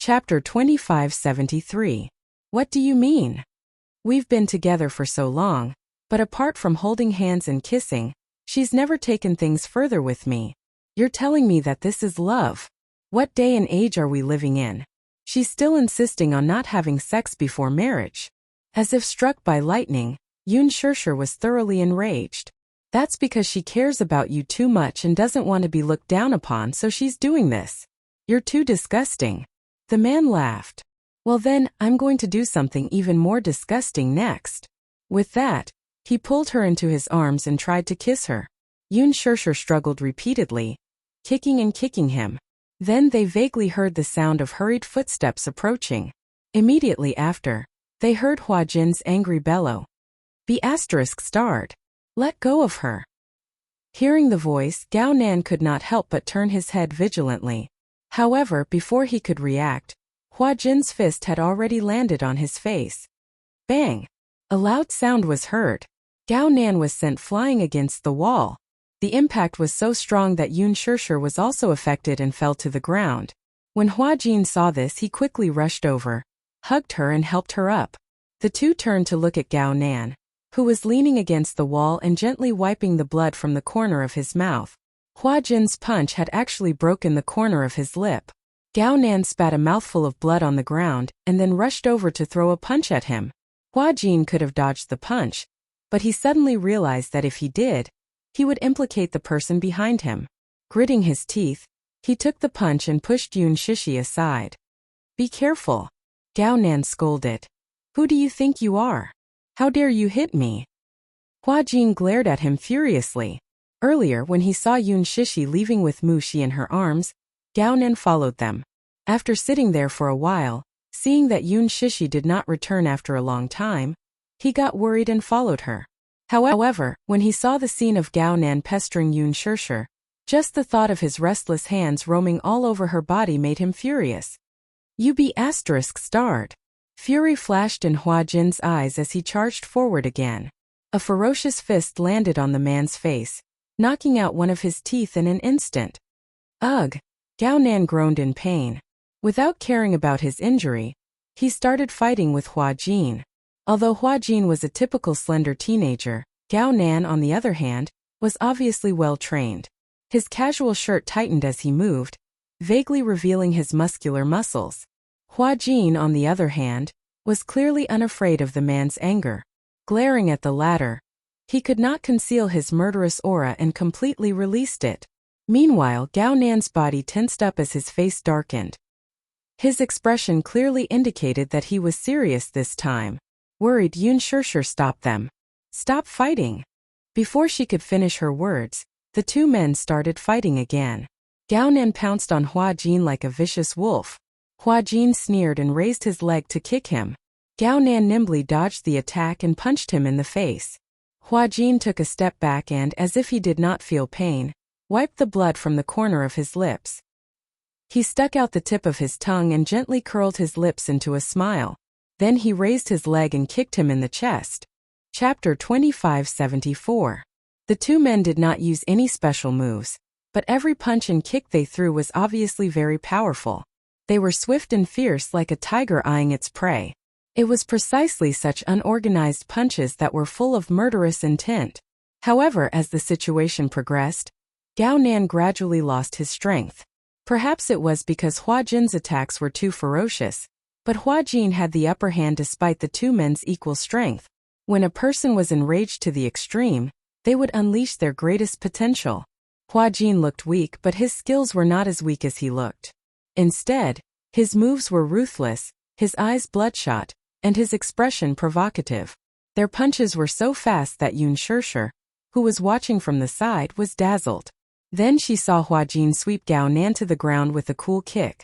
Chapter 2573. What do you mean? We've been together for so long, but apart from holding hands and kissing, she's never taken things further with me. You're telling me that this is love? What day and age are we living in? She's still insisting on not having sex before marriage. As if struck by lightning, Yun Shirshir was thoroughly enraged. That's because she cares about you too much and doesn't want to be looked down upon, so she's doing this. You're too disgusting. The man laughed. Well then, I'm going to do something even more disgusting next. With that, he pulled her into his arms and tried to kiss her. Yun Shirshir struggled repeatedly, kicking and kicking him. Then they vaguely heard the sound of hurried footsteps approaching. Immediately after, they heard Hua Jin's angry bellow. Be ****. Let go of her. Hearing the voice, Gao Nan could not help but turn his head vigilantly. However, before he could react, Hua Jin's fist had already landed on his face. Bang! A loud sound was heard. Gao Nan was sent flying against the wall. The impact was so strong that Yun Shirshir was also affected and fell to the ground. When Hua Jin saw this, he quickly rushed over, hugged her and helped her up. The two turned to look at Gao Nan, who was leaning against the wall and gently wiping the blood from the corner of his mouth. Hua Jin's punch had actually broken the corner of his lip. Gao Nan spat a mouthful of blood on the ground and then rushed over to throw a punch at him. Hua Jin could have dodged the punch, but he suddenly realized that if he did, he would implicate the person behind him. Gritting his teeth, he took the punch and pushed Yun Shirshir aside. Be careful, Gao Nan scolded. Who do you think you are? How dare you hit me? Hua Jin glared at him furiously. Earlier, when he saw Yun Shirshir leaving with Mu Xi in her arms, Gao Nan followed them. After sitting there for a while, seeing that Yun Shirshir did not return after a long time, he got worried and followed her. However, when he saw the scene of Gao Nan pestering Yun Shirshir, just the thought of his restless hands roaming all over her body made him furious. You be ****. Fury flashed in Hua Jin's eyes as he charged forward again. A ferocious fist landed on the man's face, knocking out one of his teeth in an instant. Ugh! Gao Nan groaned in pain. Without caring about his injury, he started fighting with Hua Jin. Although Hua Jin was a typical slender teenager, Gao Nan, on the other hand, was obviously well trained. His casual shirt tightened as he moved, vaguely revealing his muscular muscles. Hua Jin, on the other hand, was clearly unafraid of the man's anger. Glaring at the latter, he could not conceal his murderous aura and completely released it. Meanwhile, Gao Nan's body tensed up as his face darkened. His expression clearly indicated that he was serious this time. Worried, Yun Shirshir stopped them. Stop fighting. Before she could finish her words, the two men started fighting again. Gao Nan pounced on Hua Jin like a vicious wolf. Hua Jin sneered and raised his leg to kick him. Gao Nan nimbly dodged the attack and punched him in the face. Hua Jin took a step back and, as if he did not feel pain, wiped the blood from the corner of his lips. He stuck out the tip of his tongue and gently curled his lips into a smile. Then he raised his leg and kicked him in the chest. Chapter 2574. The two men did not use any special moves, but every punch and kick they threw was obviously very powerful. They were swift and fierce like a tiger eyeing its prey. It was precisely such unorganized punches that were full of murderous intent. However, as the situation progressed, Gao Nan gradually lost his strength. Perhaps it was because Hua Jin's attacks were too ferocious, but Hua Jin had the upper hand despite the two men's equal strength. When a person was enraged to the extreme, they would unleash their greatest potential. Hua Jin looked weak, but his skills were not as weak as he looked. Instead, his moves were ruthless, his eyes bloodshot, and his expression provocative. Their punches were so fast that Yun Shirshir, who was watching from the side, was dazzled. Then she saw Hua Jin sweep Gao Nan to the ground with a cool kick.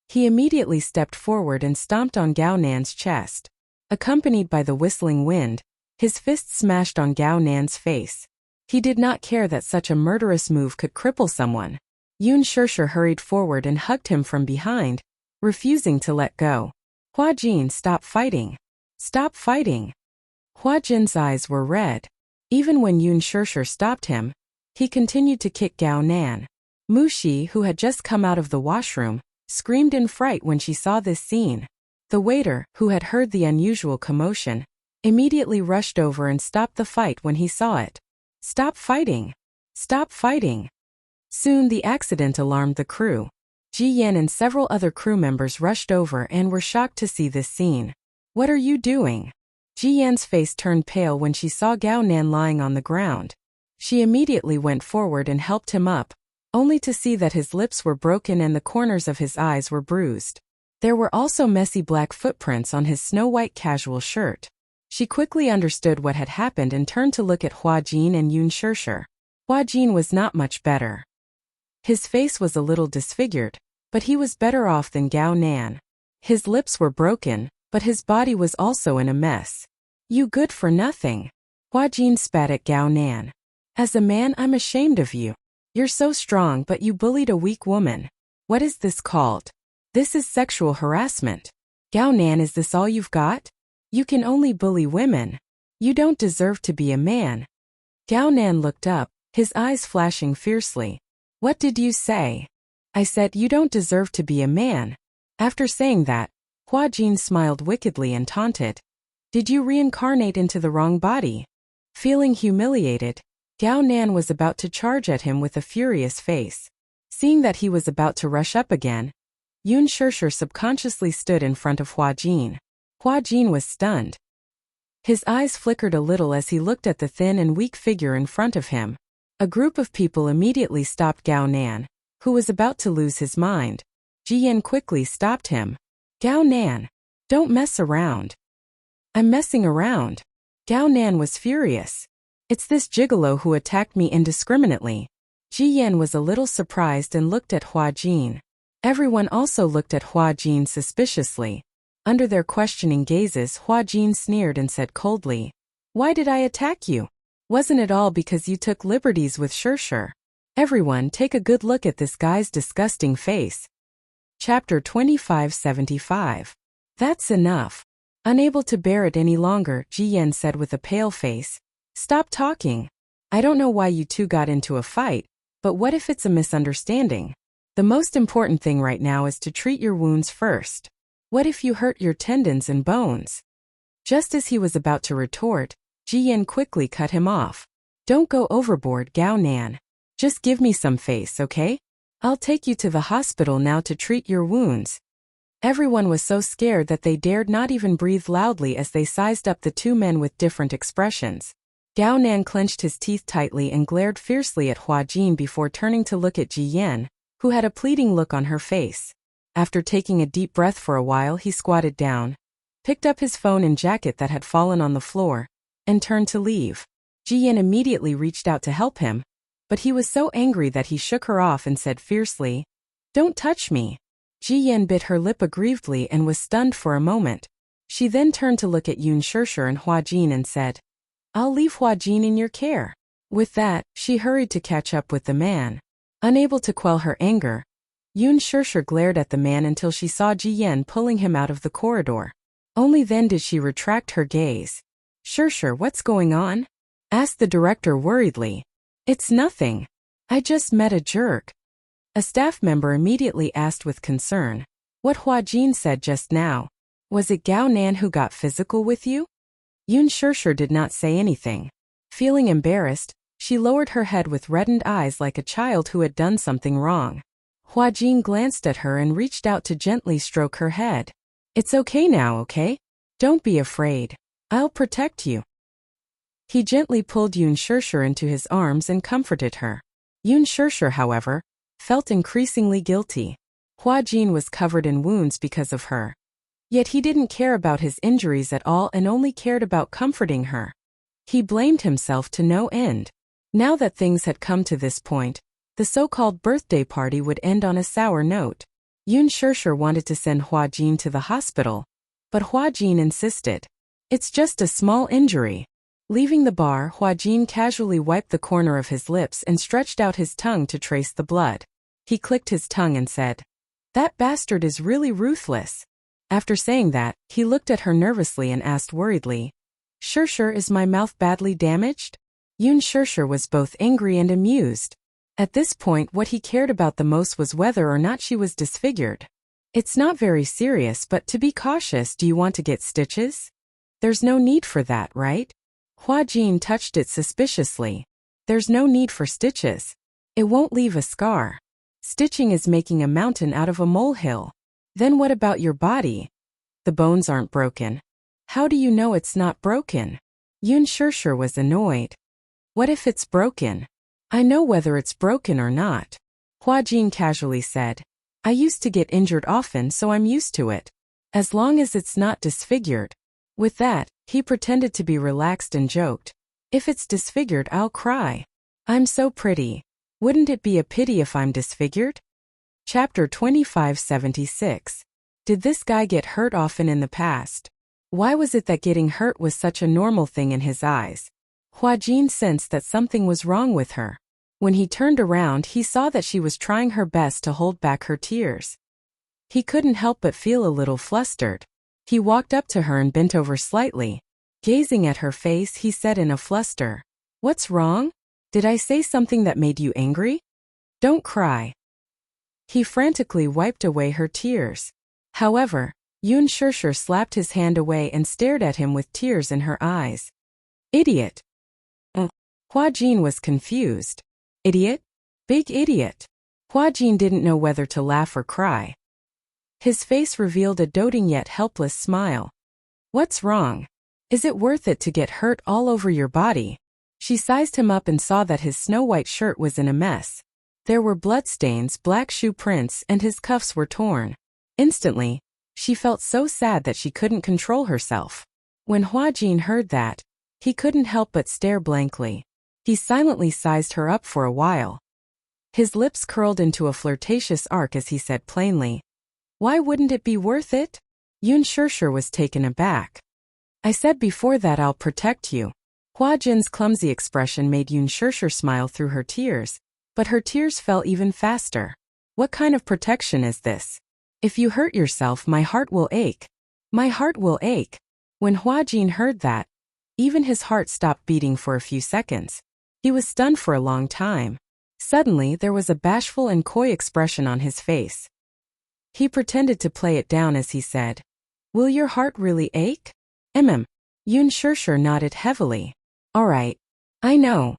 He immediately stepped forward and stomped on Gao Nan's chest. Accompanied by the whistling wind, his fist smashed on Gao Nan's face. He did not care that such a murderous move could cripple someone. Yun Shirshir hurried forward and hugged him from behind, refusing to let go. Hua Jin, stop fighting. Stop fighting. Hua Jin's eyes were red. Even when Yun Shirshir stopped him, he continued to kick Gao Nan. Mu Xi, who had just come out of the washroom, screamed in fright when she saw this scene. The waiter, who had heard the unusual commotion, immediately rushed over and stopped the fight when he saw it. "Stop fighting! Stop fighting!" Soon the accident alarmed the crew. Ji Yan and several other crew members rushed over and were shocked to see this scene. "What are you doing?" Ji Yan's face turned pale when she saw Gao Nan lying on the ground. She immediately went forward and helped him up, only to see that his lips were broken and the corners of his eyes were bruised. There were also messy black footprints on his snow-white casual shirt. She quickly understood what had happened and turned to look at Hua Jin and Yun Shirshir. Hua Jin was not much better. His face was a little disfigured, but he was better off than Gao Nan. His lips were broken, but his body was also in a mess. "You good for nothing." Hua Jin spat at Gao Nan. "As a man, I'm ashamed of you. You're so strong, but you bullied a weak woman. What is this called? This is sexual harassment. Gao Nan, is this all you've got? You can only bully women. You don't deserve to be a man." Gao Nan looked up, his eyes flashing fiercely. "What did you say?" "I said you don't deserve to be a man." After saying that, Hua Jin smiled wickedly and taunted. "Did you reincarnate into the wrong body?" Feeling humiliated, Gao Nan was about to charge at him with a furious face. Seeing that he was about to rush up again, Yun Shirshir subconsciously stood in front of Hua Jin. Hua Jin was stunned. His eyes flickered a little as he looked at the thin and weak figure in front of him. A group of people immediately stopped Gao Nan, who was about to lose his mind. Ji Yan quickly stopped him. "Gao Nan, don't mess around." "I'm messing around." Gao Nan was furious. "It's this gigolo who attacked me indiscriminately." Ji Yan was a little surprised and looked at Hua Jin. Everyone also looked at Hua Jin suspiciously. Under their questioning gazes, Hua Jin sneered and said coldly, "Why did I attack you? Wasn't it all because you took liberties with Shirshir?" Everyone take a good look at this guy's disgusting face. Chapter 2575. "That's enough." Unable to bear it any longer, Ji Yan said with a pale face, "Stop talking. I don't know why you two got into a fight, but what if it's a misunderstanding? The most important thing right now is to treat your wounds first. What if you hurt your tendons and bones?" Just as he was about to retort, Ji Yan quickly cut him off. "Don't go overboard, Gao Nan. Just give me some face, okay? I'll take you to the hospital now to treat your wounds." Everyone was so scared that they dared not even breathe loudly as they sized up the two men with different expressions. Gao Nan clenched his teeth tightly and glared fiercely at Hua Jin before turning to look at Ji Yan, who had a pleading look on her face. After taking a deep breath for a while, he squatted down, picked up his phone and jacket that had fallen on the floor, and turned to leave. Ji Yan immediately reached out to help him, but he was so angry that he shook her off and said fiercely, "Don't touch me." Ji Yan bit her lip aggrievedly and was stunned for a moment. She then turned to look at Yun Shirshir and Hua Jin and said, "I'll leave Hua Jin in your care." With that, she hurried to catch up with the man. Unable to quell her anger, Yun Shirshir glared at the man until she saw Ji Yan pulling him out of the corridor. Only then did she retract her gaze. "Shirshir, what's going on?" asked the director worriedly. "It's nothing. I just met a jerk." A staff member immediately asked with concern, "What Hua Jin said just now, was it Gao Nan who got physical with you?" Yun Shirshir did not say anything. Feeling embarrassed, she lowered her head with reddened eyes like a child who had done something wrong. Hua Jin glanced at her and reached out to gently stroke her head. "It's okay now, okay? Don't be afraid. I'll protect you." He gently pulled Yun Shirshir into his arms and comforted her. Yun Shirshir, however, felt increasingly guilty. Hua Jin was covered in wounds because of her. Yet he didn't care about his injuries at all and only cared about comforting her. He blamed himself to no end. Now that things had come to this point, the so-called birthday party would end on a sour note. Yun Shirshir wanted to send Hua Jin to the hospital, but Hua Jin insisted. "It's just a small injury." Leaving the bar, Hua Jin casually wiped the corner of his lips and stretched out his tongue to trace the blood. He clicked his tongue and said, "That bastard is really ruthless." After saying that, he looked at her nervously and asked worriedly, "Shirshir, is my mouth badly damaged?" Yun Shirshir was both angry and amused. At this point, what he cared about the most was whether or not she was disfigured. It's not very serious, but to be cautious, do you want to get stitches? There's no need for that, right? Hua Jin touched it suspiciously. There's no need for stitches. It won't leave a scar. Stitching is making a mountain out of a molehill. Then what about your body? The bones aren't broken. How do you know it's not broken? Yun Shishir was annoyed. What if it's broken? I know whether it's broken or not. Hua Jin casually said. I used to get injured often, so I'm used to it. As long as it's not disfigured. With that, he pretended to be relaxed and joked. If it's disfigured, I'll cry. I'm so pretty. Wouldn't it be a pity if I'm disfigured? Chapter 2576. Did this guy get hurt often in the past? Why was it that getting hurt was such a normal thing in his eyes? Hua Jin sensed that something was wrong with her. When he turned around, he saw that she was trying her best to hold back her tears. He couldn't help but feel a little flustered. He walked up to her and bent over slightly. Gazing at her face, he said in a fluster, "What's wrong? Did I say something that made you angry? Don't cry." He frantically wiped away her tears. However, Yun Shishir slapped his hand away and stared at him with tears in her eyes. Idiot. Hua Jin was confused. Idiot? Big idiot. Hua Jin didn't know whether to laugh or cry. His face revealed a doting yet helpless smile. What's wrong? Is it worth it to get hurt all over your body? She sized him up and saw that his snow-white shirt was in a mess. There were bloodstains, black shoe prints, and his cuffs were torn. Instantly, she felt so sad that she couldn't control herself. When Hua Jin heard that, he couldn't help but stare blankly. He silently sized her up for a while. His lips curled into a flirtatious arc as he said plainly, "Why wouldn't it be worth it?" Yun Shishir was taken aback. "I said before that I'll protect you." Hua Jin's clumsy expression made Yun Shishir smile through her tears, but her tears fell even faster. What kind of protection is this? If you hurt yourself, my heart will ache. My heart will ache. When Hua Jin heard that, even his heart stopped beating for a few seconds. He was stunned for a long time. Suddenly, there was a bashful and coy expression on his face. He pretended to play it down as he said, "Will your heart really ache?" Yun Shishir nodded heavily. "All right. I know."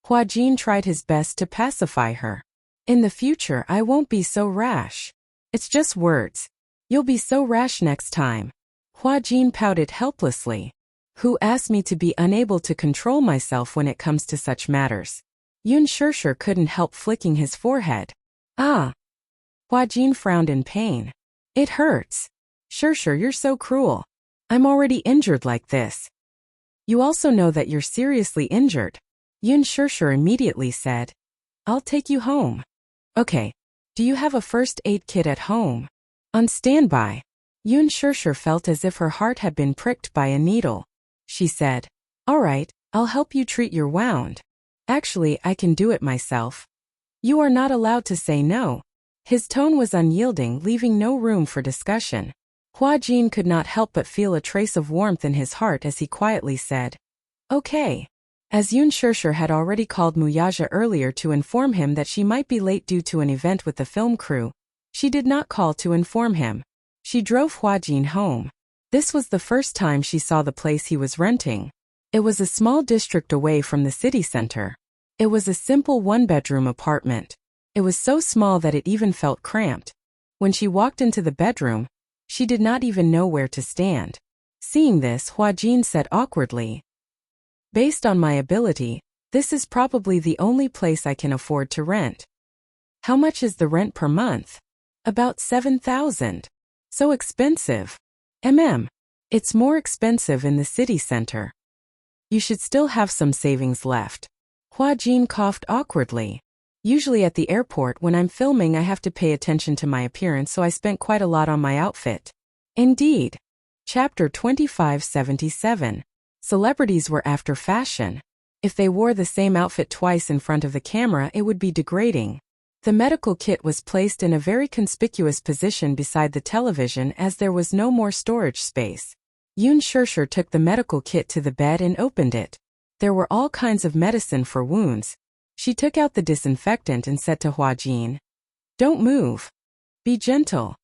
Hua Jin tried his best to pacify her. "In the future, I won't be so rash. It's just words. You'll be so rash next time." Hua Jin pouted helplessly. "Who asked me to be unable to control myself when it comes to such matters?" Yun Shishir couldn't help flicking his forehead. "Ah." Hua Jin frowned in pain. "It hurts. Shishir, you're so cruel. I'm already injured like this. You also know that you're seriously injured." Yun Shishir immediately said, "I'll take you home." "Okay. Do you have a first aid kit at home?" "On standby." Yun Shishir felt as if her heart had been pricked by a needle. She said, "All right, I'll help you treat your wound. Actually, I can do it myself." "You are not allowed to say no." His tone was unyielding, leaving no room for discussion. Hua Jin could not help but feel a trace of warmth in his heart as he quietly said, "Okay." As Yun Shishir had already called Muyaja earlier to inform him that she might be late due to an event with the film crew, she did not call to inform him. She drove Hua Jin home. This was the first time she saw the place he was renting. It was a small district away from the city center. It was a simple one-bedroom apartment. It was so small that it even felt cramped. When she walked into the bedroom, she did not even know where to stand. Seeing this, Hua Jin said awkwardly, "Based on my ability, this is probably the only place I can afford to rent." "How much is the rent per month?" "About 7,000. So expensive." It's more expensive in the city center. You should still have some savings left." Hua Jin coughed awkwardly. "Usually at the airport when I'm filming I have to pay attention to my appearance, so I spent quite a lot on my outfit." Indeed. Chapter 2577. Celebrities were after fashion. If they wore the same outfit twice in front of the camera, it would be degrading. The medical kit was placed in a very conspicuous position beside the television as there was no more storage space. Yun Shishir took the medical kit to the bed and opened it. There were all kinds of medicine for wounds. She took out the disinfectant and said to Hua Jin, "Don't move. Be gentle.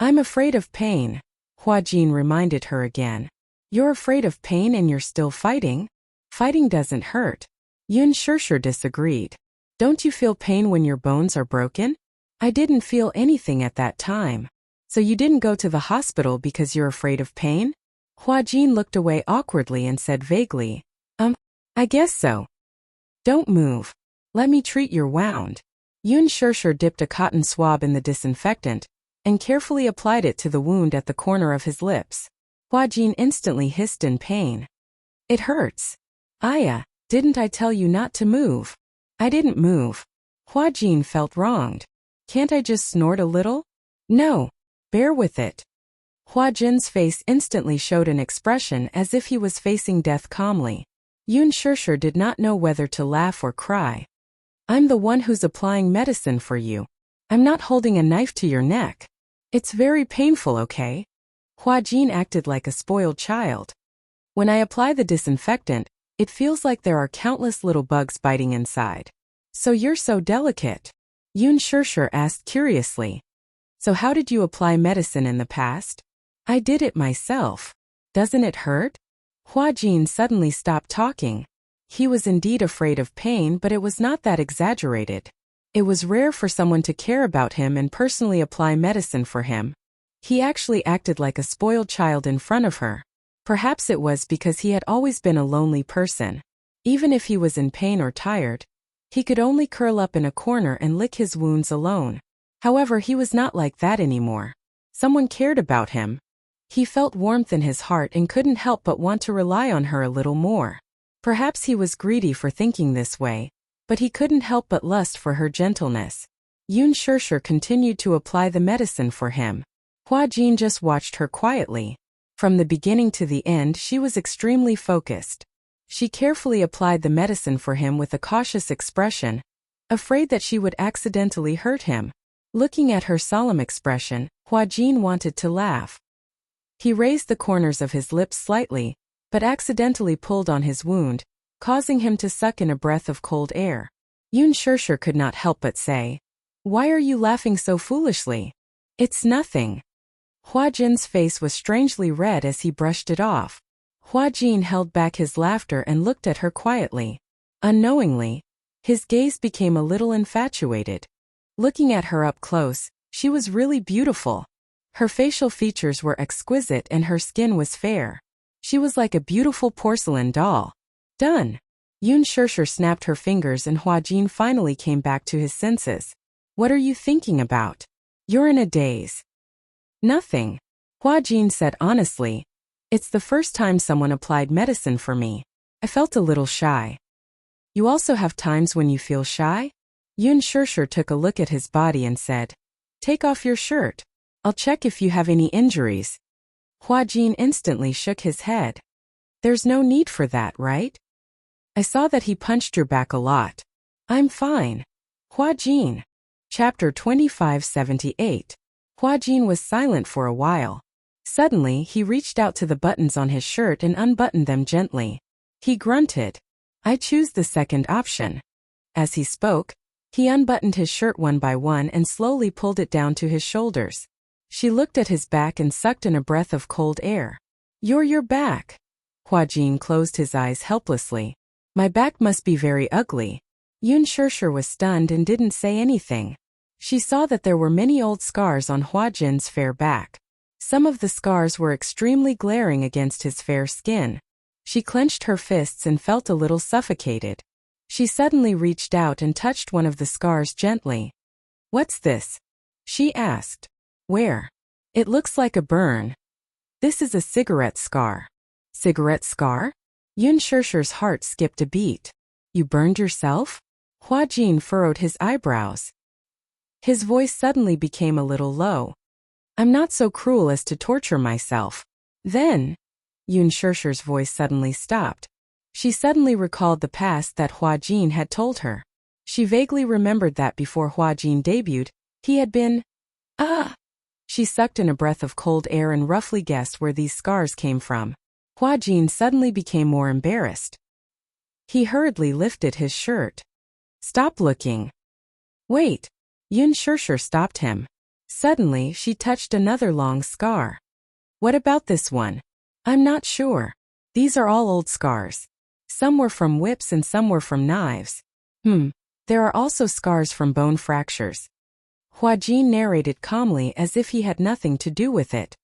I'm afraid of pain, Hua Jin reminded her again. You're afraid of pain and you're still fighting? Fighting doesn't hurt. Yun Shishir disagreed. Don't you feel pain when your bones are broken? I didn't feel anything at that time. So you didn't go to the hospital because you're afraid of pain? Hua Jin looked away awkwardly and said vaguely, I guess so. Don't move. Let me treat your wound. Yun Shishir dipped a cotton swab in the disinfectant and carefully applied it to the wound at the corner of his lips. Hua Jin instantly hissed in pain. It hurts. Aya, didn't I tell you not to move? I didn't move. Hua Jin felt wronged. Can't I just snort a little? No. Bear with it. Hua Jin's face instantly showed an expression as if he was facing death calmly. Yun Shishir did not know whether to laugh or cry. I'm the one who's applying medicine for you. I'm not holding a knife to your neck. It's very painful, okay? Hua Jin acted like a spoiled child. When I apply the disinfectant, it feels like there are countless little bugs biting inside. So you're so delicate? Yun Shishir asked curiously. So how did you apply medicine in the past? I did it myself. Doesn't it hurt? Hua Jin suddenly stopped talking. He was indeed afraid of pain, but it was not that exaggerated. It was rare for someone to care about him and personally apply medicine for him. He actually acted like a spoiled child in front of her. Perhaps it was because he had always been a lonely person. Even if he was in pain or tired, he could only curl up in a corner and lick his wounds alone. However, he was not like that anymore. Someone cared about him. He felt warmth in his heart and couldn't help but want to rely on her a little more. Perhaps he was greedy for thinking this way, but he couldn't help but lust for her gentleness. Yun Shishir continued to apply the medicine for him. Hua Jin just watched her quietly. From the beginning to the end, she was extremely focused. She carefully applied the medicine for him with a cautious expression, afraid that she would accidentally hurt him. Looking at her solemn expression, Hua Jin wanted to laugh. He raised the corners of his lips slightly, but accidentally pulled on his wound, causing him to suck in a breath of cold air. Yun Shishir could not help but say, "Why are you laughing so foolishly? It's nothing." Hua Jin's face was strangely red as he brushed it off. Hua Jin held back his laughter and looked at her quietly. Unknowingly, his gaze became a little infatuated. Looking at her up close, she was really beautiful. Her facial features were exquisite and her skin was fair. She was like a beautiful porcelain doll. Done. Yun Shishir snapped her fingers and Hua Jin finally came back to his senses. What are you thinking about? You're in a daze. Nothing. Hua Jin said honestly. It's the first time someone applied medicine for me. I felt a little shy. You also have times when you feel shy? Yun Shishir took a look at his body and said, "Take off your shirt. I'll check if you have any injuries." Hua Jin instantly shook his head. There's no need for that, right? I saw that he punched your back a lot. I'm fine. Hua Jin. Chapter 2578. Hua Jin was silent for a while. Suddenly, he reached out to the buttons on his shirt and unbuttoned them gently. He grunted. I choose the second option. As he spoke, he unbuttoned his shirt one by one and slowly pulled it down to his shoulders. She looked at his back and sucked in a breath of cold air. You're your back. Hua Jin closed his eyes helplessly. My back must be very ugly. Yun Shishir was stunned and didn't say anything. She saw that there were many old scars on Hua Jin's fair back. Some of the scars were extremely glaring against his fair skin. She clenched her fists and felt a little suffocated. She suddenly reached out and touched one of the scars gently. What's this? She asked. Where? It looks like a burn. This is a cigarette scar. Cigarette scar? Yun Shishir's heart skipped a beat. You burned yourself? Hua Jin furrowed his eyebrows. His voice suddenly became a little low. I'm not so cruel as to torture myself. Then, Yun Shishir's voice suddenly stopped. She suddenly recalled the past that Hua Jin had told her. She vaguely remembered that before Hua Jin debuted, he had been... She sucked in a breath of cold air and roughly guessed where these scars came from. Hua Jin suddenly became more embarrassed. He hurriedly lifted his shirt. Stop looking. Wait. Yun Shishir stopped him. Suddenly, she touched another long scar. What about this one? I'm not sure. These are all old scars. Some were from whips and some were from knives. There are also scars from bone fractures. Huajin narrated calmly as if he had nothing to do with it.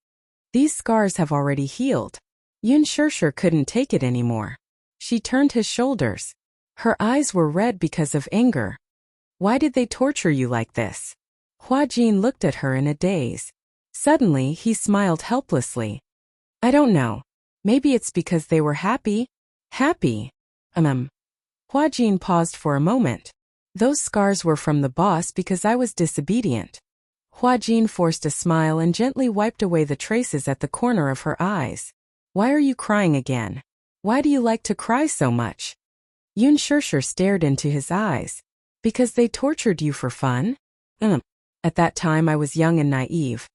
These scars have already healed. Yun Shirshir couldn't take it anymore. She turned his shoulders. Her eyes were red because of anger. Why did they torture you like this? Huajin looked at her in a daze. Suddenly, he smiled helplessly. I don't know. Maybe it's because they were happy? Happy? Huajin paused for a moment. Those scars were from the boss because I was disobedient. Huajin forced a smile and gently wiped away the traces at the corner of her eyes. Why are you crying again? Why do you like to cry so much? Yun Shirshir stared into his eyes. Because they tortured you for fun? At that time I was young and naive.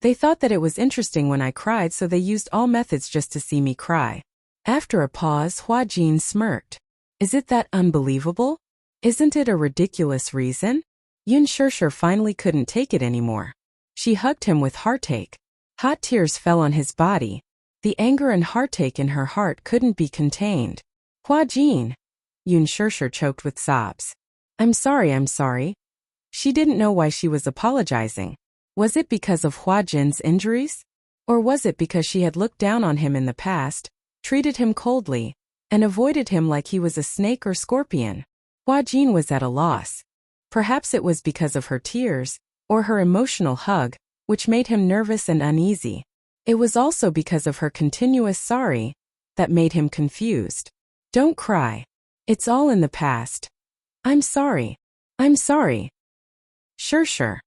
They thought that it was interesting when I cried, so they used all methods just to see me cry. After a pause, Huajin smirked. Is it that unbelievable? Isn't it a ridiculous reason? Yun Shirshir finally couldn't take it anymore. She hugged him with heartache. Hot tears fell on his body. The anger and heartache in her heart couldn't be contained. Huajin! Yun Shirshir choked with sobs. I'm sorry. She didn't know why she was apologizing. Was it because of Huajin's injuries? Or was it because she had looked down on him in the past, treated him coldly, and avoided him like he was a snake or scorpion? Huajin was at a loss. Perhaps it was because of her tears, or her emotional hug, which made him nervous and uneasy. It was also because of her continuous sorry that made him confused. Don't cry. It's all in the past. I'm sorry. Shirshir.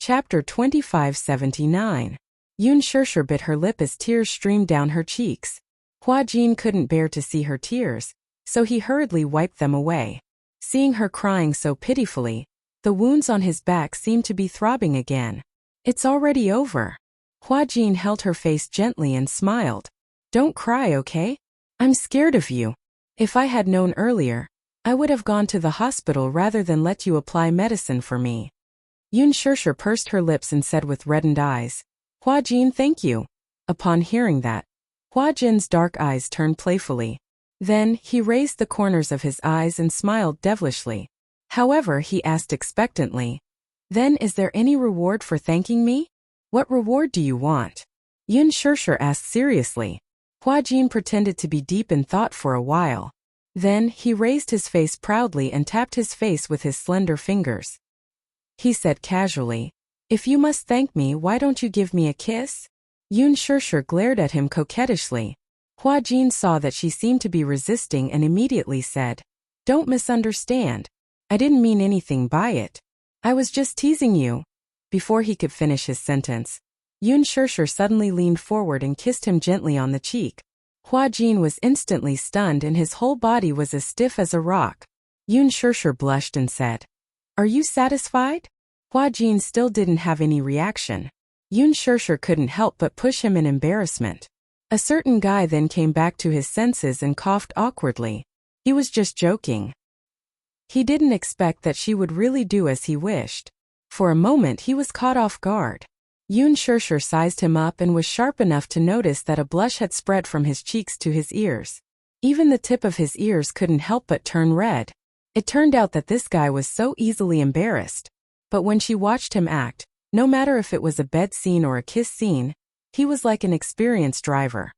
Chapter 2579. Yun Shirshir bit her lip as tears streamed down her cheeks. Huajin couldn't bear to see her tears, so he hurriedly wiped them away. Seeing her crying so pitifully, the wounds on his back seemed to be throbbing again. It's already over. Huajin held her face gently and smiled. Don't cry, okay? I'm scared of you. If I had known earlier, I would have gone to the hospital rather than let you apply medicine for me. Yun Shirshir pursed her lips and said with reddened eyes, Huajin, thank you. Upon hearing that, Huajin's dark eyes turned playfully. Then, he raised the corners of his eyes and smiled devilishly. However, he asked expectantly, Then is there any reward for thanking me? What reward do you want? Yun Shirshir asked seriously. Huajin pretended to be deep in thought for a while. Then, he raised his face proudly and tapped his face with his slender fingers. He said casually, If you must thank me, why don't you give me a kiss? Yun Shirshir glared at him coquettishly. Huajin saw that she seemed to be resisting and immediately said, Don't misunderstand. I didn't mean anything by it. I was just teasing you. Before he could finish his sentence, Yun Shirshir suddenly leaned forward and kissed him gently on the cheek. Huajin was instantly stunned and his whole body was as stiff as a rock. Yun Shirshir blushed and said, Are you satisfied? Huajin still didn't have any reaction. Yun Shirshir couldn't help but push him in embarrassment. A certain guy then came back to his senses and coughed awkwardly. He was just joking. He didn't expect that she would really do as he wished. For a moment he was caught off guard. Yun Shirshir sized him up and was sharp enough to notice that a blush had spread from his cheeks to his ears. Even the tip of his ears couldn't help but turn red. It turned out that this guy was so easily embarrassed. But when she watched him act, no matter if it was a bed scene or a kiss scene, he was like an experienced driver.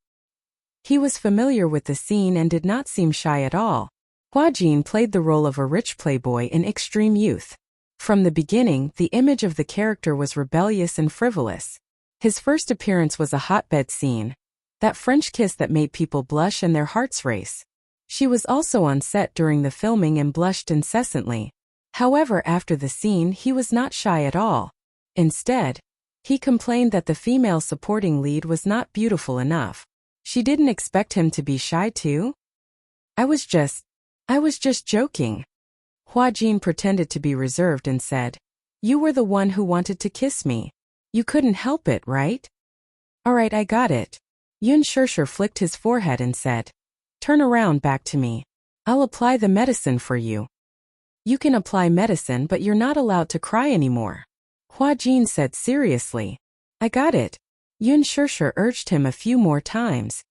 He was familiar with the scene and did not seem shy at all. Huajin played the role of a rich playboy in extreme youth. From the beginning, the image of the character was rebellious and frivolous. His first appearance was a hotbed scene, that French kiss that made people blush and their hearts race. She was also on set during the filming and blushed incessantly. However, after the scene, he was not shy at all. Instead, he complained that the female supporting lead was not beautiful enough. She didn't expect him to be shy too? I was just joking. Huajin pretended to be reserved and said, You were the one who wanted to kiss me. You couldn't help it, right? Alright, I got it. Yun Shirshir flicked his forehead and said, Turn around back to me. I'll apply the medicine for you. You can apply medicine, but you're not allowed to cry anymore. Hua Jin said seriously. I got it. Yun Shishir urged him a few more times.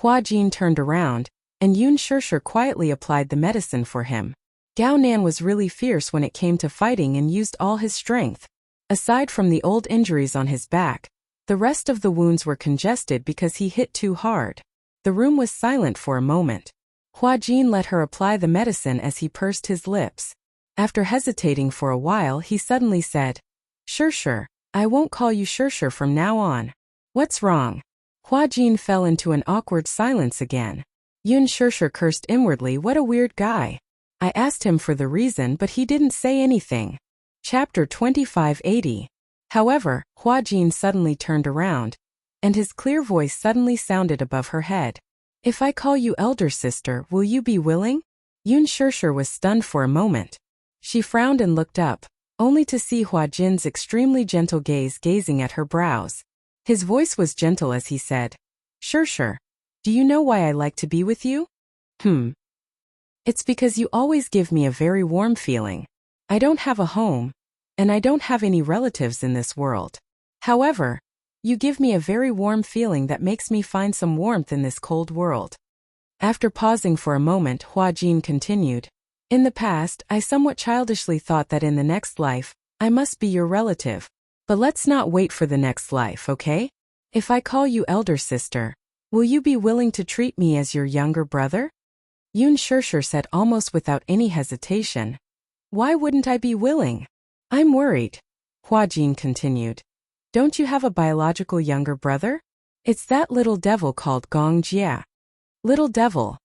Hua Jin turned around, and Yun Shishir quietly applied the medicine for him. Gao Nan was really fierce when it came to fighting and used all his strength. Aside from the old injuries on his back, the rest of the wounds were congested because he hit too hard. The room was silent for a moment. Hua Jin let her apply the medicine as he pursed his lips. After hesitating for a while, he suddenly said, Shishir, I won't call you Shishir from now on. What's wrong? Hua Jin fell into an awkward silence again. Yun Shishir cursed inwardly. What a weird guy. I asked him for the reason, but he didn't say anything. Chapter 2580. However, Hua Jin suddenly turned around, and his clear voice suddenly sounded above her head. If I call you elder sister, will you be willing? Yun Shishir was stunned for a moment. She frowned and looked up, only to see Hua Jin's extremely gentle gaze gazing at her brows. His voice was gentle as he said, Shishir, do you know why I like to be with you? It's because you always give me a very warm feeling. I don't have a home, and I don't have any relatives in this world. However, you give me a very warm feeling that makes me find some warmth in this cold world. After pausing for a moment, Hua Jin continued, In the past, I somewhat childishly thought that in the next life, I must be your relative. But let's not wait for the next life, okay? If I call you elder sister, will you be willing to treat me as your younger brother? Yun Shishir said almost without any hesitation. Why wouldn't I be willing? I'm worried. Hua Jin continued. Don't you have a biological younger brother? It's that little devil called Gong Jia. Little devil.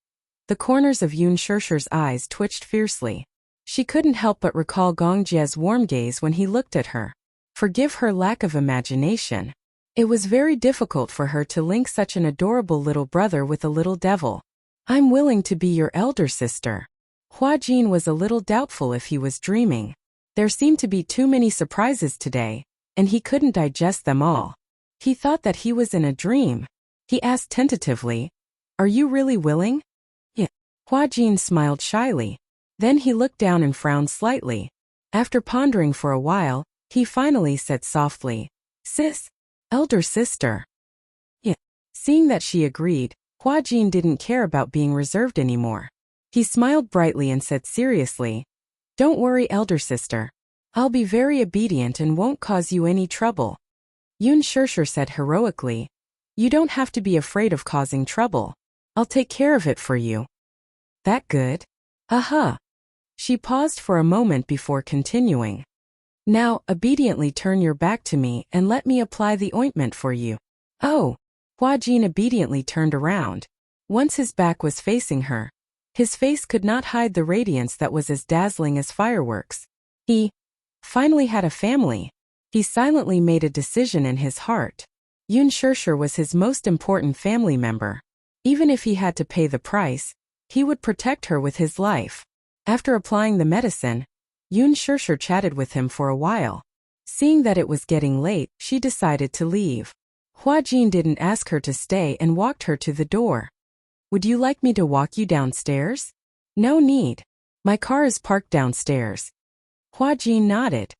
The corners of Yun Shishir's eyes twitched fiercely. She couldn't help but recall Gong Jia's warm gaze when he looked at her. Forgive her lack of imagination. It was very difficult for her to link such an adorable little brother with a little devil. I'm willing to be your elder sister. Hua Jin was a little doubtful if he was dreaming. There seemed to be too many surprises today, and he couldn't digest them all. He thought that he was in a dream. He asked tentatively, Are you really willing? Yeah. Hua Jin smiled shyly. Then he looked down and frowned slightly. After pondering for a while, he finally said softly, Sis, elder sister. Yeah. Seeing that she agreed, Hua Jin didn't care about being reserved anymore. He smiled brightly and said seriously, Don't worry, elder sister. I'll be very obedient and won't cause you any trouble. Yun Shishir said heroically, You don't have to be afraid of causing trouble. I'll take care of it for you. That good? Aha. She paused for a moment before continuing. Now, obediently turn your back to me and let me apply the ointment for you. Oh. Hua Jin obediently turned around. Once his back was facing her, his face could not hide the radiance that was as dazzling as fireworks. He finally had a family. He silently made a decision in his heart. Yun Shishir was his most important family member. Even if he had to pay the price, he would protect her with his life. After applying the medicine, Yun Shishir chatted with him for a while. Seeing that it was getting late, she decided to leave. Hua Jin didn't ask her to stay and walked her to the door. Would you like me to walk you downstairs? No need. My car is parked downstairs. Hua Jin nodded.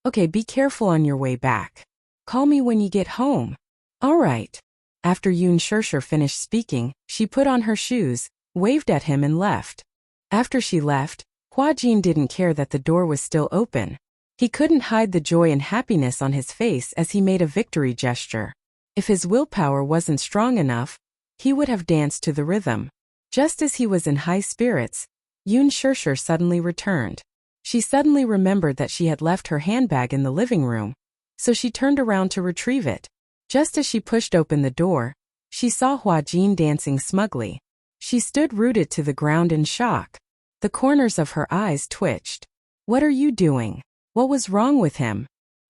Okay, be careful on your way back. Call me when you get home. All right. After Yun Shishir finished speaking, she put on her shoes, waved at him and left. After she left, Hua Jin didn't care that the door was still open. He couldn't hide the joy and happiness on his face as he made a victory gesture. If his willpower wasn't strong enough, he would have danced to the rhythm. Just as he was in high spirits, Yun Shishir suddenly returned. She suddenly remembered that she had left her handbag in the living room, so she turned around to retrieve it. Just as she pushed open the door, she saw Hua Jin dancing smugly. She stood rooted to the ground in shock. The corners of her eyes twitched. What are you doing? What was wrong with him?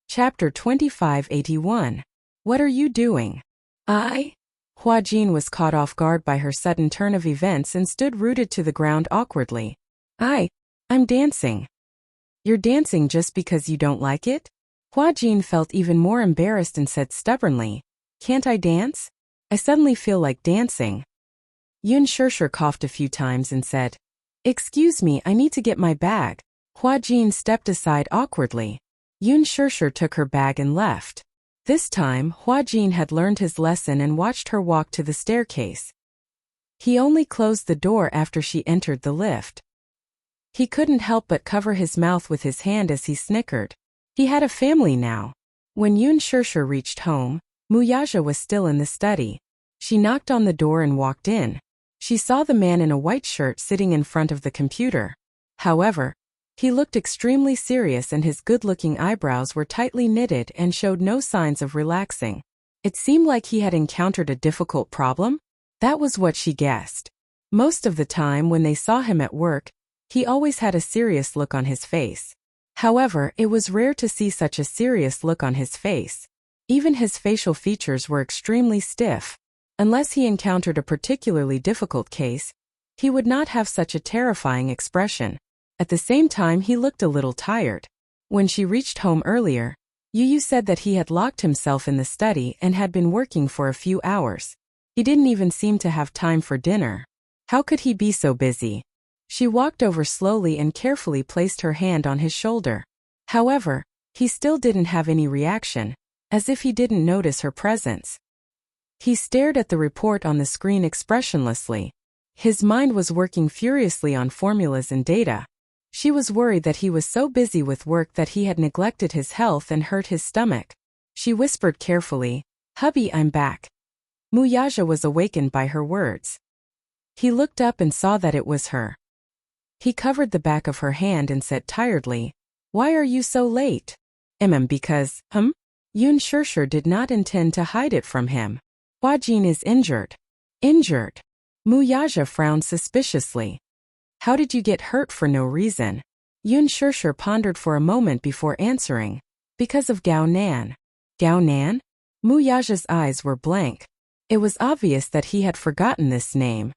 Chapter 2581. What are you doing? Hua Jin was caught off guard by her sudden turn of events and stood rooted to the ground awkwardly. I'm dancing. You're dancing just because you don't like it? Hua Jin felt even more embarrassed and said stubbornly, Can't I dance? I suddenly feel like dancing. Yun Shishir coughed a few times and said, Excuse me, I need to get my bag. Hua Jin stepped aside awkwardly. Yun Shishir took her bag and left. This time, Hua Jin had learned his lesson and watched her walk to the staircase. He only closed the door after she entered the lift. He couldn't help but cover his mouth with his hand as he snickered. He had a family now. When Yun Shishir reached home, Muyaja was still in the study. She knocked on the door and walked in. She saw the man in a white shirt sitting in front of the computer. However, he looked extremely serious and his good-looking eyebrows were tightly knitted and showed no signs of relaxing. It seemed like he had encountered a difficult problem? That was what she guessed. Most of the time when they saw him at work, he always had a serious look on his face. However, it was rare to see such a serious look on his face. Even his facial features were extremely stiff. Unless he encountered a particularly difficult case, he would not have such a terrifying expression. At the same time, he looked a little tired. When she reached home earlier, Yu said that he had locked himself in the study and had been working for a few hours. He didn't even seem to have time for dinner. How could he be so busy? She walked over slowly and carefully placed her hand on his shoulder. However, he still didn't have any reaction, as if he didn't notice her presence. He stared at the report on the screen expressionlessly. His mind was working furiously on formulas and data. She was worried that he was so busy with work that he had neglected his health and hurt his stomach. She whispered carefully, "Hubby, I'm back." Muyaja was awakened by her words. He looked up and saw that it was her. He covered the back of her hand and said tiredly, "Why are you so late?" Because, Yun Shishir did not intend to hide it from him. Hua Jin is injured. Injured? Muyaja frowned suspiciously. How did you get hurt for no reason? Yun Shishir pondered for a moment before answering. Because of Gao Nan. Gao Nan? Muyaja's eyes were blank. It was obvious that he had forgotten this name.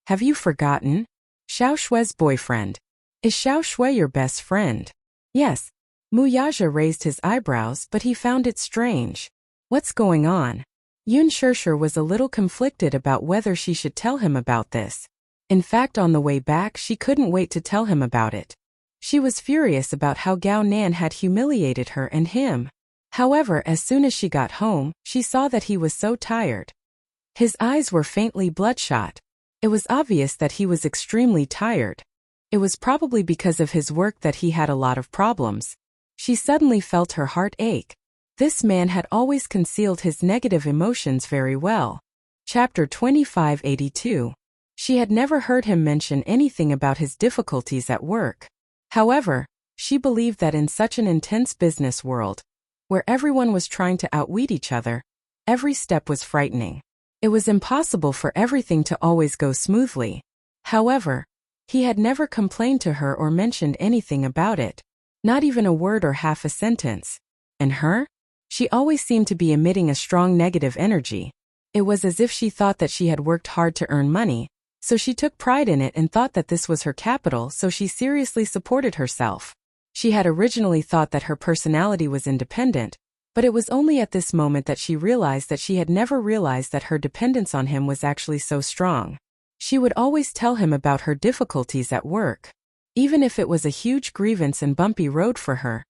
Have you forgotten? Xiao Shui's boyfriend. Is Xiao Shui your best friend? Yes. Muyaja raised his eyebrows, but he found it strange. What's going on? Yun Shishir was a little conflicted about whether she should tell him about this. In fact, on the way back, she couldn't wait to tell him about it. She was furious about how Gao Nan had humiliated her and him. However, as soon as she got home, she saw that he was so tired. His eyes were faintly bloodshot. It was obvious that he was extremely tired. It was probably because of his work that he had a lot of problems. She suddenly felt her heart ache. This man had always concealed his negative emotions very well. Chapter 2582. She had never heard him mention anything about his difficulties at work. However, she believed that in such an intense business world, where everyone was trying to outwit each other, every step was frightening. It was impossible for everything to always go smoothly. However, he had never complained to her or mentioned anything about it. Not even a word or half a sentence. And her? She always seemed to be emitting a strong negative energy. It was as if she thought that she had worked hard to earn money, so she took pride in it and thought that this was her capital, so she seriously supported herself. She had originally thought that her personality was independent, but it was only at this moment that she realized that she had never realized that her dependence on him was actually so strong. She would always tell him about her difficulties at work. Even if it was a huge grievance and bumpy road for her,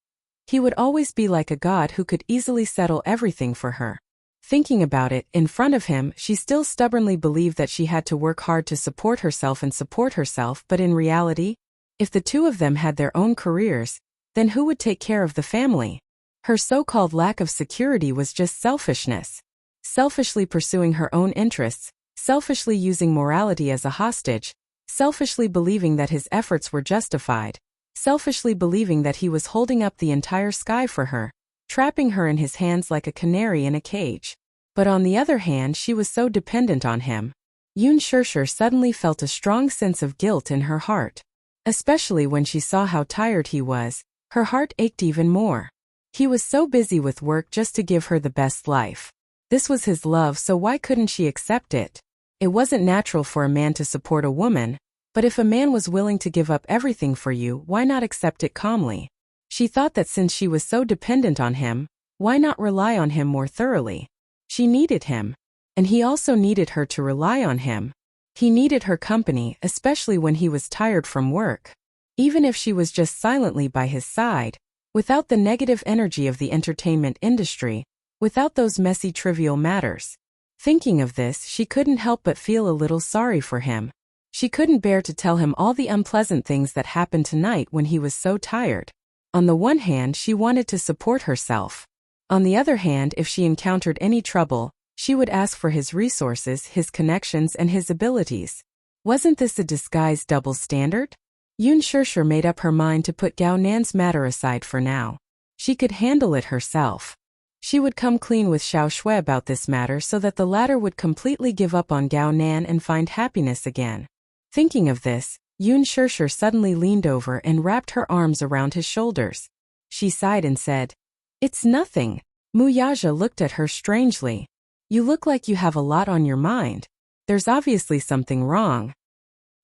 he would always be like a god who could easily settle everything for her. Thinking about it, in front of him, she still stubbornly believed that she had to work hard to support herself, but in reality, if the two of them had their own careers, then who would take care of the family? Her so-called lack of security was just selfishness. Selfishly pursuing her own interests, selfishly using morality as a hostage, selfishly believing that his efforts were justified, selfishly believing that he was holding up the entire sky for her, trapping her in his hands like a canary in a cage. But on the other hand, she was so dependent on him. Yun Shishir suddenly felt a strong sense of guilt in her heart. Especially when she saw how tired he was, her heart ached even more. He was so busy with work just to give her the best life. This was his love, so why couldn't she accept it? It wasn't natural for a man to support a woman, but if a man was willing to give up everything for you, why not accept it calmly? She thought that since she was so dependent on him, why not rely on him more thoroughly? She needed him. And he also needed her to rely on him. He needed her company, especially when he was tired from work. Even if she was just silently by his side, without the negative energy of the entertainment industry, without those messy trivial matters. Thinking of this, she couldn't help but feel a little sorry for him. She couldn't bear to tell him all the unpleasant things that happened tonight when he was so tired. On the one hand, she wanted to support herself. On the other hand, if she encountered any trouble, she would ask for his resources, his connections, and his abilities. Wasn't this a disguised double standard? Yun Shishir made up her mind to put Gao Nan's matter aside for now. She could handle it herself. She would come clean with Xiao Shui about this matter so that the latter would completely give up on Gao Nan and find happiness again. Thinking of this, Yun Shishir suddenly leaned over and wrapped her arms around his shoulders. She sighed and said, "It's nothing." Mu Yaja looked at her strangely. "You look like you have a lot on your mind. There's obviously something wrong."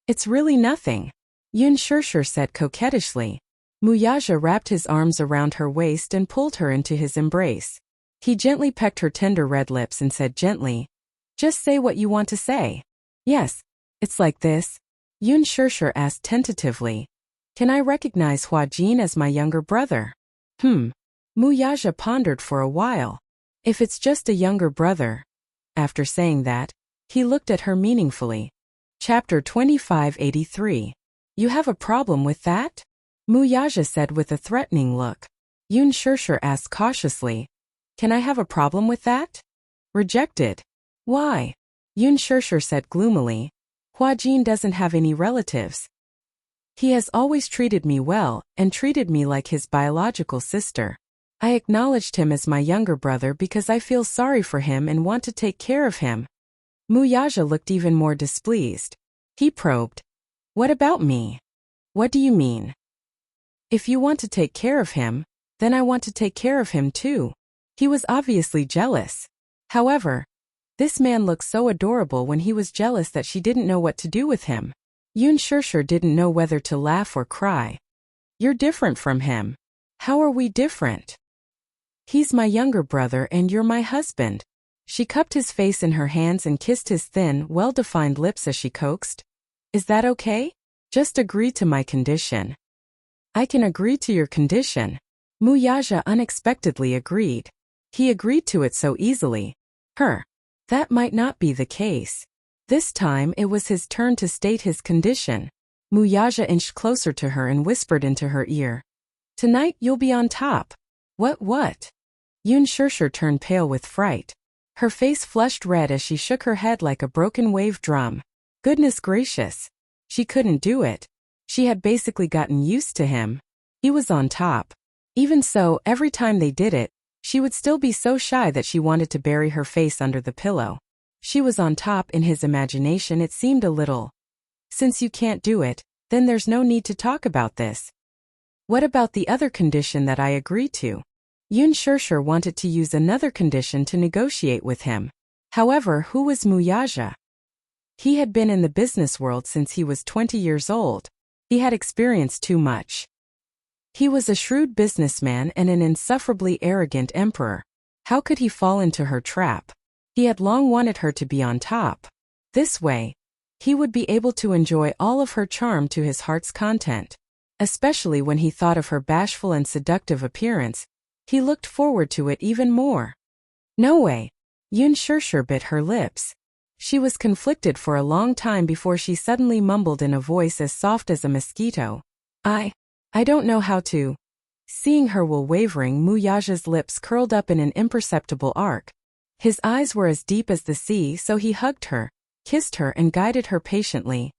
"It's really nothing," Yun Shishir said coquettishly. Mu Yaja wrapped his arms around her waist and pulled her into his embrace. He gently pecked her tender red lips and said gently, "Just say what you want to say." "Yes, it's like this," Yun Shishir asked tentatively. "Can I recognize Hua Jin as my younger brother?" Mu Yaja pondered for a while. "If it's just a younger brother." After saying that, he looked at her meaningfully. Chapter 2583. "You have a problem with that?" Mu Yaja said with a threatening look. Yun Shishir asked cautiously, "Can I have a problem with that?" "Rejected." "Why?" Yun Shishir said gloomily. "Hua Jin doesn't have any relatives. He has always treated me well, and treated me like his biological sister. I acknowledged him as my younger brother because I feel sorry for him and want to take care of him." Mu Yaja looked even more displeased. He probed, "What about me?" "What do you mean?" "If you want to take care of him, then I want to take care of him too." He was obviously jealous. However, this man looked so adorable when he was jealous that she didn't know what to do with him. Yun Shishir didn't know whether to laugh or cry. "You're different from him." "How are we different?" "He's my younger brother and you're my husband." She cupped his face in her hands and kissed his thin, well-defined lips as she coaxed. "Is that okay? Just agree to my condition." "I can agree to your condition." Mu Yaja unexpectedly agreed. He agreed to it so easily. That might not be the case. This time it was his turn to state his condition. Mu Yaja inched closer to her and whispered into her ear, "Tonight you'll be on top." What? Yun Shishir turned pale with fright. Her face flushed red as she shook her head like a broken wave drum. Goodness gracious. She couldn't do it. She had basically gotten used to him. He was on top. Even so, every time they did it, she would still be so shy that she wanted to bury her face under the pillow. She was on top in his imagination. It seemed a little. Since you can't do it, then there's no need to talk about this. What about the other condition that I agreed to? Yun Shishir wanted to use another condition to negotiate with him. However, who was Mu Yaja? He had been in the business world since he was 20 years old. He had experienced too much. He was a shrewd businessman and an insufferably arrogant emperor. How could he fall into her trap? He had long wanted her to be on top. This way, he would be able to enjoy all of her charm to his heart's content. Especially when he thought of her bashful and seductive appearance, he looked forward to it even more. No way. Yun Shishir bit her lips. She was conflicted for a long time before she suddenly mumbled in a voice as soft as a mosquito, I don't know how to." Seeing her while wavering, Mu Yaja's lips curled up in an imperceptible arc. His eyes were as deep as the sea, so he hugged her, kissed her and guided her patiently.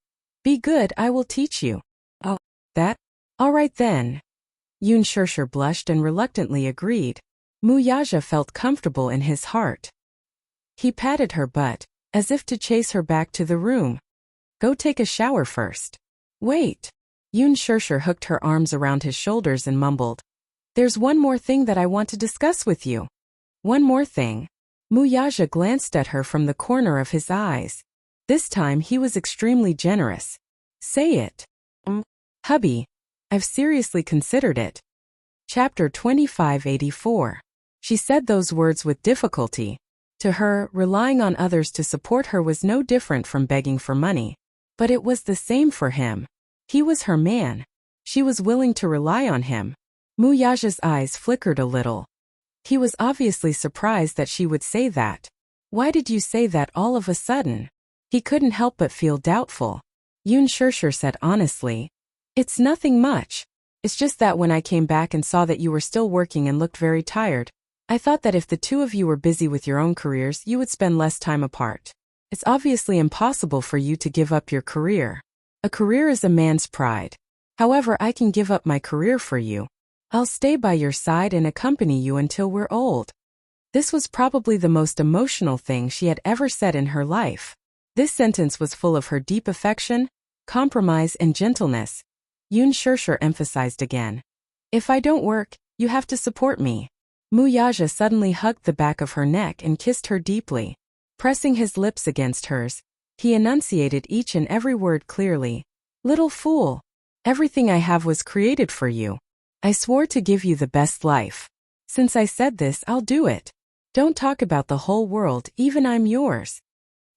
"Be good, I will teach you." "Oh, that? All right then." Yun Shishir blushed and reluctantly agreed. Mu Yaja felt comfortable in his heart. He patted her butt, as if to chase her back to the room. "Go take a shower first." "Wait." Yun Shishir hooked her arms around his shoulders and mumbled, "There's one more thing that I want to discuss with you." "One more thing?" Mu Yaja glanced at her from the corner of his eyes. This time he was extremely generous. "Say it." Hubby, I've seriously considered it." Chapter 2584. She said those words with difficulty. To her, relying on others to support her was no different from begging for money. But it was the same for him. He was her man. She was willing to rely on him. Muyaja's eyes flickered a little. He was obviously surprised that she would say that. Why did you say that all of a sudden? He couldn't help but feel doubtful. Yun Shirshir said honestly. It's nothing much. It's just that when I came back and saw that you were still working and looked very tired, I thought that if the two of you were busy with your own careers, you would spend less time apart. It's obviously impossible for you to give up your career. A career is a man's pride. However, I can give up my career for you. I'll stay by your side and accompany you until we're old. This was probably the most emotional thing she had ever said in her life. This sentence was full of her deep affection, compromise, and gentleness. Yun Shirshir emphasized again. If I don't work, you have to support me. Muyaja suddenly hugged the back of her neck and kissed her deeply. Pressing his lips against hers, he enunciated each and every word clearly. Little fool. Everything I have was created for you. I swore to give you the best life. Since I said this, I'll do it. Don't talk about the whole world, even I'm yours.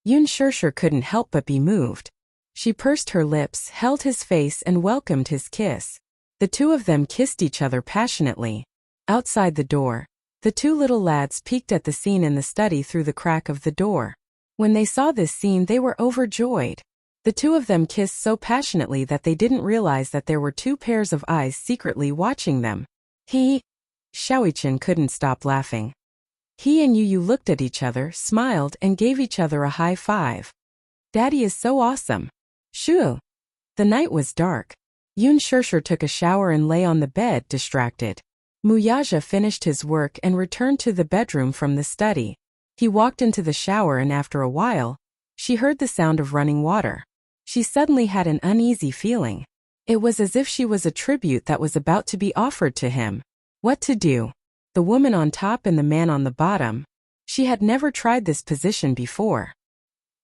Yun Shirshir couldn't help but be moved. She pursed her lips, held his face, and welcomed his kiss. The two of them kissed each other passionately. Outside the door, the two little lads peeked at the scene in the study through the crack of the door. When they saw this scene, they were overjoyed. The two of them kissed so passionately that they didn't realize that there were two pairs of eyes secretly watching them. Xiaoichin couldn't stop laughing. He and Yu looked at each other, smiled, and gave each other a high five. Daddy is so awesome. Shoo! The night was dark. Yun Shirshir took a shower and lay on the bed, distracted. Muyaja finished his work and returned to the bedroom from the study. He walked into the shower and after a while, she heard the sound of running water. She suddenly had an uneasy feeling. It was as if she was a tribute that was about to be offered to him. What to do? The woman on top and the man on the bottom. She had never tried this position before.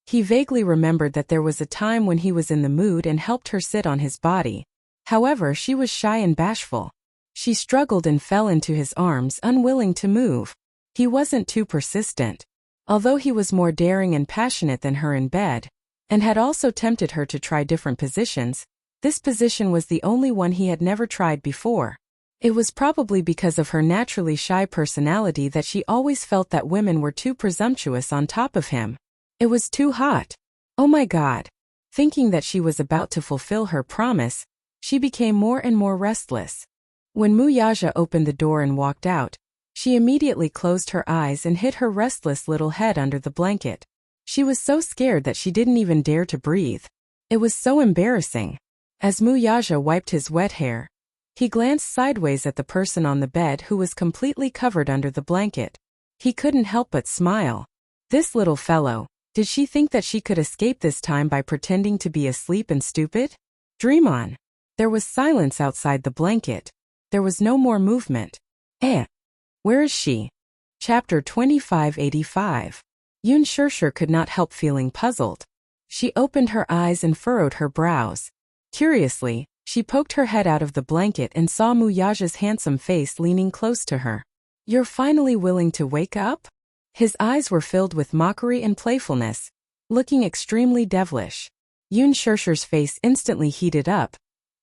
He vaguely remembered that there was a time when he was in the mood and helped her sit on his body. However, she was shy and bashful. She struggled and fell into his arms, unwilling to move. He wasn't too persistent. Although he was more daring and passionate than her in bed, and had also tempted her to try different positions, this position was the only one he had never tried before. It was probably because of her naturally shy personality that she always felt that women were too presumptuous on top of him. It was too hot. Oh my God. Thinking that she was about to fulfill her promise, she became more and more restless. When Muyaja opened the door and walked out, she immediately closed her eyes and hid her restless little head under the blanket. She was so scared that she didn't even dare to breathe. It was so embarrassing. As Muyaja wiped his wet hair, he glanced sideways at the person on the bed who was completely covered under the blanket. He couldn't help but smile. This little fellow, did she think that she could escape this time by pretending to be asleep and stupid? Dream on. There was silence outside the blanket. There was no more movement. Where is she? Chapter 2585. Yun Shirshir could not help feeling puzzled. She opened her eyes and furrowed her brows. Curiously, she poked her head out of the blanket and saw Muyaja's handsome face leaning close to her. You're finally willing to wake up? His eyes were filled with mockery and playfulness, looking extremely devilish. Yun Shirshir's face instantly heated up,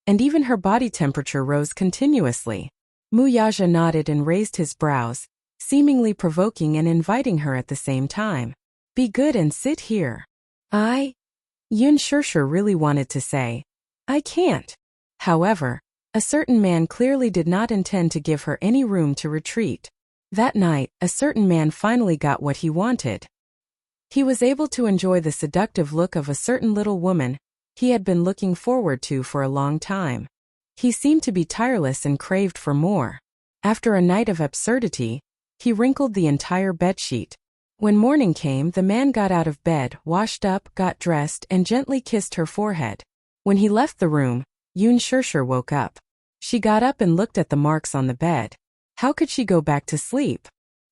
and even her body temperature rose continuously. Muyaja nodded and raised his brows, seemingly provoking and inviting her at the same time. Be good and sit here. Yun Shirshir really wanted to say, I can't. However, a certain man clearly did not intend to give her any room to retreat. That night, a certain man finally got what he wanted. He was able to enjoy the seductive look of a certain little woman he had been looking forward to for a long time. He seemed to be tireless and craved for more. After a night of absurdity, he wrinkled the entire bedsheet. When morning came, the man got out of bed, washed up, got dressed, and gently kissed her forehead. When he left the room, Yun Shirshir woke up. She got up and looked at the marks on the bed. How could she go back to sleep?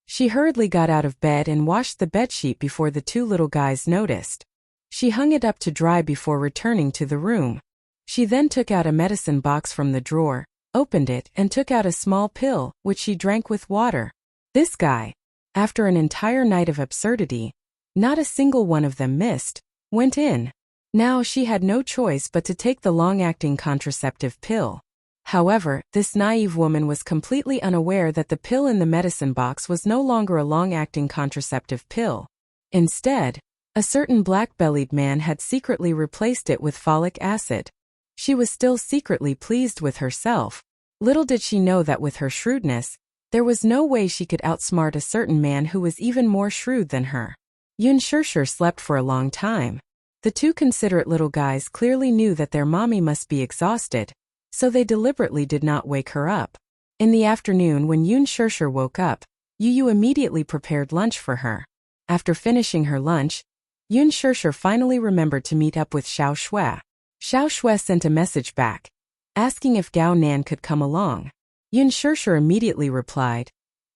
She hurriedly got out of bed and washed the bedsheet before the two little guys noticed. She hung it up to dry before returning to the room. She then took out a medicine box from the drawer, opened it, and took out a small pill, which she drank with water. This guy, after an entire night of absurdity, not a single one of them missed, went in. Now she had no choice but to take the long-acting contraceptive pill. However, this naive woman was completely unaware that the pill in the medicine box was no longer a long-acting contraceptive pill. Instead, a certain black-bellied man had secretly replaced it with folic acid. She was still secretly pleased with herself. Little did she know that with her shrewdness, there was no way she could outsmart a certain man who was even more shrewd than her. Yun Shirshir slept for a long time. The two considerate little guys clearly knew that their mommy must be exhausted, so they deliberately did not wake her up. In the afternoon when Yun Shirshir woke up, Yu immediately prepared lunch for her. After finishing her lunch, Yun Shirshir finally remembered to meet up with Xiao Shui. Xiao Shui sent a message back, asking if Gao Nan could come along. Yun Shirshir immediately replied,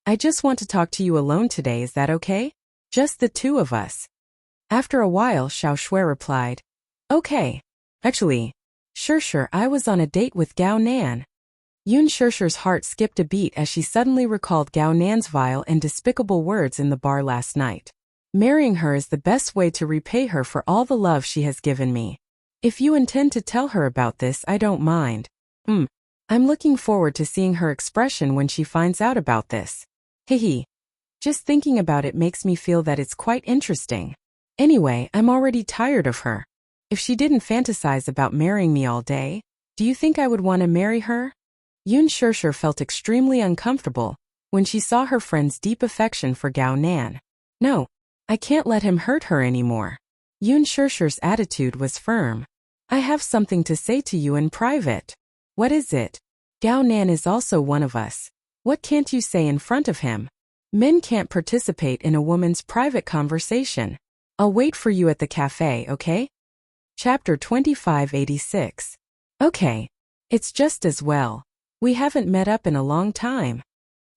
"I just want to talk to you alone today, is that okay? Just the two of us." After a while Xiao Shui replied, "Okay. Actually, Shirshir, I was on a date with Gao Nan." Yun Shirshir's heart skipped a beat as she suddenly recalled Gao Nan's vile and despicable words in the bar last night. "Marrying her is the best way to repay her for all the love she has given me. If you intend to tell her about this, I don't mind. I'm looking forward to seeing her expression when she finds out about this. Hehe. Just thinking about it makes me feel that it's quite interesting. Anyway, I'm already tired of her. If she didn't fantasize about marrying me all day, do you think I would want to marry her?" Yun Shirshir felt extremely uncomfortable when she saw her friend's deep affection for Gao Nan. "No, I can't let him hurt her anymore." Yun Shirshir's attitude was firm. "I have something to say to you in private." "What is it?" "Gao Nan is also one of us. What can't you say in front of him? Men can't participate in a woman's private conversation. I'll wait for you at the cafe, okay?" Chapter 2586. "Okay. It's just as well. We haven't met up in a long time."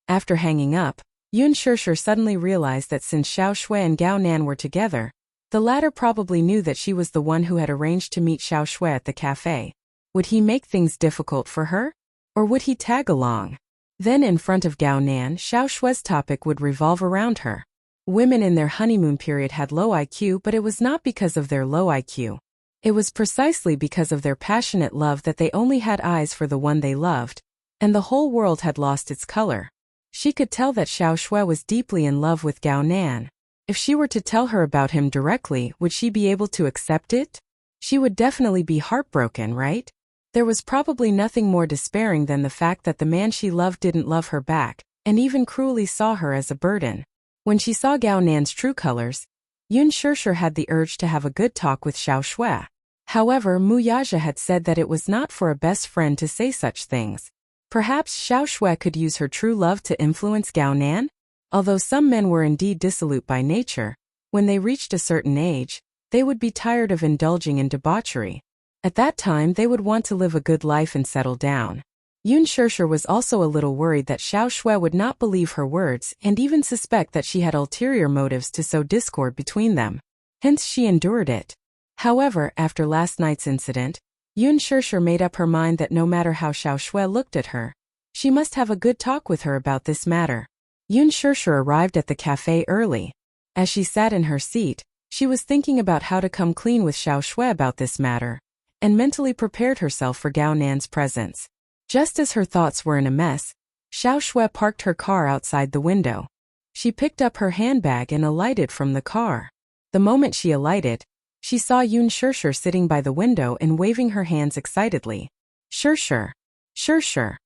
After hanging up, Yun Shirshir suddenly realized that since Xiao Shui and Gao Nan were together, the latter probably knew that she was the one who had arranged to meet Xiao Shui at the cafe. Would he make things difficult for her? Or would he tag along? Then in front of Gao Nan, Xiao Shui's topic would revolve around her. Women in their honeymoon period had low IQ, but it was not because of their low IQ. It was precisely because of their passionate love that they only had eyes for the one they loved, and the whole world had lost its color. She could tell that Xiao Shui was deeply in love with Gao Nan. If she were to tell her about him directly, would she be able to accept it? She would definitely be heartbroken, right? There was probably nothing more despairing than the fact that the man she loved didn't love her back, and even cruelly saw her as a burden. When she saw Gao Nan's true colors, Yun Shirshir had the urge to have a good talk with Xiao Shui. However, Mu Yaja had said that it was not for a best friend to say such things. Perhaps Xiao Shui could use her true love to influence Gao Nan? Although some men were indeed dissolute by nature, when they reached a certain age, they would be tired of indulging in debauchery. At that time they would want to live a good life and settle down. Yun Shirshir was also a little worried that Xiao Shui would not believe her words and even suspect that she had ulterior motives to sow discord between them. Hence she endured it. However, after last night's incident, Yun Shirshir made up her mind that no matter how Xiao Shui looked at her, she must have a good talk with her about this matter. Yun Shirshir arrived at the cafe early. As she sat in her seat, she was thinking about how to come clean with Xiao Shui about this matter, and mentally prepared herself for Gao Nan's presence. Just as her thoughts were in a mess, Xiao Shui parked her car outside the window. She picked up her handbag and alighted from the car. The moment she alighted, she saw Yun Shirshir sitting by the window and waving her hands excitedly. Shirshir. Shirshir.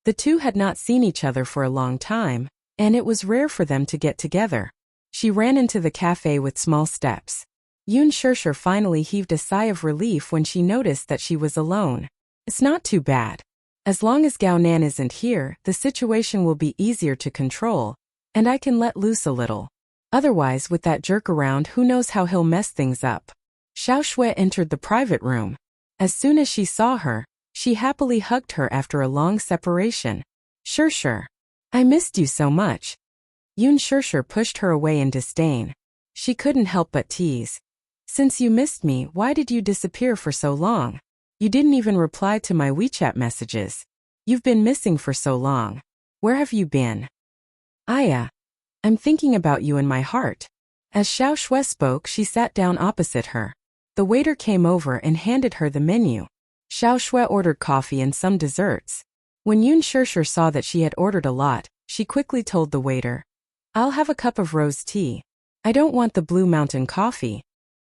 The two had not seen each other for a long time, and it was rare for them to get together. She ran into the cafe with small steps. Yun Shirshir finally heaved a sigh of relief when she noticed that she was alone. It's not too bad. As long as Gao Nan isn't here, the situation will be easier to control, and I can let loose a little. Otherwise, with that jerk around, who knows how he'll mess things up. Xiao Shui entered the private room. As soon as she saw her, she happily hugged her after a long separation. Shirshir. I missed you so much. Yun Shirshir pushed her away in disdain. She couldn't help but tease. Since you missed me, why did you disappear for so long? You didn't even reply to my WeChat messages. You've been missing for so long. Where have you been? I'm thinking about you in my heart. As Xiao Shui spoke, she sat down opposite her. The waiter came over and handed her the menu. Xiao Shui ordered coffee and some desserts. When Yun Shishir saw that she had ordered a lot, she quickly told the waiter, "I'll have a cup of rose tea. I don't want the Blue Mountain coffee."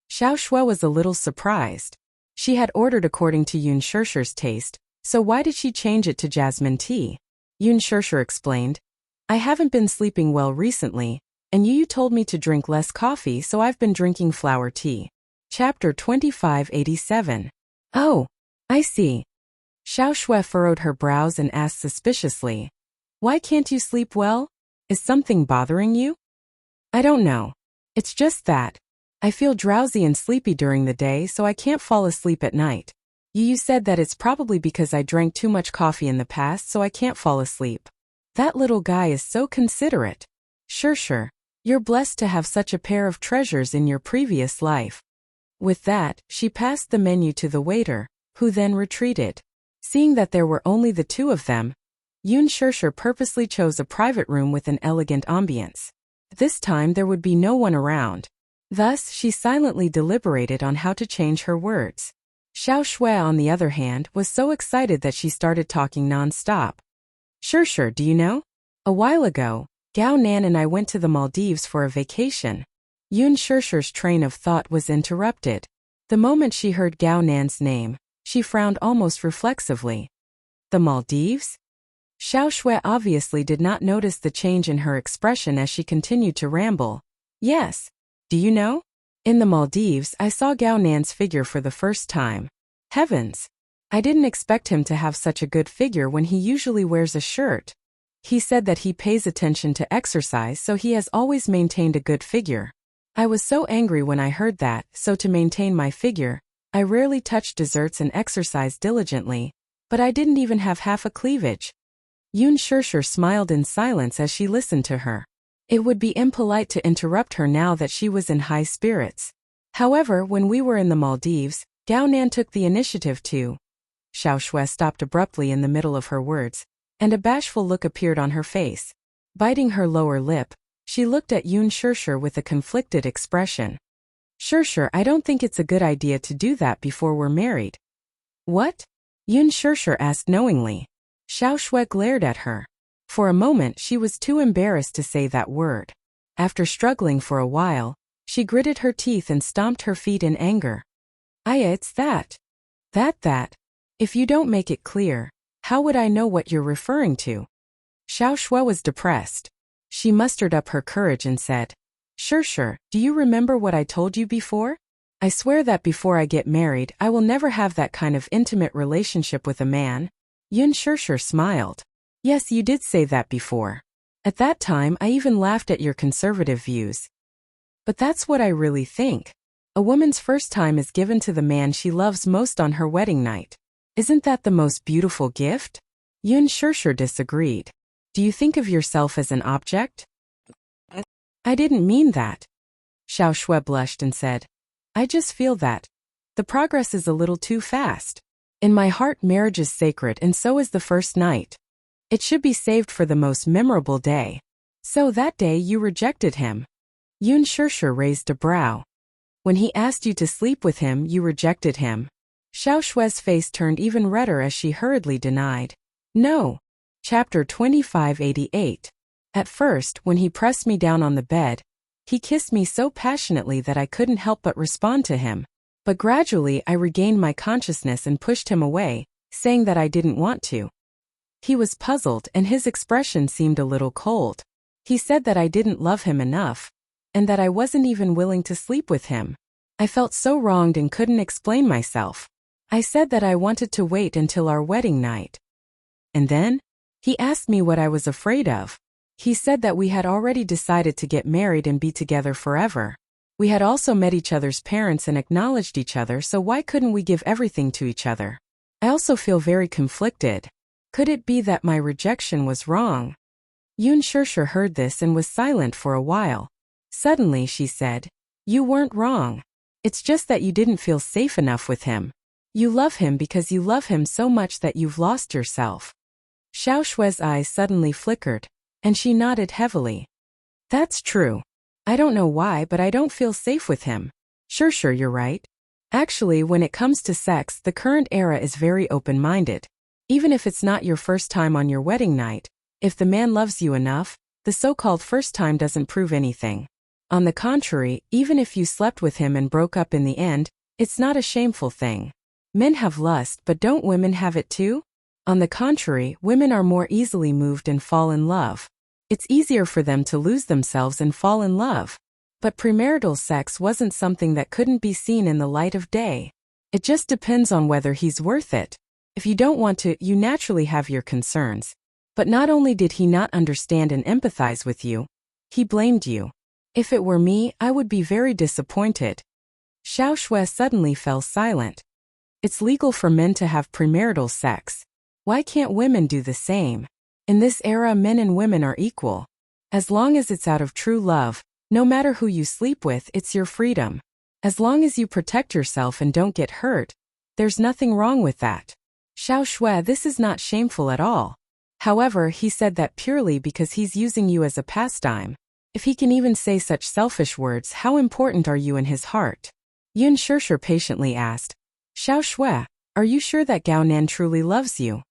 Xiao Shui was a little surprised. She had ordered according to Yun Shishir's taste, so why did she change it to jasmine tea? Yun Shishir explained, "I haven't been sleeping well recently, and you told me to drink less coffee, so I've been drinking flower tea." Chapter 2587. Oh, I see. Xiao Shui furrowed her brows and asked suspiciously, "Why can't you sleep well? Is something bothering you?" "I don't know. It's just that I feel drowsy and sleepy during the day, so I can't fall asleep at night. You said that it's probably because I drank too much coffee in the past, so I can't fall asleep." That little guy is so considerate. Sure. You're blessed to have such a pair of treasures in your previous life. With that, she passed the menu to the waiter, who then retreated. Seeing that there were only the two of them, Yun Shishir purposely chose a private room with an elegant ambience. This time there would be no one around. Thus, she silently deliberated on how to change her words. Xiao Shui, on the other hand, was so excited that she started talking non-stop. Sure, do you know? A while ago, Gao Nan and I went to the Maldives for a vacation." Yun Shishir's train of thought was interrupted. The moment she heard Gao Nan's name, she frowned almost reflexively. The Maldives? Xiao Shui obviously did not notice the change in her expression as she continued to ramble. "Yes. Do you know? In the Maldives, I saw Gao Nan's figure for the first time. Heavens! I didn't expect him to have such a good figure when he usually wears a shirt. He said that he pays attention to exercise, so he has always maintained a good figure. I was so angry when I heard that, so to maintain my figure, I rarely touched desserts and exercised diligently, but I didn't even have half a cleavage." Yun Shishir smiled in silence as she listened to her. It would be impolite to interrupt her now that she was in high spirits. However, when we were in the Maldives, Gao Nan took the initiative to. Xiao Shui stopped abruptly in the middle of her words, and a bashful look appeared on her face. Biting her lower lip, she looked at Yun Shishir with a conflicted expression. Sure, I don't think it's a good idea to do that before we're married." "What?" Yun Shishir asked knowingly. Xiao Shui glared at her. For a moment she was too embarrassed to say that word. After struggling for a while, she gritted her teeth and stomped her feet in anger. "Aya, it's that. If you don't make it clear, how would I know what you're referring to?" Xiao Shui was depressed. She mustered up her courage and said, Sure, do you remember what I told you before? I swear that before I get married, I will never have that kind of intimate relationship with a man." Yun Shishir smiled. "Yes, you did say that before. At that time, I even laughed at your conservative views. But that's what I really think. A woman's first time is given to the man she loves most on her wedding night. Isn't that the most beautiful gift?" Yun Shishir disagreed. "Do you think of yourself as an object?" "I didn't mean that." Xiao Shui blushed and said, "I just feel that the progress is a little too fast. In my heart, marriage is sacred, and so is the first night. It should be saved for the most memorable day. So that day you rejected him." Yun Shishir raised a brow. "When he asked you to sleep with him, you rejected him." Xiao Shui's face turned even redder as she hurriedly denied, "No." Chapter 2588. At first, when he pressed me down on the bed, he kissed me so passionately that I couldn't help but respond to him. But gradually I regained my consciousness and pushed him away, saying that I didn't want to. He was puzzled and his expression seemed a little cold. He said that I didn't love him enough, and that I wasn't even willing to sleep with him. I felt so wronged and couldn't explain myself. I said that I wanted to wait until our wedding night. And then? He asked me what I was afraid of. He said that we had already decided to get married and be together forever. We had also met each other's parents and acknowledged each other, so why couldn't we give everything to each other? I also feel very conflicted. Could it be that my rejection was wrong? Yun Shishir heard this and was silent for a while. Suddenly she said, "You weren't wrong. It's just that you didn't feel safe enough with him. You love him because you love him so much that you've lost yourself." Xiao Shui's eyes suddenly flickered, and she nodded heavily. "That's true. I don't know why, but I don't feel safe with him. Sure, you're right. Actually, when it comes to sex, the current era is very open-minded. Even if it's not your first time on your wedding night, if the man loves you enough, the so-called first time doesn't prove anything. On the contrary, even if you slept with him and broke up in the end, it's not a shameful thing. Men have lust, but don't women have it too? On the contrary, women are more easily moved and fall in love. It's easier for them to lose themselves and fall in love. But premarital sex wasn't something that couldn't be seen in the light of day. It just depends on whether he's worth it. If you don't want to, you naturally have your concerns. But not only did he not understand and empathize with you, he blamed you. If it were me, I would be very disappointed. Xiao Shui suddenly fell silent. It's legal for men to have premarital sex. Why can't women do the same? In this era, men and women are equal. As long as it's out of true love, no matter who you sleep with, it's your freedom. As long as you protect yourself and don't get hurt, there's nothing wrong with that. Xiao Shui, this is not shameful at all. However, he said that purely because he's using you as a pastime. If he can even say such selfish words, how important are you in his heart? Yun Shishir patiently asked. Xiao Shui, are you sure that Gao Nan truly loves you?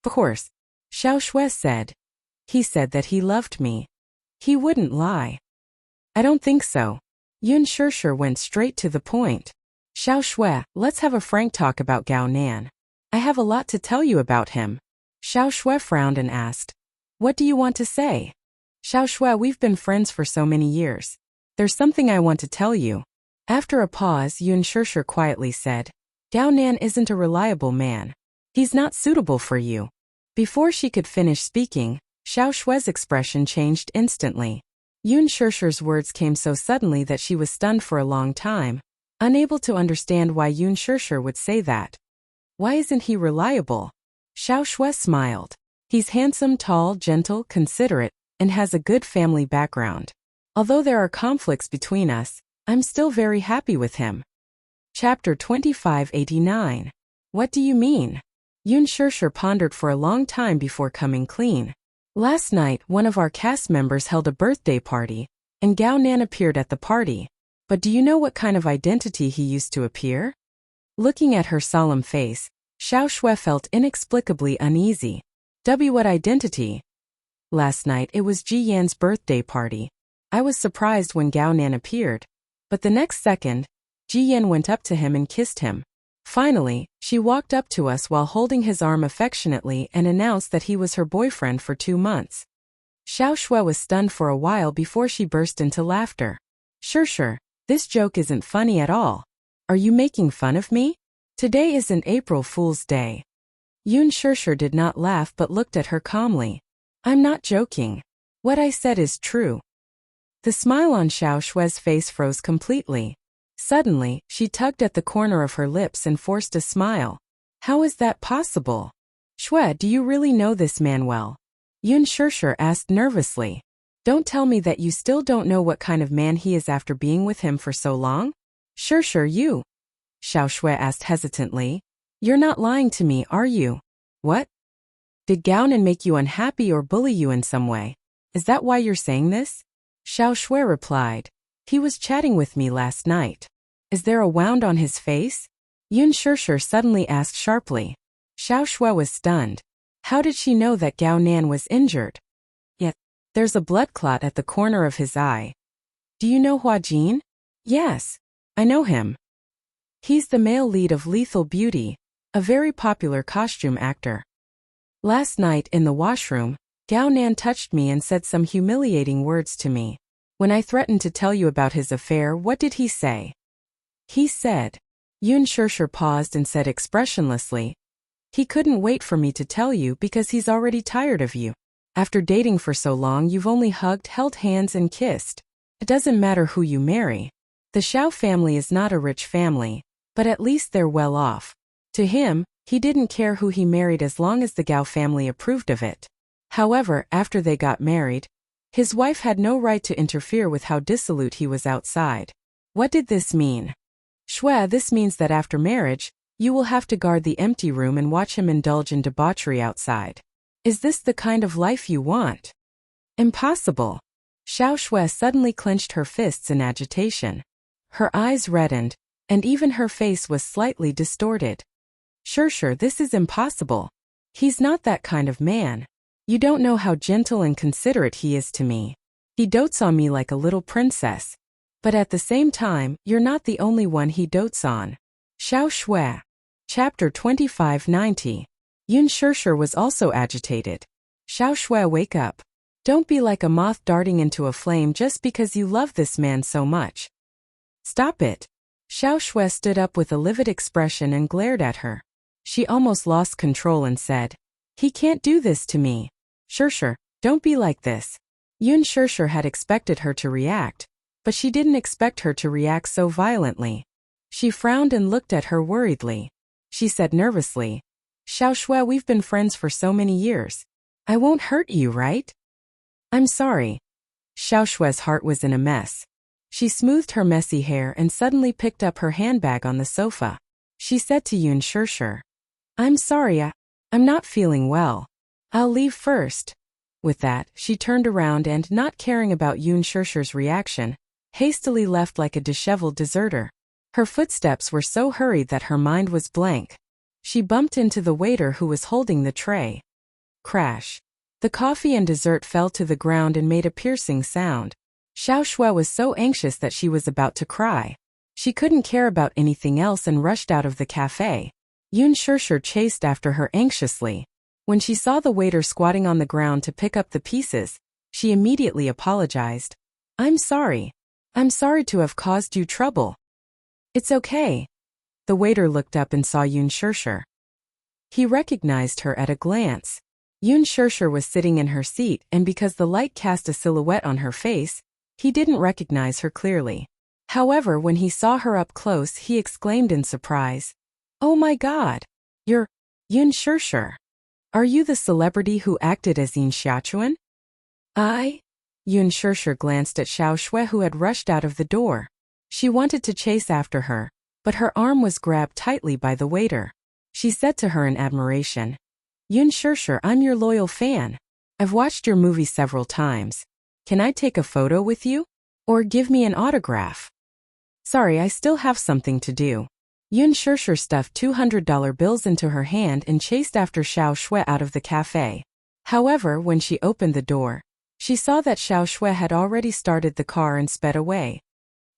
Of course. Xiao Shui said. He said that he loved me. He wouldn't lie. I don't think so. Yun Shishir went straight to the point. Xiao Shui, let's have a frank talk about Gao Nan. I have a lot to tell you about him. Xiao Shui frowned and asked. What do you want to say? Xiao Shui, we've been friends for so many years. There's something I want to tell you. After a pause, Yun Shishir quietly said. Gao Nan isn't a reliable man. He's not suitable for you. Before she could finish speaking, Xiao Shui's expression changed instantly. Yun Shishir's words came so suddenly that she was stunned for a long time, unable to understand why Yun Shishir would say that. Why isn't he reliable? Xiao Shui smiled. He's handsome, tall, gentle, considerate, and has a good family background. Although there are conflicts between us, I'm still very happy with him. Chapter 2589. What do you mean? Yun Shishir pondered for a long time before coming clean. Last night, one of our cast members held a birthday party, and Gao Nan appeared at the party. But do you know what kind of identity he used to appear? Looking at her solemn face, Xiao Shui felt inexplicably uneasy. What identity? Last night it was Ji Yan's birthday party. I was surprised when Gao Nan appeared. But the next second, Ji Yan went up to him and kissed him. Finally, she walked up to us while holding his arm affectionately and announced that he was her boyfriend for 2 months. Xiao Shui was stunned for a while before she burst into laughter. Shishir, this joke isn't funny at all. Are you making fun of me? Today isn't April Fool's Day. Yun Shishir did not laugh but looked at her calmly. I'm not joking. What I said is true. The smile on Xiao Shui's face froze completely. Suddenly, she tugged at the corner of her lips and forced a smile. How is that possible? Shui, do you really know this man well? Yun Shishir asked nervously. Don't tell me that you still don't know what kind of man he is after being with him for so long? Shishir, you? Xiao Shui asked hesitantly. You're not lying to me, are you? What? Did Gao Nan make you unhappy or bully you in some way? Is that why you're saying this? Xiao Shui replied. He was chatting with me last night. Is there a wound on his face? Yun Shishir suddenly asked sharply. Xiao Shui was stunned. How did she know that Gao Nan was injured? Yet, there's a blood clot at the corner of his eye. Do you know Hua Jin? Yes, I know him. He's the male lead of Lethal Beauty, a very popular costume actor. Last night in the washroom, Gao Nan touched me and said some humiliating words to me. When I threatened to tell you about his affair, what did he say? He said. Yun Shishir paused and said expressionlessly. He couldn't wait for me to tell you because he's already tired of you. After dating for so long, you've only hugged, held hands and kissed. It doesn't matter who you marry. The Xiao family is not a rich family, but at least they're well off. To him, he didn't care who he married as long as the Gao family approved of it. However, after they got married, his wife had no right to interfere with how dissolute he was outside. What did this mean? Shui, this means that after marriage, you will have to guard the empty room and watch him indulge in debauchery outside. Is this the kind of life you want? Impossible. Xiao Shui suddenly clenched her fists in agitation. Her eyes reddened, and even her face was slightly distorted. Sure, this is impossible. He's not that kind of man. You don't know how gentle and considerate he is to me. He dotes on me like a little princess. But at the same time, you're not the only one he dotes on. Xiao Shui. Chapter 2590. Yun Shishir was also agitated. Xiao Shui, wake up. Don't be like a moth darting into a flame just because you love this man so much. Stop it. Xiao Shui stood up with a livid expression and glared at her. She almost lost control and said, "He can't do this to me. Shishir, don't be like this." Yun Shishir had expected her to react, but she didn't expect her to react so violently. She frowned and looked at her worriedly. She said nervously, "Xiao Shui, we've been friends for so many years. I won't hurt you, right?" "I'm sorry." Xiao Shui's heart was in a mess. She smoothed her messy hair and suddenly picked up her handbag on the sofa. She said to Yun Shishir, "I'm sorry, I'm not feeling well. I'll leave first." With that, she turned around and, not caring about Yun Shishir's reaction, hastily left like a disheveled deserter. Her footsteps were so hurried that her mind was blank. She bumped into the waiter who was holding the tray. Crash. The coffee and dessert fell to the ground and made a piercing sound. Xiao Shui was so anxious that she was about to cry. She couldn't care about anything else and rushed out of the cafe. Yun Shishir chased after her anxiously. When she saw the waiter squatting on the ground to pick up the pieces, she immediately apologized. I'm sorry to have caused you trouble." "It's okay." The waiter looked up and saw Yun Shishir. He recognized her at a glance. Yun Shishir was sitting in her seat, and because the light cast a silhouette on her face, he didn't recognize her clearly. However, when he saw her up close, he exclaimed in surprise, "Oh my God! You're Yun Shishir. Are you the celebrity who acted as Yin Xiaochuan?" Yun Shishir glanced at Xiao Shui, who had rushed out of the door. She wanted to chase after her, but her arm was grabbed tightly by the waiter. She said to her in admiration, "Yun Shishir, I'm your loyal fan. I've watched your movie several times. Can I take a photo with you? Or give me an autograph?" "Sorry, I still have something to do." Yun Shishir stuffed $200 bills into her hand and chased after Xiao Shui out of the cafe. However, when she opened the door, she saw that Xiao Shui had already started the car and sped away.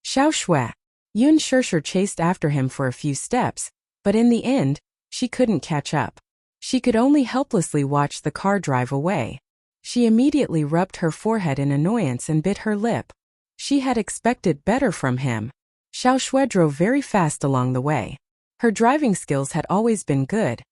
"Xiao Shui." Yun Shishir chased after him for a few steps, but in the end, she couldn't catch up. She could only helplessly watch the car drive away. She immediately rubbed her forehead in annoyance and bit her lip. She had expected better from him. Xiao Shui drove very fast along the way. Her driving skills had always been good,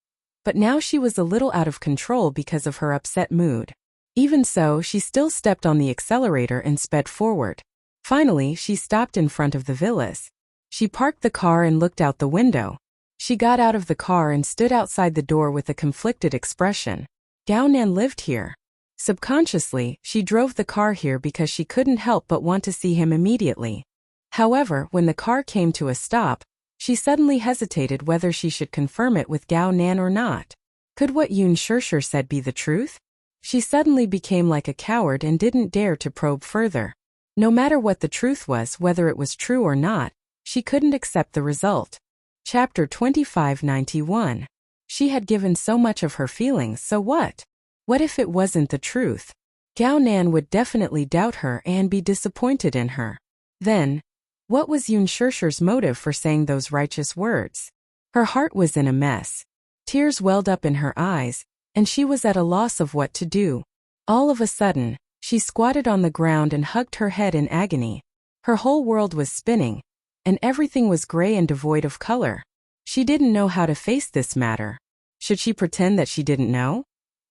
but now she was a little out of control because of her upset mood. Even so, she still stepped on the accelerator and sped forward. Finally, she stopped in front of the villas. She parked the car and looked out the window. She got out of the car and stood outside the door with a conflicted expression. Gao Nan lived here. Subconsciously, she drove the car here because she couldn't help but want to see him immediately. However, when the car came to a stop, she suddenly hesitated whether she should confirm it with Gao Nan or not. Could what Yun Shishir said be the truth? She suddenly became like a coward and didn't dare to probe further. No matter what the truth was, whether it was true or not, she couldn't accept the result. Chapter 2591. She had given so much of her feelings, so what? What if it wasn't the truth? Gao Nan would definitely doubt her and be disappointed in her. Then, what was Yun Shishir's motive for saying those righteous words? Her heart was in a mess. Tears welled up in her eyes, and she was at a loss of what to do. All of a sudden, she squatted on the ground and hugged her head in agony. Her whole world was spinning, and everything was gray and devoid of color. She didn't know how to face this matter. Should she pretend that she didn't know?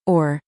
Or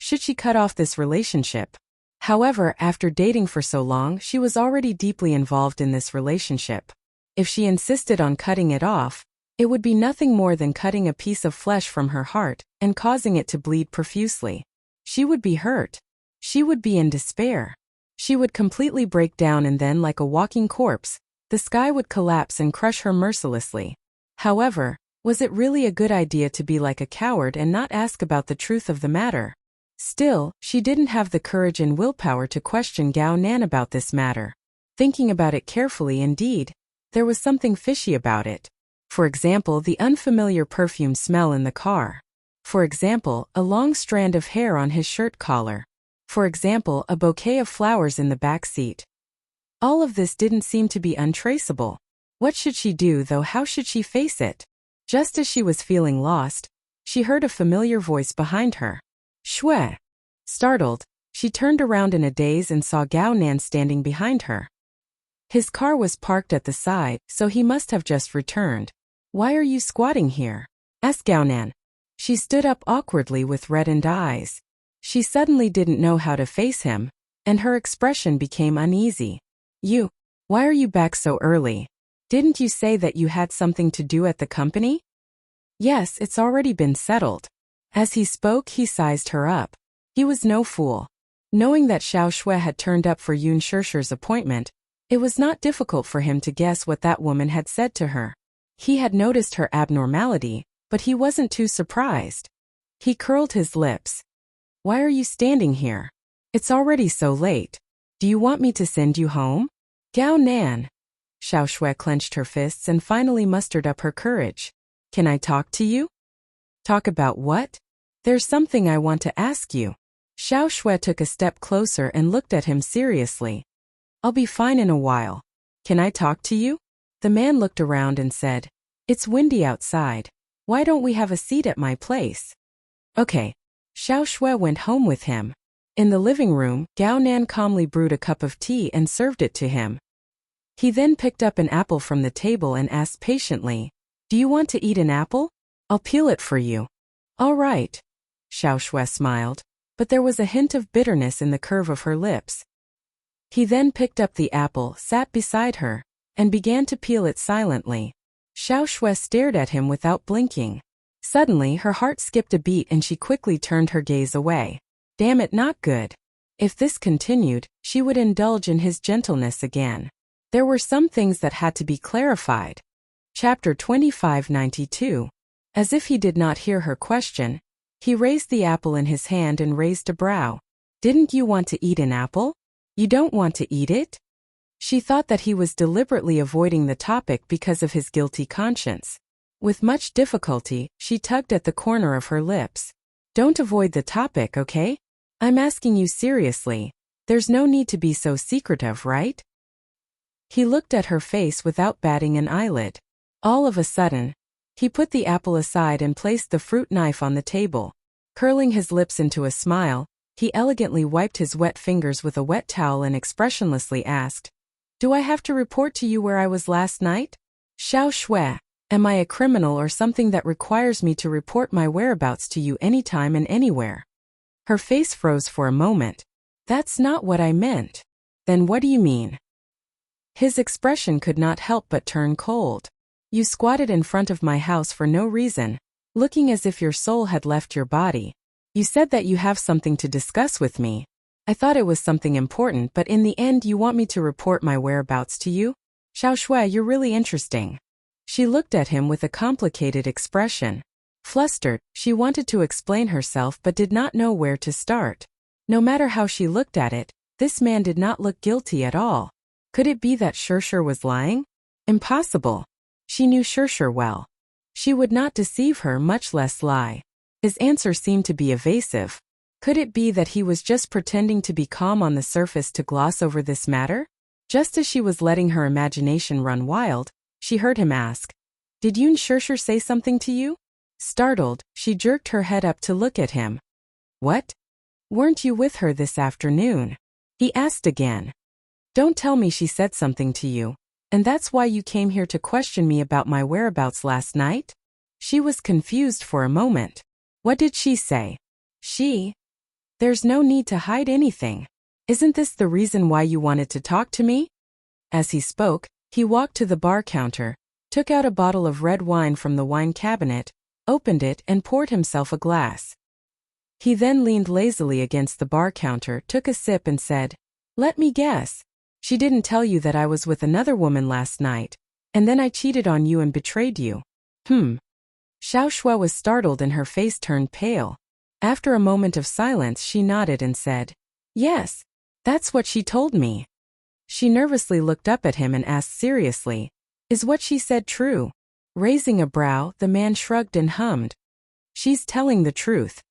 should she cut off this relationship? However, after dating for so long, she was already deeply involved in this relationship. If she insisted on cutting it off, it would be nothing more than cutting a piece of flesh from her heart and causing it to bleed profusely. She would be hurt. She would be in despair. She would completely break down, and then, like a walking corpse, the sky would collapse and crush her mercilessly. However, was it really a good idea to be like a coward and not ask about the truth of the matter? Still, she didn't have the courage and willpower to question Gao Nan about this matter. Thinking about it carefully indeed, There was something fishy about it. For example, the unfamiliar perfume smell in the car. For example, a long strand of hair on his shirt collar. For example, a bouquet of flowers in the back seat. All of this didn't seem to be untraceable. What should she do, though? How should she face it? Just as she was feeling lost, she heard a familiar voice behind her. Shui. Startled, she turned around in a daze and saw Gao Nan standing behind her. His car was parked at the side, so he must have just returned. Why are you squatting here? Asked Gao Nan. She stood up awkwardly with reddened eyes. She suddenly didn't know how to face him, and her expression became uneasy. Why are you back so early? Didn't you say that you had something to do at the company? Yes, it's already been settled. As he spoke, he sized her up. He was no fool. Knowing that Xiao Shui had turned up for Yun Shishir's appointment, it was not difficult for him to guess what that woman had said to her. He had noticed her abnormality, but he wasn't too surprised. He curled his lips. Why are you standing here? It's already so late. Do you want me to send you home? Gao Nan. Xiao Shui clenched her fists and finally mustered up her courage. Can I talk to you? Talk about what? There's something I want to ask you. Xiao Shui took a step closer and looked at him seriously. I'll be fine in a while. Can I talk to you? The man looked around and said, It's windy outside. Why don't we have a seat at my place? Okay. Xiao Shui went home with him. In the living room, Gao Nan calmly brewed a cup of tea and served it to him. He then picked up an apple from the table and asked patiently, Do you want to eat an apple? I'll peel it for you. All right. Xiao Shui smiled, but there was a hint of bitterness in the curve of her lips. He then picked up the apple, sat beside her, and began to peel it silently. Xiao Shui stared at him without blinking. Suddenly, her heart skipped a beat and she quickly turned her gaze away. Damn it, not good. If this continued, she would indulge in his gentleness again. There were some things that had to be clarified. Chapter 2592. As if he did not hear her question, he raised the apple in his hand and raised a brow. Didn't you want to eat an apple? You don't want to eat it? She thought that he was deliberately avoiding the topic because of his guilty conscience. With much difficulty, she tugged at the corner of her lips. Don't avoid the topic, okay? I'm asking you seriously. There's no need to be so secretive, right? He looked at her face without batting an eyelid. All of a sudden, he put the apple aside and placed the fruit knife on the table. Curling his lips into a smile, he elegantly wiped his wet fingers with a wet towel and expressionlessly asked, Do I have to report to you where I was last night? Xiao Shui, am I a criminal or something that requires me to report my whereabouts to you anytime and anywhere? Her face froze for a moment. That's not what I meant. Then what do you mean? His expression could not help but turn cold. You squatted in front of my house for no reason, looking as if your soul had left your body. You said that you have something to discuss with me. I thought it was something important, but in the end you want me to report my whereabouts to you? Xiao Shui, you're really interesting. She looked at him with a complicated expression. Flustered, she wanted to explain herself but did not know where to start. No matter how she looked at it, this man did not look guilty at all. Could it be that Shishir was lying? Impossible. She knew Shishir well. She would not deceive her, much less lie. His answer seemed to be evasive. Could it be that he was just pretending to be calm on the surface to gloss over this matter? Just as she was letting her imagination run wild, she heard him ask, Did Yun Shishir say something to you? Startled, she jerked her head up to look at him. What? Weren't you with her this afternoon? He asked again. Don't tell me she said something to you, and that's why you came here to question me about my whereabouts last night? She was confused for a moment. What did she say? There's no need to hide anything. Isn't this the reason why you wanted to talk to me? As he spoke, he walked to the bar counter, took out a bottle of red wine from the wine cabinet, opened it and poured himself a glass. He then leaned lazily against the bar counter, took a sip and said, Let me guess. She didn't tell you that I was with another woman last night, and then I cheated on you and betrayed you. Xiao Shui was startled and her face turned pale. After a moment of silence, she nodded and said, Yes, that's what she told me. She nervously looked up at him and asked seriously, Is what she said true? Raising a brow, the man shrugged and hummed. She's telling the truth.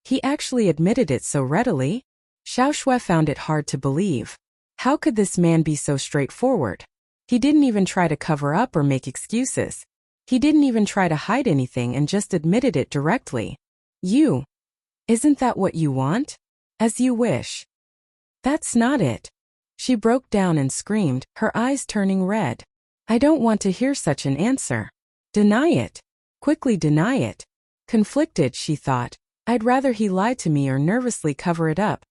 He actually admitted it so readily? Xiao Shui found it hard to believe. How could this man be so straightforward? He didn't even try to cover up or make excuses. He didn't even try to hide anything and just admitted it directly. You. Isn't that what you want? As you wish. That's not it. She broke down and screamed, her eyes turning red. I don't want to hear such an answer. Deny it. Quickly deny it. Conflicted, she thought. I'd rather he lied to me or nervously cover it up.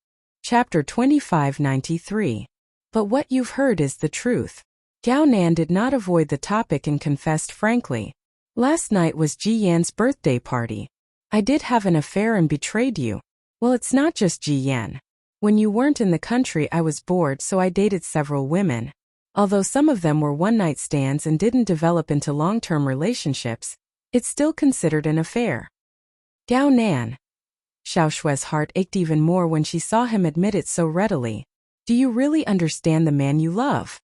Chapter 2593. But what you've heard is the truth. Gao Nan did not avoid the topic and confessed frankly. Last night was Ji Yan's birthday party. I did have an affair and betrayed you. Well, it's not just Ji Yan. When you weren't in the country, I was bored, so I dated several women. Although some of them were one-night stands and didn't develop into long-term relationships, it's still considered an affair. Gao Nan. Xiao Shui's heart ached even more when she saw him admit it so readily. Do you really understand the man you love?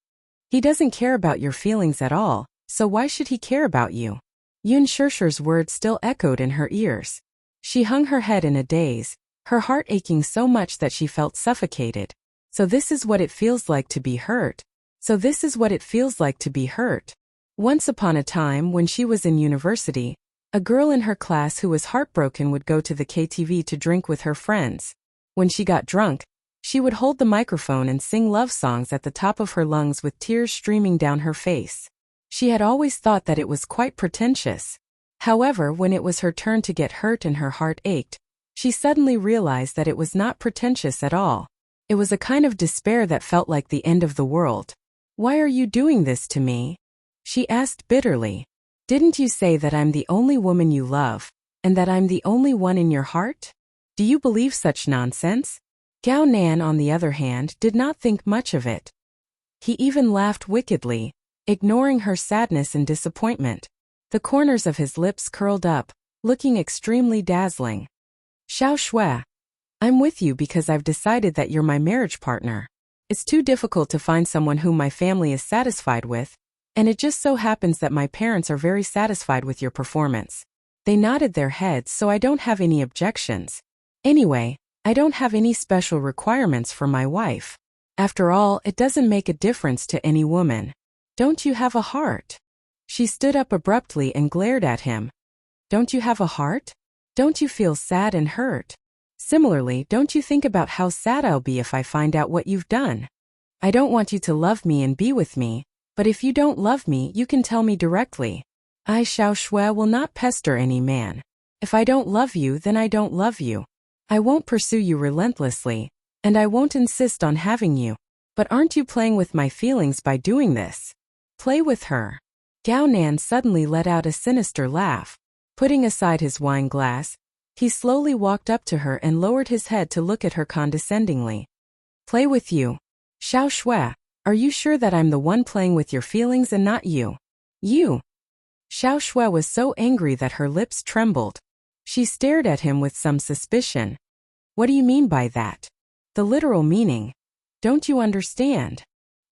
He doesn't care about your feelings at all, so why should he care about you? Yun Shishir's words still echoed in her ears. She hung her head in a daze, her heart aching so much that she felt suffocated. So this is what it feels like to be hurt. So this is what it feels like to be hurt. Once upon a time, when she was in university, a girl in her class who was heartbroken would go to the KTV to drink with her friends. When she got drunk, she would hold the microphone and sing love songs at the top of her lungs with tears streaming down her face. She had always thought that it was quite pretentious. However, when it was her turn to get hurt and her heart ached, she suddenly realized that it was not pretentious at all. It was a kind of despair that felt like the end of the world. Why are you doing this to me? She asked bitterly. Didn't you say that I'm the only woman you love, and that I'm the only one in your heart? Do you believe such nonsense? Gao Nan, on the other hand, did not think much of it. He even laughed wickedly, ignoring her sadness and disappointment. The corners of his lips curled up, looking extremely dazzling. Xiao Shui. I'm with you because I've decided that you're my marriage partner. It's too difficult to find someone whom my family is satisfied with, and it just so happens that my parents are very satisfied with your performance. They nodded their heads, so I don't have any objections. Anyway, I don't have any special requirements for my wife. After all, it doesn't make a difference to any woman. Don't you have a heart? She stood up abruptly and glared at him. Don't you have a heart? Don't you feel sad and hurt? Similarly, don't you think about how sad I'll be if I find out what you've done? I don't want you to love me and be with me, but if you don't love me, you can tell me directly. I, Xiao Shui, will not pester any man. If I don't love you, then I don't love you. I won't pursue you relentlessly, and I won't insist on having you. But aren't you playing with my feelings by doing this? Play with her. Gao Nan suddenly let out a sinister laugh. Putting aside his wine glass, he slowly walked up to her and lowered his head to look at her condescendingly. Play with you? Xiao Shui, are you sure that I'm the one playing with your feelings and not you? You? Xiao Shui was so angry that her lips trembled. She stared at him with some suspicion. What do you mean by that? The literal meaning. Don't you understand?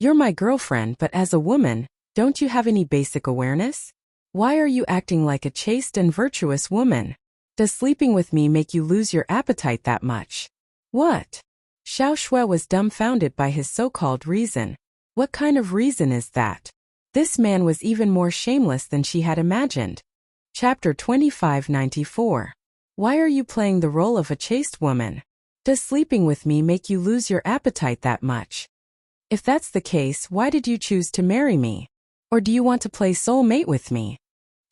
You're my girlfriend, but as a woman, don't you have any basic awareness? Why are you acting like a chaste and virtuous woman? Does sleeping with me make you lose your appetite that much? What? Xiao Shui was dumbfounded by his so-called reason. What kind of reason is that? This man was even more shameless than she had imagined. Chapter 2594. Why are you playing the role of a chaste woman? Does sleeping with me make you lose your appetite that much? If that's the case, why did you choose to marry me? Or do you want to play soulmate with me?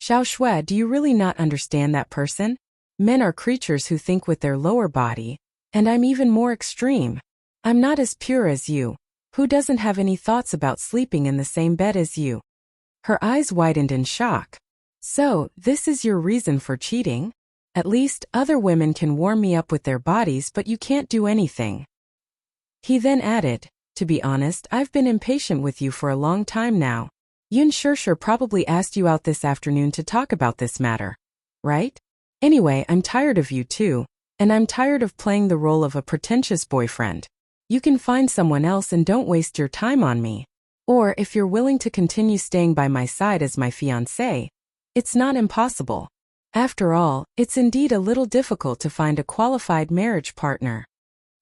Xiao Shui, do you really not understand that person? Men are creatures who think with their lower body, and I'm even more extreme. I'm not as pure as you. Who doesn't have any thoughts about sleeping in the same bed as you? Her eyes widened in shock. So, this is your reason for cheating? At least, other women can warm me up with their bodies, but you can't do anything. He then added, to be honest, I've been impatient with you for a long time now. Yun Shishir probably asked you out this afternoon to talk about this matter. Right? Anyway, I'm tired of you too, and I'm tired of playing the role of a pretentious boyfriend. You can find someone else and don't waste your time on me. Or if you're willing to continue staying by my side as my fiancé, it's not impossible. After all, it's indeed a little difficult to find a qualified marriage partner.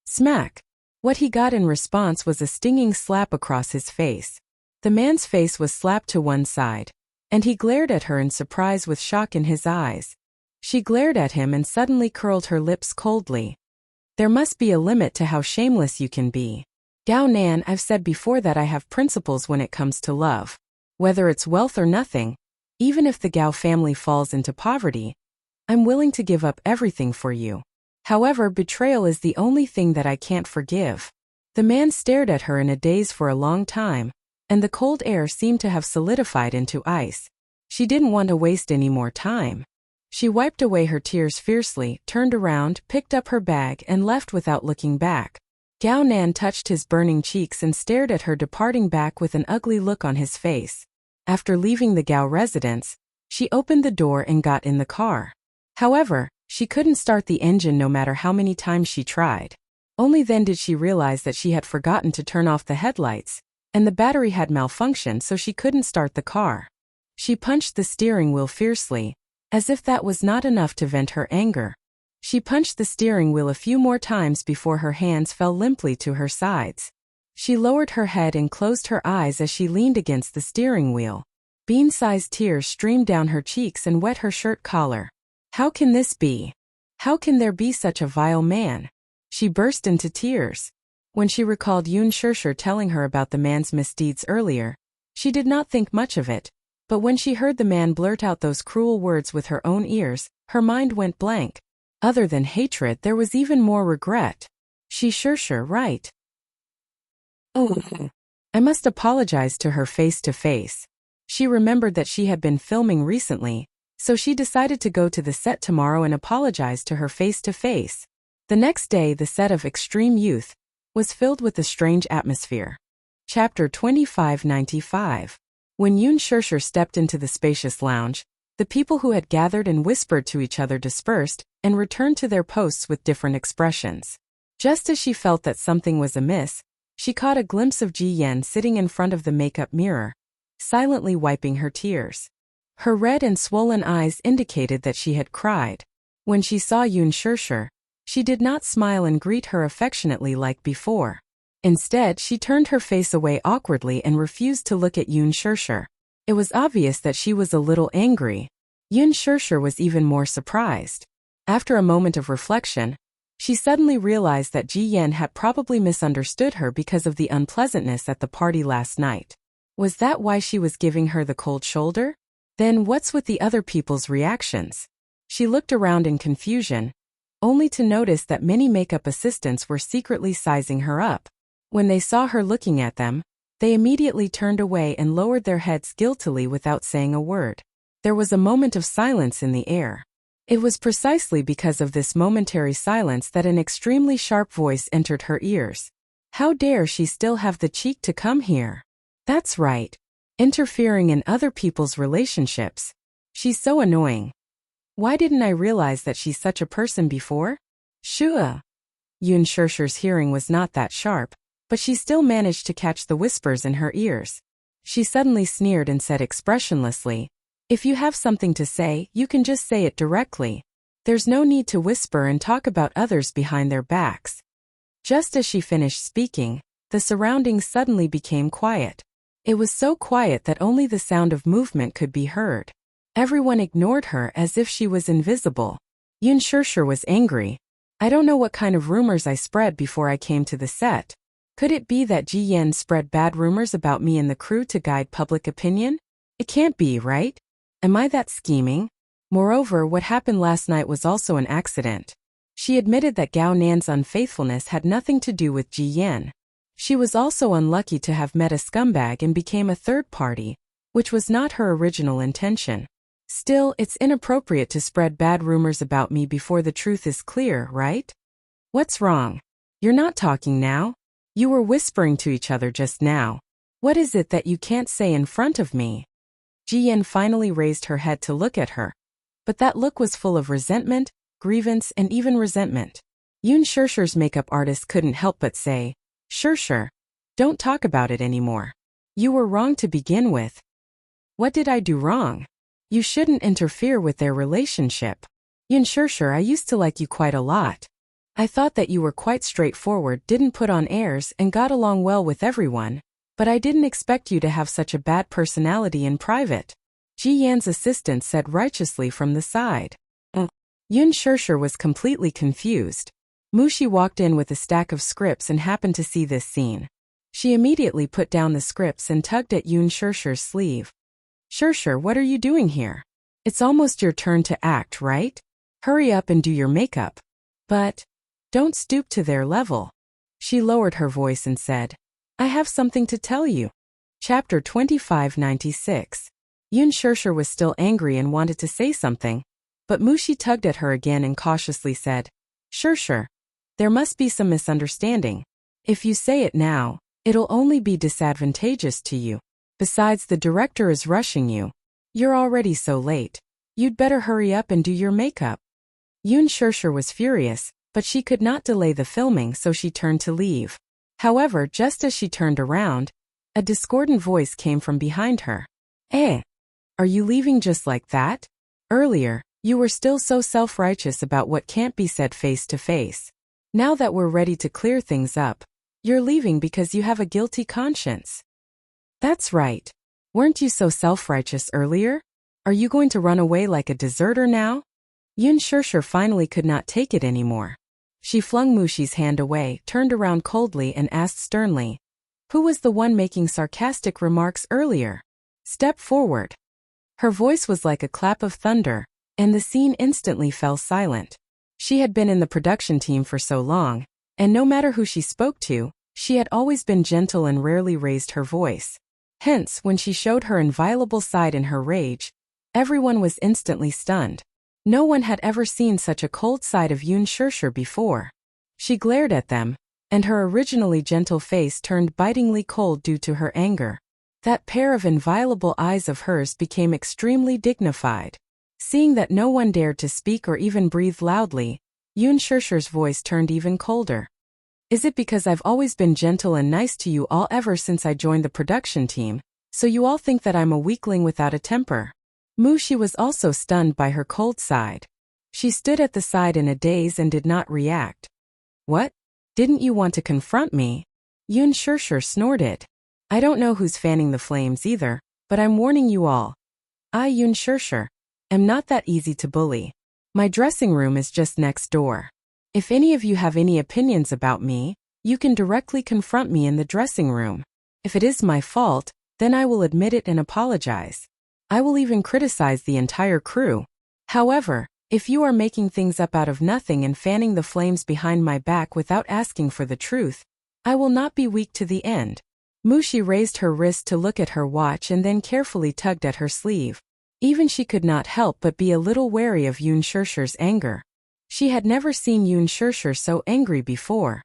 Smack! What he got in response was a stinging slap across his face. The man's face was slapped to one side, and he glared at her in surprise with shock in his eyes. She glared at him and suddenly curled her lips coldly. There must be a limit to how shameless you can be. Gao Nan, I've said before that I have principles when it comes to love. Whether it's wealth or nothing, even if the Gao family falls into poverty, I'm willing to give up everything for you. However, betrayal is the only thing that I can't forgive. The man stared at her in a daze for a long time, and the cold air seemed to have solidified into ice. She didn't want to waste any more time. She wiped away her tears fiercely, turned around, picked up her bag, and left without looking back. Gao Nan touched his burning cheeks and stared at her departing back with an ugly look on his face. After leaving the Gao residence, she opened the door and got in the car. However, she couldn't start the engine no matter how many times she tried. Only then did she realize that she had forgotten to turn off the headlights, and the battery had malfunctioned, so she couldn't start the car. She punched the steering wheel fiercely, as if that was not enough to vent her anger. She punched the steering wheel a few more times before her hands fell limply to her sides. She lowered her head and closed her eyes as she leaned against the steering wheel. Bean-sized tears streamed down her cheeks and wet her shirt collar. How can this be? How can there be such a vile man? She burst into tears. When she recalled Yun Shishir telling her about the man's misdeeds earlier, she did not think much of it, but when she heard the man blurt out those cruel words with her own ears, her mind went blank. Other than hatred, there was even more regret. Shishir, right? Oh, I must apologize to her face to face. She remembered that she had been filming recently, so she decided to go to the set tomorrow and apologize to her face to face. The next day, the set of Extreme Youth was filled with a strange atmosphere. Chapter 2595. When Yun Shishir stepped into the spacious lounge, the people who had gathered and whispered to each other dispersed and returned to their posts with different expressions. Just as she felt that something was amiss, she caught a glimpse of Ji Yan sitting in front of the makeup mirror, silently wiping her tears. Her red and swollen eyes indicated that she had cried. When she saw Yun Shishir, she did not smile and greet her affectionately like before. Instead, she turned her face away awkwardly and refused to look at Yun Shishir. It was obvious that she was a little angry. Yun Shishir was even more surprised. After a moment of reflection, she suddenly realized that Ji Yan had probably misunderstood her because of the unpleasantness at the party last night. Was that why she was giving her the cold shoulder? Then what's with the other people's reactions? She looked around in confusion, only to notice that many makeup assistants were secretly sizing her up. When they saw her looking at them, they immediately turned away and lowered their heads guiltily without saying a word. There was a moment of silence in the air. It was precisely because of this momentary silence that an extremely sharp voice entered her ears. How dare she still have the cheek to come here? That's right. Interfering in other people's relationships. She's so annoying. Why didn't I realize that she's such a person before? Shua. Yun Shishir's hearing was not that sharp, but she still managed to catch the whispers in her ears. She suddenly sneered and said expressionlessly, "If you have something to say, you can just say it directly. There's no need to whisper and talk about others behind their backs." Just as she finished speaking, the surroundings suddenly became quiet. It was so quiet that only the sound of movement could be heard. Everyone ignored her as if she was invisible. Yun Shishir was angry. I don't know what kind of rumors I spread before I came to the set. Could it be that Ji Yan spread bad rumors about me and the crew to guide public opinion? It can't be, right? Am I that scheming? Moreover, what happened last night was also an accident. She admitted that Gao Nan's unfaithfulness had nothing to do with Ji Yan. She was also unlucky to have met a scumbag and became a third party, which was not her original intention. Still, it's inappropriate to spread bad rumors about me before the truth is clear, right? What's wrong? You're not talking now? You were whispering to each other just now. What is it that you can't say in front of me? Ji Yan finally raised her head to look at her. But that look was full of resentment, grievance, and even resentment. Yun Shishir's makeup artist couldn't help but say, "Shishir, don't talk about it anymore." You were wrong to begin with. What did I do wrong? You shouldn't interfere with their relationship. Sure, I used to like you quite a lot. I thought that you were quite straightforward, didn't put on airs, and got along well with everyone. But I didn't expect you to have such a bad personality in private. Ji Yan's assistant said righteously from the side. Sure was completely confused. Mushi walked in with a stack of scripts and happened to see this scene. She immediately put down the scripts and tugged at Sure's sleeve. Sure, what are you doing here? It's almost your turn to act, right? Hurry up and do your makeup. But don't stoop to their level. She lowered her voice and said, I have something to tell you. Chapter 2596. Sure was still angry and wanted to say something, but Mushi tugged at her again and cautiously said, Sure, there must be some misunderstanding. If you say it now, it'll only be disadvantageous to you. Besides, the director is rushing you. You're already so late. You'd better hurry up and do your makeup. Sure was furious, but she could not delay the filming, so she turned to leave. However, just as she turned around, a discordant voice came from behind her. Are you leaving just like that? Earlier, you were still so self-righteous about what can't be said face to face. Now that we're ready to clear things up, you're leaving because you have a guilty conscience. That's right. Weren't you so self-righteous earlier? Are you going to run away like a deserter now? Sure finally could not take it anymore. She flung Mushi's hand away, turned around coldly and asked sternly, who was the one making sarcastic remarks earlier? Step forward. Her voice was like a clap of thunder, and the scene instantly fell silent. She had been in the production team for so long, and no matter who she spoke to, she had always been gentle and rarely raised her voice. Hence, when she showed her inviolable side in her rage, everyone was instantly stunned. No one had ever seen such a cold side of Sure before. She glared at them, and her originally gentle face turned bitingly cold due to her anger. That pair of inviolable eyes of hers became extremely dignified. Seeing that no one dared to speak or even breathe loudly, Sure's voice turned even colder. Is it because I've always been gentle and nice to you all ever since I joined the production team, so you all think that I'm a weakling without a temper? Mushi was also stunned by her cold side. She stood at the side in a daze and did not react. What? Didn't you want to confront me? Sure snorted. I don't know who's fanning the flames either, but I'm warning you all. I, Sure, am not that easy to bully. My dressing room is just next door. If any of you have any opinions about me, you can directly confront me in the dressing room. If it is my fault, then I will admit it and apologize. I will even criticize the entire crew. However, if you are making things up out of nothing and fanning the flames behind my back without asking for the truth, I will not be weak to the end. Mushi raised her wrist to look at her watch and then carefully tugged at her sleeve. Even she could not help but be a little wary of Sure's anger. She had never seen Sure so angry before.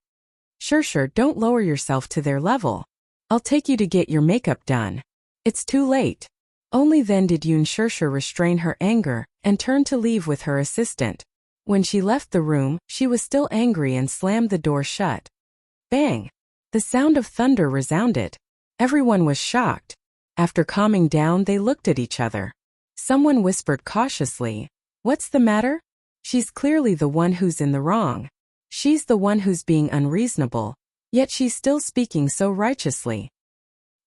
Sure, don't lower yourself to their level. I'll take you to get your makeup done. It's too late. Only then did Sure restrain her anger and turn to leave with her assistant. When she left the room, she was still angry and slammed the door shut. Bang! The sound of thunder resounded. Everyone was shocked. After calming down, they looked at each other. Someone whispered cautiously, "What's the matter?" She's clearly the one who's in the wrong. She's the one who's being unreasonable, yet she's still speaking so righteously.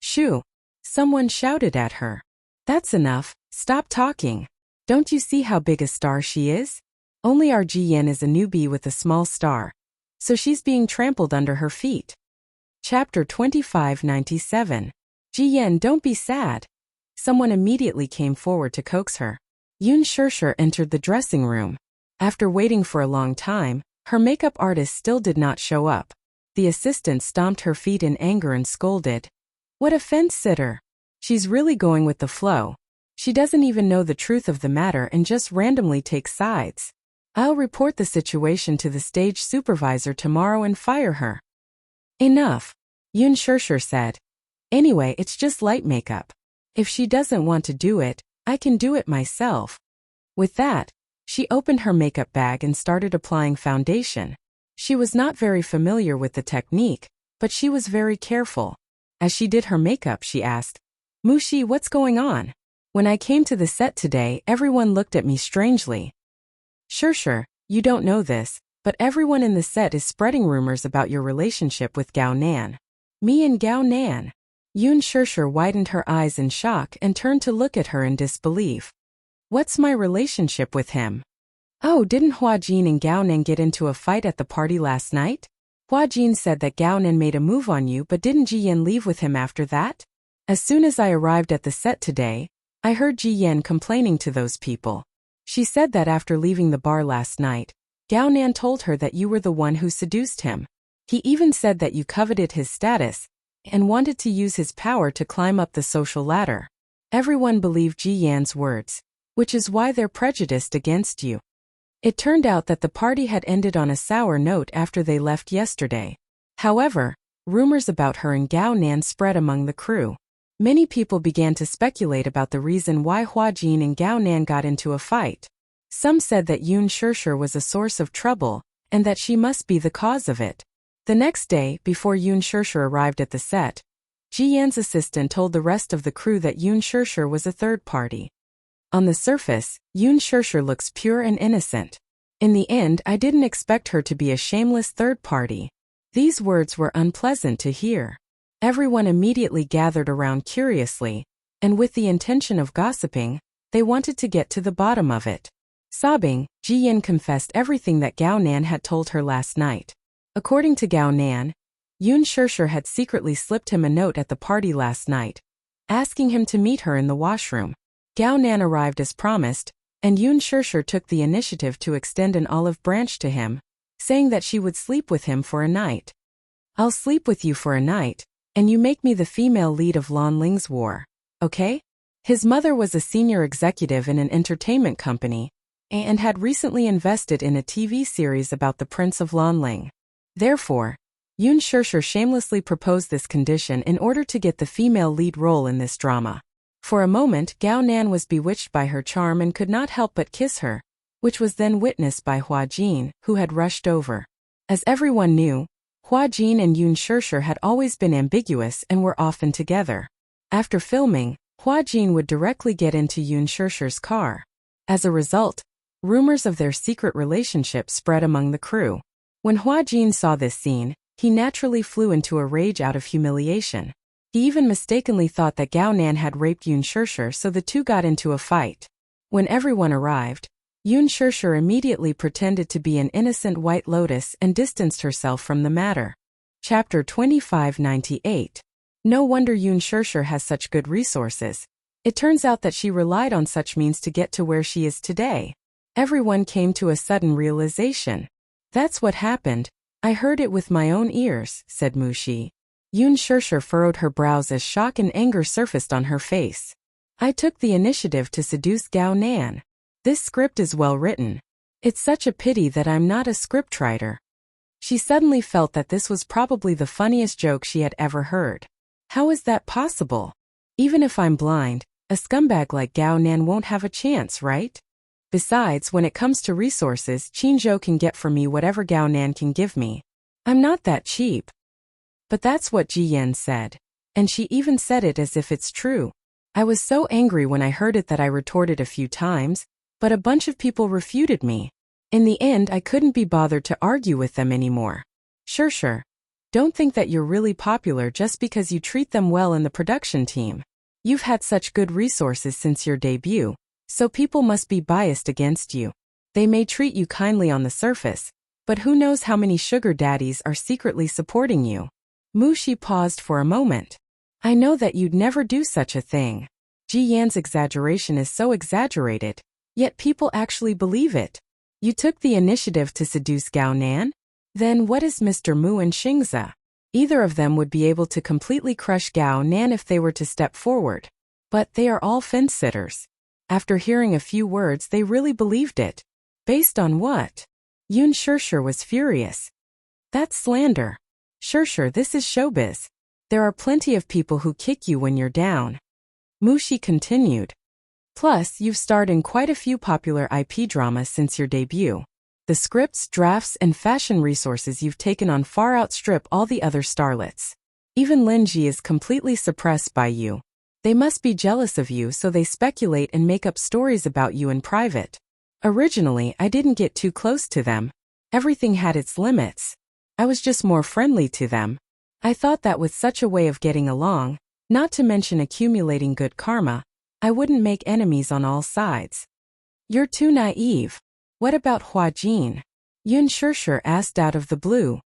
Shoo! Someone shouted at her. That's enough, stop talking. Don't you see how big a star she is? Only our Ji Yan is a newbie with a small star, so she's being trampled under her feet. Chapter 2597. Ji Yan, don't be sad. Someone immediately came forward to coax her. Sure entered the dressing room. After waiting for a long time, her makeup artist still did not show up. The assistant stomped her feet in anger and scolded. What a fence-sitter! She's really going with the flow. She doesn't even know the truth of the matter and just randomly takes sides. I'll report the situation to the stage supervisor tomorrow and fire her. Enough, Sure said. Anyway, it's just light makeup. If she doesn't want to do it, I can do it myself. With that, she opened her makeup bag and started applying foundation. She was not very familiar with the technique, but she was very careful. As she did her makeup, she asked, "Mushi, what's going on? When I came to the set today, everyone looked at me strangely." Sure, you don't know this, but everyone in the set is spreading rumors about your relationship with Gao Nan. Me and Gao Nan? Yoon Shirshir widened her eyes in shock and turned to look at her in disbelief. What's my relationship with him? Oh, didn't Hua Jin and Gao Nan get into a fight at the party last night? Hua Jin said that Gao Nan made a move on you, but didn't Ji Yan leave with him after that? As soon as I arrived at the set today, I heard Ji Yan complaining to those people. She said that after leaving the bar last night, Gao Nan told her that you were the one who seduced him. He even said that you coveted his status and wanted to use his power to climb up the social ladder. Everyone believed Ji Yan's words, which is why they're prejudiced against you. It turned out that the party had ended on a sour note after they left yesterday. However, rumors about her and Gao Nan spread among the crew. Many people began to speculate about the reason why Hua Jin and Gao Nan got into a fight. Some said that Yoon Shirshir was a source of trouble, and that she must be the cause of it. The next day, before Yoon Shirshir arrived at the set, Ji Yan's assistant told the rest of the crew that Yoon Shirshir was a third party. On the surface, Yoon Shirshir looks pure and innocent. In the end, I didn't expect her to be a shameless third party. These words were unpleasant to hear. Everyone immediately gathered around curiously, and with the intention of gossiping, they wanted to get to the bottom of it. Sobbing, Ji Yan confessed everything that Gao Nan had told her last night. According to Gao Nan, Yoon Shirshir had secretly slipped him a note at the party last night, asking him to meet her in the washroom. Gao Nan arrived as promised, and Yoon Shirshir took the initiative to extend an olive branch to him, saying that she would sleep with him for a night. I'll sleep with you for a night, and you make me the female lead of Lan Ling's war, okay? His mother was a senior executive in an entertainment company, and had recently invested in a TV series about the Prince of Lan Ling. Therefore, Yoon Shirshir shamelessly proposed this condition in order to get the female lead role in this drama. For a moment, Gao Nan was bewitched by her charm and could not help but kiss her, which was then witnessed by Hua Jin, who had rushed over. As everyone knew, Hua Jin and Yoon Shirshir had always been ambiguous and were often together. After filming, Hua Jin would directly get into Yoon Shirshir's car. As a result, rumors of their secret relationship spread among the crew. When Hua Jin saw this scene, he naturally flew into a rage out of humiliation. He even mistakenly thought that Gao Nan had raped Yoon Shirshir, so the two got into a fight. When everyone arrived, Yoon Shirshir immediately pretended to be an innocent white lotus and distanced herself from the matter. Chapter 2598. No wonder Yoon Shirshir has such good resources. It turns out that she relied on such means to get to where she is today. Everyone came to a sudden realization. That's what happened. I heard it with my own ears, said Mushi. Yoon Shirshir furrowed her brows as shock and anger surfaced on her face. I took the initiative to seduce Gao Nan. This script is well written. It's such a pity that I'm not a scriptwriter. She suddenly felt that this was probably the funniest joke she had ever heard. How is that possible? Even if I'm blind, a scumbag like Gao Nan won't have a chance, right? Besides, when it comes to resources, Qinzhou can get for me whatever Gao Nan can give me. I'm not that cheap. But that's what Ji Yan said. And she even said it as if it's true. I was so angry when I heard it that I retorted a few times, but a bunch of people refuted me. In the end, I couldn't be bothered to argue with them anymore. Sure. Don't think that you're really popular just because you treat them well in the production team. You've had such good resources since your debut, so people must be biased against you. They may treat you kindly on the surface, but who knows how many sugar daddies are secretly supporting you. Mushi paused for a moment. I know that you'd never do such a thing. Ji Yan's exaggeration is so exaggerated, yet people actually believe it. You took the initiative to seduce Gao Nan? Then what is Mr. Mu and Xingza? Either of them would be able to completely crush Gao Nan if they were to step forward. But they are all fence-sitters. After hearing a few words, they really believed it. Based on what? Yoon Shirshir was furious. That's slander. Shirshir, this is showbiz. There are plenty of people who kick you when you're down. Mushi continued. Plus, you've starred in quite a few popular IP dramas since your debut. The scripts, drafts, and fashion resources you've taken on far outstrip all the other starlets. Even Linji is completely suppressed by you. They must be jealous of you, so they speculate and make up stories about you in private. Originally, I didn't get too close to them. Everything had its limits. I was just more friendly to them. I thought that with such a way of getting along, not to mention accumulating good karma, I wouldn't make enemies on all sides. You're too naive. What about Hua Jin? Yun Shirshir asked out of the blue.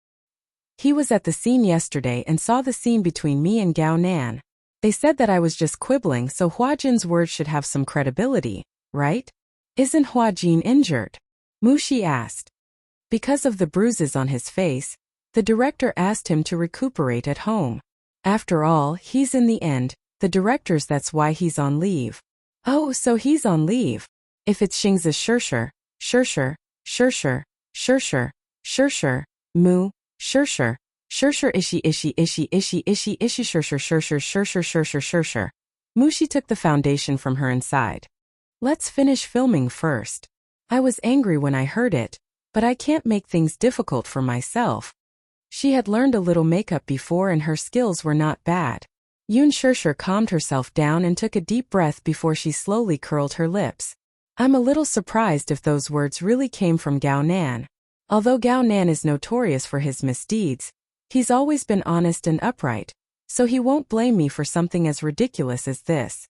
He was at the scene yesterday and saw the scene between me and Gao Nan. They said that I was just quibbling, so Hua Jin's words should have some credibility, right? Isn't Hua Jin injured? Mushi asked. Because of the bruises on his face, the director asked him to recuperate at home. After all, he's in the end, the director's, that's why he's on leave. Oh, so he's on leave. If it's Xingzi Shirshir, Mu, Shirshir Shirshir. Mushi took the foundation from her inside. Let's finish filming first. I was angry when I heard it, but I can't make things difficult for myself. She had learned a little makeup before and her skills were not bad. Yun Shirshir calmed herself down and took a deep breath before she slowly curled her lips. I'm a little surprised if those words really came from Gao Nan. Although Gao Nan is notorious for his misdeeds, he's always been honest and upright, so he won't blame me for something as ridiculous as this.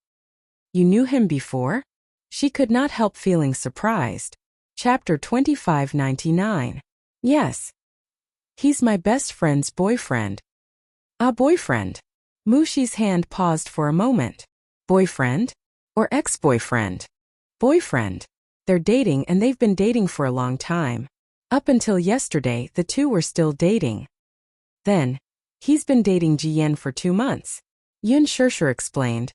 You knew him before? She could not help feeling surprised. Chapter 2599. Yes. He's my best friend's boyfriend. Ah, boyfriend. Mushi's hand paused for a moment. Boyfriend? Or ex-boyfriend? Boyfriend. They're dating and they've been dating for a long time. Up until yesterday, the two were still dating. Then, he's been dating Jiyan for 2 months. Yun Shirshir explained.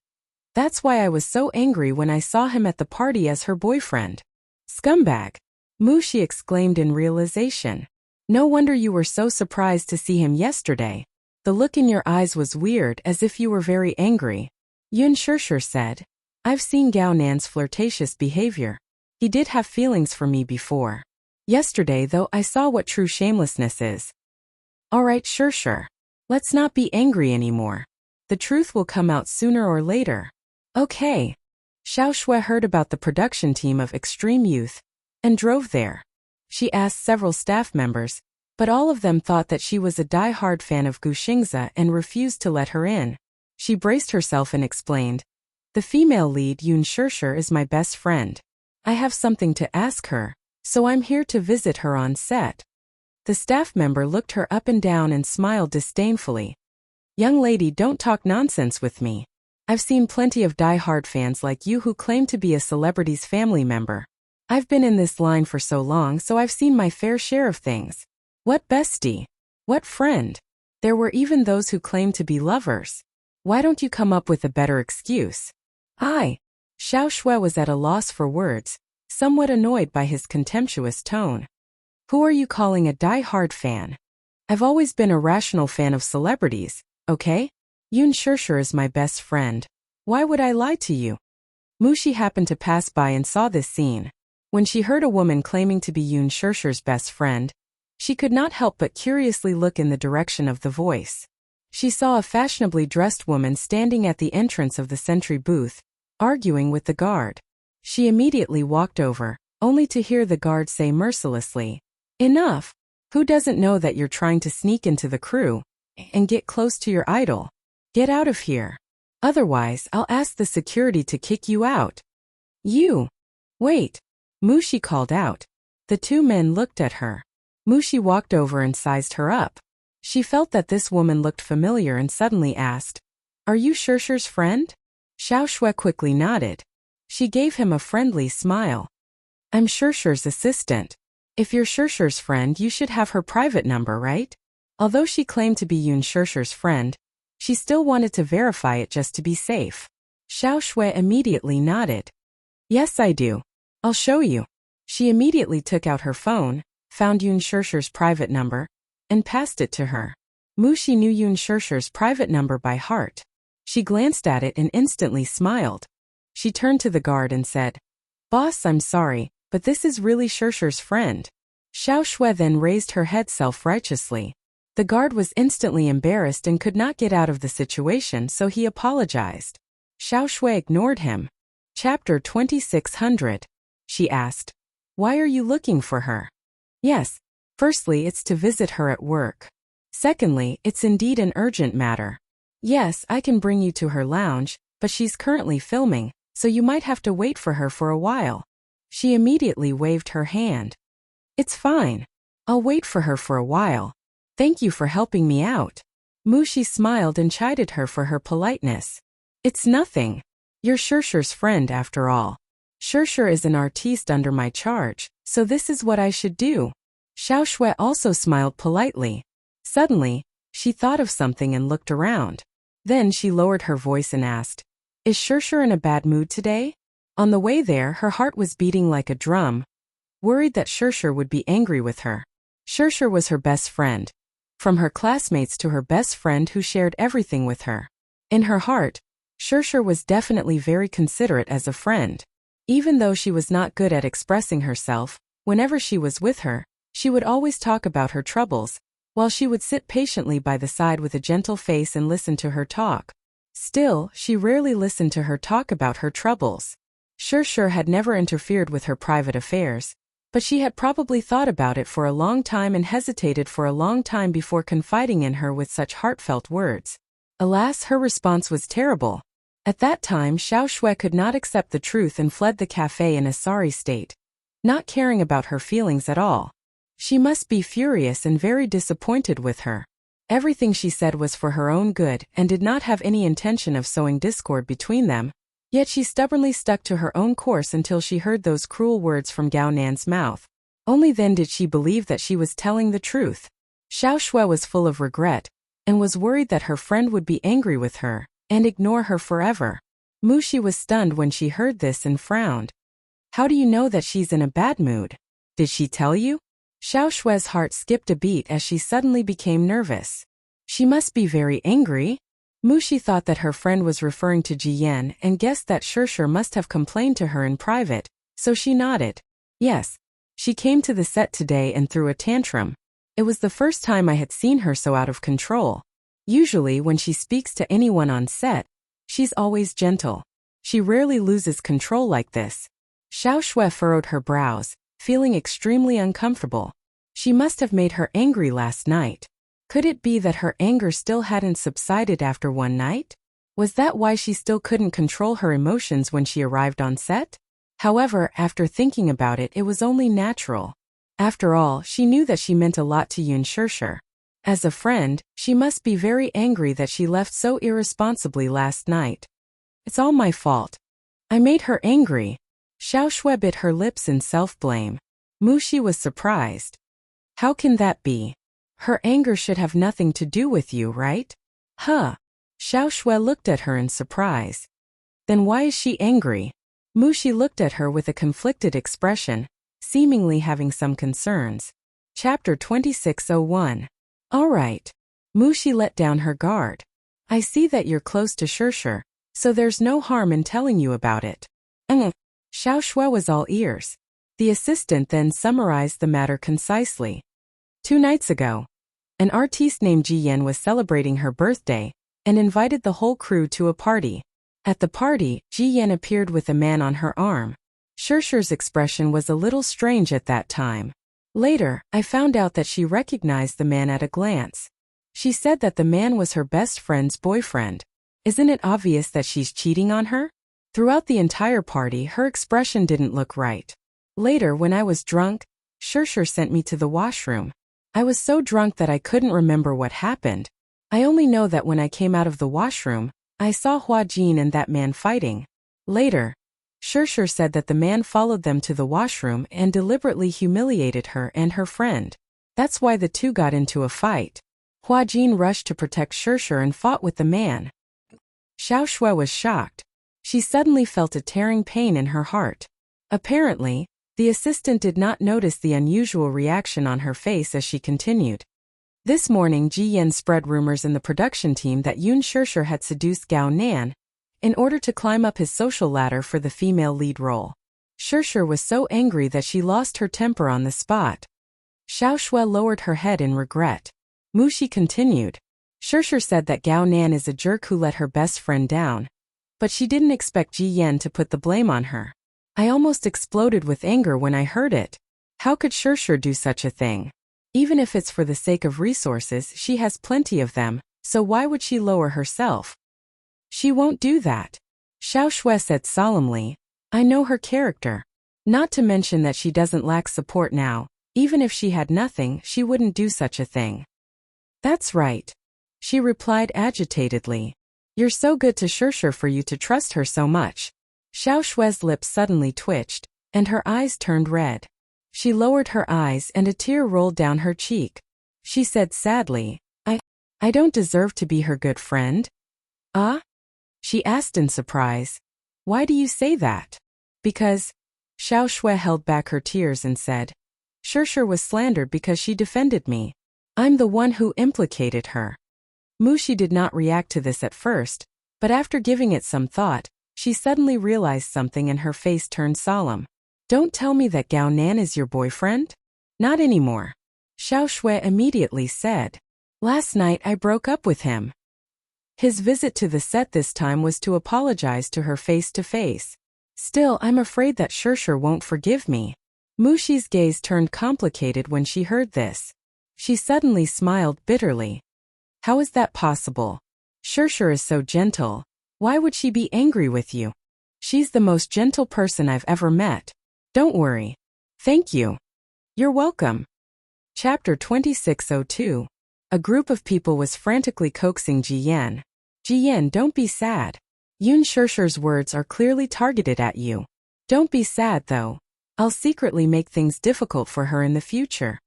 That's why I was so angry when I saw him at the party as her boyfriend. Scumbag. Mushi exclaimed in realization. No wonder you were so surprised to see him yesterday. The look in your eyes was weird, as if you were very angry. Yun Shirshir said. I've seen Gao Nan's flirtatious behavior. He did have feelings for me before. Yesterday, though, I saw what true shamelessness is. Alright, Shirshir. Let's not be angry anymore. The truth will come out sooner or later. Okay. Xiao Shui heard about the production team of Extreme Youth and drove there. She asked several staff members, but all of them thought that she was a die-hard fan of Gu Xingzi and refused to let her in. She braced herself and explained, the female lead Yun Shirshir is my best friend. I have something to ask her, so I'm here to visit her on set. The staff member looked her up and down and smiled disdainfully. Young lady, don't talk nonsense with me. I've seen plenty of die-hard fans like you who claim to be a celebrity's family member. I've been in this line for so long, so I've seen my fair share of things. What bestie? What friend? There were even those who claimed to be lovers. Why don't you come up with a better excuse? Xiao Shui was at a loss for words, somewhat annoyed by his contemptuous tone. Who are you calling a die-hard fan? I've always been a rational fan of celebrities, okay? Yun Shirshir is my best friend. Why would I lie to you? Mushi happened to pass by and saw this scene. When she heard a woman claiming to be Yun Shirshir's best friend, she could not help but curiously look in the direction of the voice. She saw a fashionably dressed woman standing at the entrance of the sentry booth, arguing with the guard. She immediately walked over, only to hear the guard say mercilessly, Enough! Who doesn't know that you're trying to sneak into the crew and get close to your idol? Get out of here. Otherwise, I'll ask the security to kick you out. You! Wait! Mushi called out. The two men looked at her. Mushi walked over and sized her up. She felt that this woman looked familiar and suddenly asked, Are you Shirshir's friend? Xiao Shui quickly nodded. She gave him a friendly smile. I'm Shirshir's assistant. If you're Shirshir's friend, you should have her private number, right? Although she claimed to be Yun Shirshir's friend, she still wanted to verify it just to be safe. Xiao Shui immediately nodded. Yes, I do. I'll show you. She immediately took out her phone, found Yun Shirshir's private number, and passed it to her. Mushi knew Yun Shirshir's private number by heart. She glanced at it and instantly smiled. She turned to the guard and said, Boss, I'm sorry, but this is really Shirshir's friend. Xiao Shui then raised her head self-righteously. The guard was instantly embarrassed and could not get out of the situation, so he apologized. Xiao Shui ignored him. Chapter 2600. She asked, "Why are you looking for her?" "Yes. Firstly, it's to visit her at work. Secondly, it's indeed an urgent matter. Yes, I can bring you to her lounge, but she's currently filming, so you might have to wait for her for a while." She immediately waved her hand. "It's fine. I'll wait for her for a while. Thank you for helping me out." Mushi smiled and chided her for her politeness. "It's nothing. You're Shurshu's friend after all. Shurshu is an artiste under my charge, so this is what I should do." Xiao Shui also smiled politely. Suddenly, she thought of something and looked around. Then she lowered her voice and asked, "Is Shurshu in a bad mood today?" On the way there, her heart was beating like a drum, worried that Shurshu would be angry with her. Shurshu was her best friend. From her classmates to her best friend who shared everything with her. In her heart, Shurshu was definitely very considerate as a friend. Even though she was not good at expressing herself, whenever she was with her, she would always talk about her troubles, while she would sit patiently by the side with a gentle face and listen to her talk. Still, she rarely listened to her talk about her troubles. Shurshu had never interfered with her private affairs, but she had probably thought about it for a long time and hesitated for a long time before confiding in her with such heartfelt words. Alas, her response was terrible. At that time, Xiao Shui could not accept the truth and fled the cafe in a sorry state, not caring about her feelings at all. She must be furious and very disappointed with her. Everything she said was for her own good and did not have any intention of sowing discord between them, yet she stubbornly stuck to her own course until she heard those cruel words from Gao Nan's mouth. Only then did she believe that she was telling the truth. Xiao Shui was full of regret, and was worried that her friend would be angry with her and ignore her forever. Mushi was stunned when she heard this and frowned. "How do you know that she's in a bad mood? Did she tell you?" Xiao Shui's heart skipped a beat as she suddenly became nervous. She must be very angry. Mushi thought that her friend was referring to Ji Yan and guessed that Shurshu must have complained to her in private, so she nodded. "Yes. She came to the set today and threw a tantrum. It was the first time I had seen her so out of control. Usually when she speaks to anyone on set, she's always gentle. She rarely loses control like this." Xiao Shui furrowed her brows, feeling extremely uncomfortable. She must have made her angry last night. Could it be that her anger still hadn't subsided after one night? Was that why she still couldn't control her emotions when she arrived on set? However, after thinking about it, it was only natural. After all, she knew that she meant a lot to Yun Shurshu. As a friend, she must be very angry that she left so irresponsibly last night. "It's all my fault. I made her angry." Xiao Shui bit her lips in self-blame. Mushi was surprised. "How can that be? Her anger should have nothing to do with you, right?" "Huh." Xiao Shui looked at her in surprise. "Then why is she angry?" Mushi looked at her with a conflicted expression, seemingly having some concerns. Chapter 2601. "All right." Mushi let down her guard. "I see that you're close to Shurshu, so there's no harm in telling you about it." Xiao Shui was all ears. The assistant then summarized the matter concisely. 2 nights ago, an artiste named Ji Yan was celebrating her birthday and invited the whole crew to a party. At the party, Ji Yan appeared with a man on her arm. Shurshu's expression was a little strange at that time. Later, I found out that she recognized the man at a glance. She said that the man was her best friend's boyfriend. Isn't it obvious that she's cheating on her? Throughout the entire party, her expression didn't look right. Later, when I was drunk, Shurshu sent me to the washroom. I was so drunk that I couldn't remember what happened. I only know that when I came out of the washroom, I saw Hua Jin and that man fighting. Later, Shurshu said that the man followed them to the washroom and deliberately humiliated her and her friend. That's why the two got into a fight. Hua Jin rushed to protect Shurshu and fought with the man. Xiao Shui was shocked. She suddenly felt a tearing pain in her heart. Apparently, the assistant did not notice the unusual reaction on her face as she continued. This morning, Ji Yan spread rumors in the production team that Yun Shurshu had seduced Gao Nan in order to climb up his social ladder for the female lead role. Shurshu was so angry that she lost her temper on the spot. Xiao Shui lowered her head in regret. Mushi continued. Shirshir said that Gao Nan is a jerk who let her best friend down. But she didn't expect Ji Yan to put the blame on her. I almost exploded with anger when I heard it. How could Shirshir do such a thing? Even if it's for the sake of resources, she has plenty of them, so why would she lower herself? She won't do that. Xiao Shui said solemnly. I know her character. Not to mention that she doesn't lack support now. Even if she had nothing, she wouldn't do such a thing. That's right. She replied agitatedly. You're so good to Shirshir for you to trust her so much. Xiao Shui's lips suddenly twitched, and her eyes turned red. She lowered her eyes and a tear rolled down her cheek. She said sadly, I don't deserve to be her good friend? Ah? She asked in surprise. Why do you say that? Because, Xiao Shui held back her tears and said, Shirshir was slandered because she defended me. I'm the one who implicated her. Mushi did not react to this at first, but after giving it some thought, she suddenly realized something and her face turned solemn. Don't tell me that Gao Nan is your boyfriend? Not anymore. Xiao Shui immediately said. Last night I broke up with him. His visit to the set this time was to apologize to her face to face. Still, I'm afraid that Shirshir won't forgive me. Mushi's gaze turned complicated when she heard this. She suddenly smiled bitterly. How is that possible? Shirshir is so gentle. Why would she be angry with you? She's the most gentle person I've ever met. Don't worry. Thank you. You're welcome. Chapter 2602. A group of people was frantically coaxing Ji Yan. Ji Yan, don't be sad. Yun Shirshir's words are clearly targeted at you. Don't be sad though. I'll secretly make things difficult for her in the future.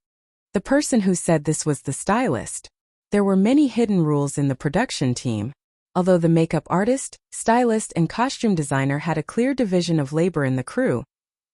The person who said this was the stylist. There were many hidden rules in the production team. Although the makeup artist, stylist, and costume designer had a clear division of labor in the crew,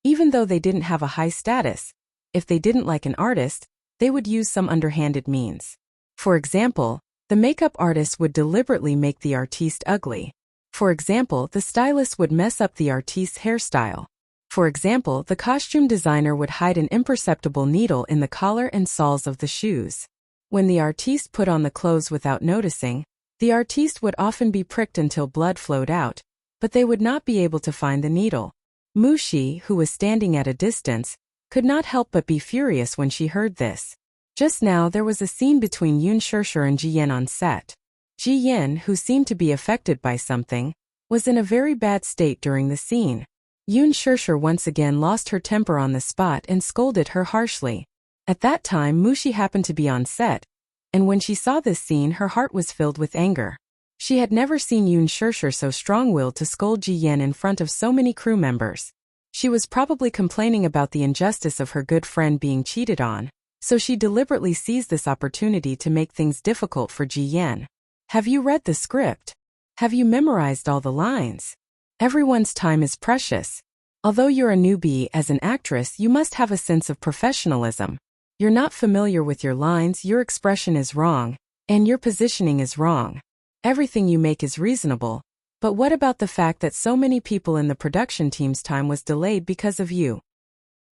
even though they didn't have a high status, if they didn't like an artist, they would use some underhanded means. For example, the makeup artist would deliberately make the artiste ugly. For example, the stylist would mess up the artiste's hairstyle. For example, the costume designer would hide an imperceptible needle in the collar and soles of the shoes. When the artiste put on the clothes without noticing, the artiste would often be pricked until blood flowed out, but they would not be able to find the needle. Mushi, who was standing at a distance, could not help but be furious when she heard this. Just now there was a scene between Yun Shirshir and Ji Yan on set. Ji Yan, who seemed to be affected by something, was in a very bad state during the scene. Yun Shirshir once again lost her temper on the spot and scolded her harshly. At that time Mushi happened to be on set, and when she saw this scene her heart was filled with anger. She had never seen Yun Shirshir so strong-willed to scold Ji Yan in front of so many crew members. She was probably complaining about the injustice of her good friend being cheated on, so she deliberately seized this opportunity to make things difficult for Ji Yan. Have you read the script? Have you memorized all the lines? Everyone's time is precious. Although you're a newbie as an actress, you must have a sense of professionalism. You're not familiar with your lines, your expression is wrong, and your positioning is wrong. Everything you make is reasonable, but what about the fact that so many people in the production team's time was delayed because of you?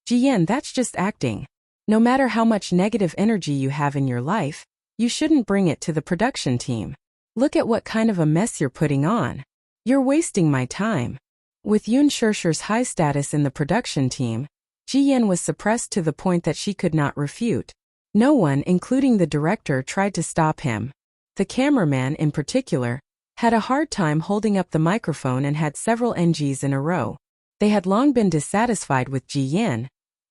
Ji Yan, that's just acting. No matter how much negative energy you have in your life, you shouldn't bring it to the production team. Look at what kind of a mess you're putting on. You're wasting my time. With Yun Shirshir's high status in the production team, Ji Yan was suppressed to the point that she could not refute. No one, including the director, tried to stop him. The cameraman, in particular, had a hard time holding up the microphone and had several NGs in a row. They had long been dissatisfied with Ji Yan,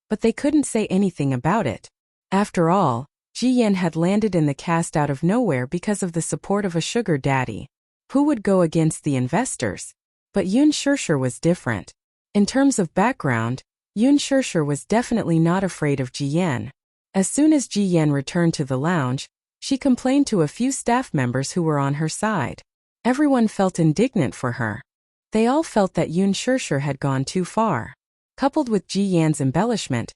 but they couldn't say anything about it. After all, Ji Yan had landed in the cast out of nowhere because of the support of a sugar daddy. Who would go against the investors? But Yun Shirshir was different. In terms of background, Yun Shirshir was definitely not afraid of Ji Yan. As soon as Ji Yan returned to the lounge, she complained to a few staff members who were on her side. Everyone felt indignant for her. They all felt that Yun Shirshir had gone too far. Coupled with Ji Yan's embellishment,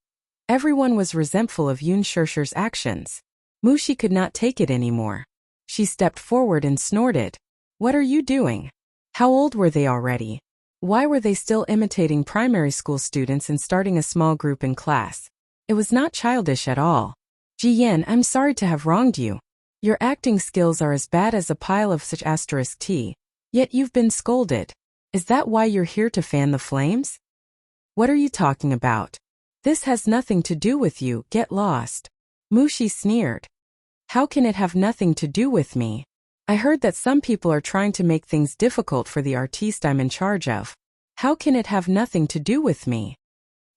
everyone was resentful of Yun Shirshir's actions. Mushi could not take it anymore. She stepped forward and snorted. What are you doing? How old were they already? Why were they still imitating primary school students and starting a small group in class? It was not childish at all. Ji Yan, I'm sorry to have wronged you. Your acting skills are as bad as a pile of such asterisk tea, yet you've been scolded. Is that why you're here to fan the flames? What are you talking about? This has nothing to do with you, get lost. Mushi sneered. How can it have nothing to do with me? I heard that some people are trying to make things difficult for the artiste I'm in charge of. How can it have nothing to do with me?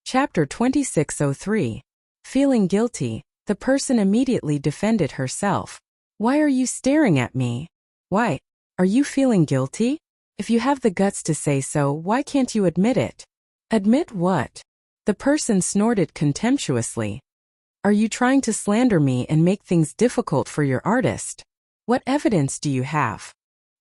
Chapter 2603. Feeling guilty, the person immediately defended herself. Why are you staring at me? Why? Are you feeling guilty? If you have the guts to say so, why can't you admit it? Admit what? The person snorted contemptuously. Are you trying to slander me and make things difficult for your artist? What evidence do you have?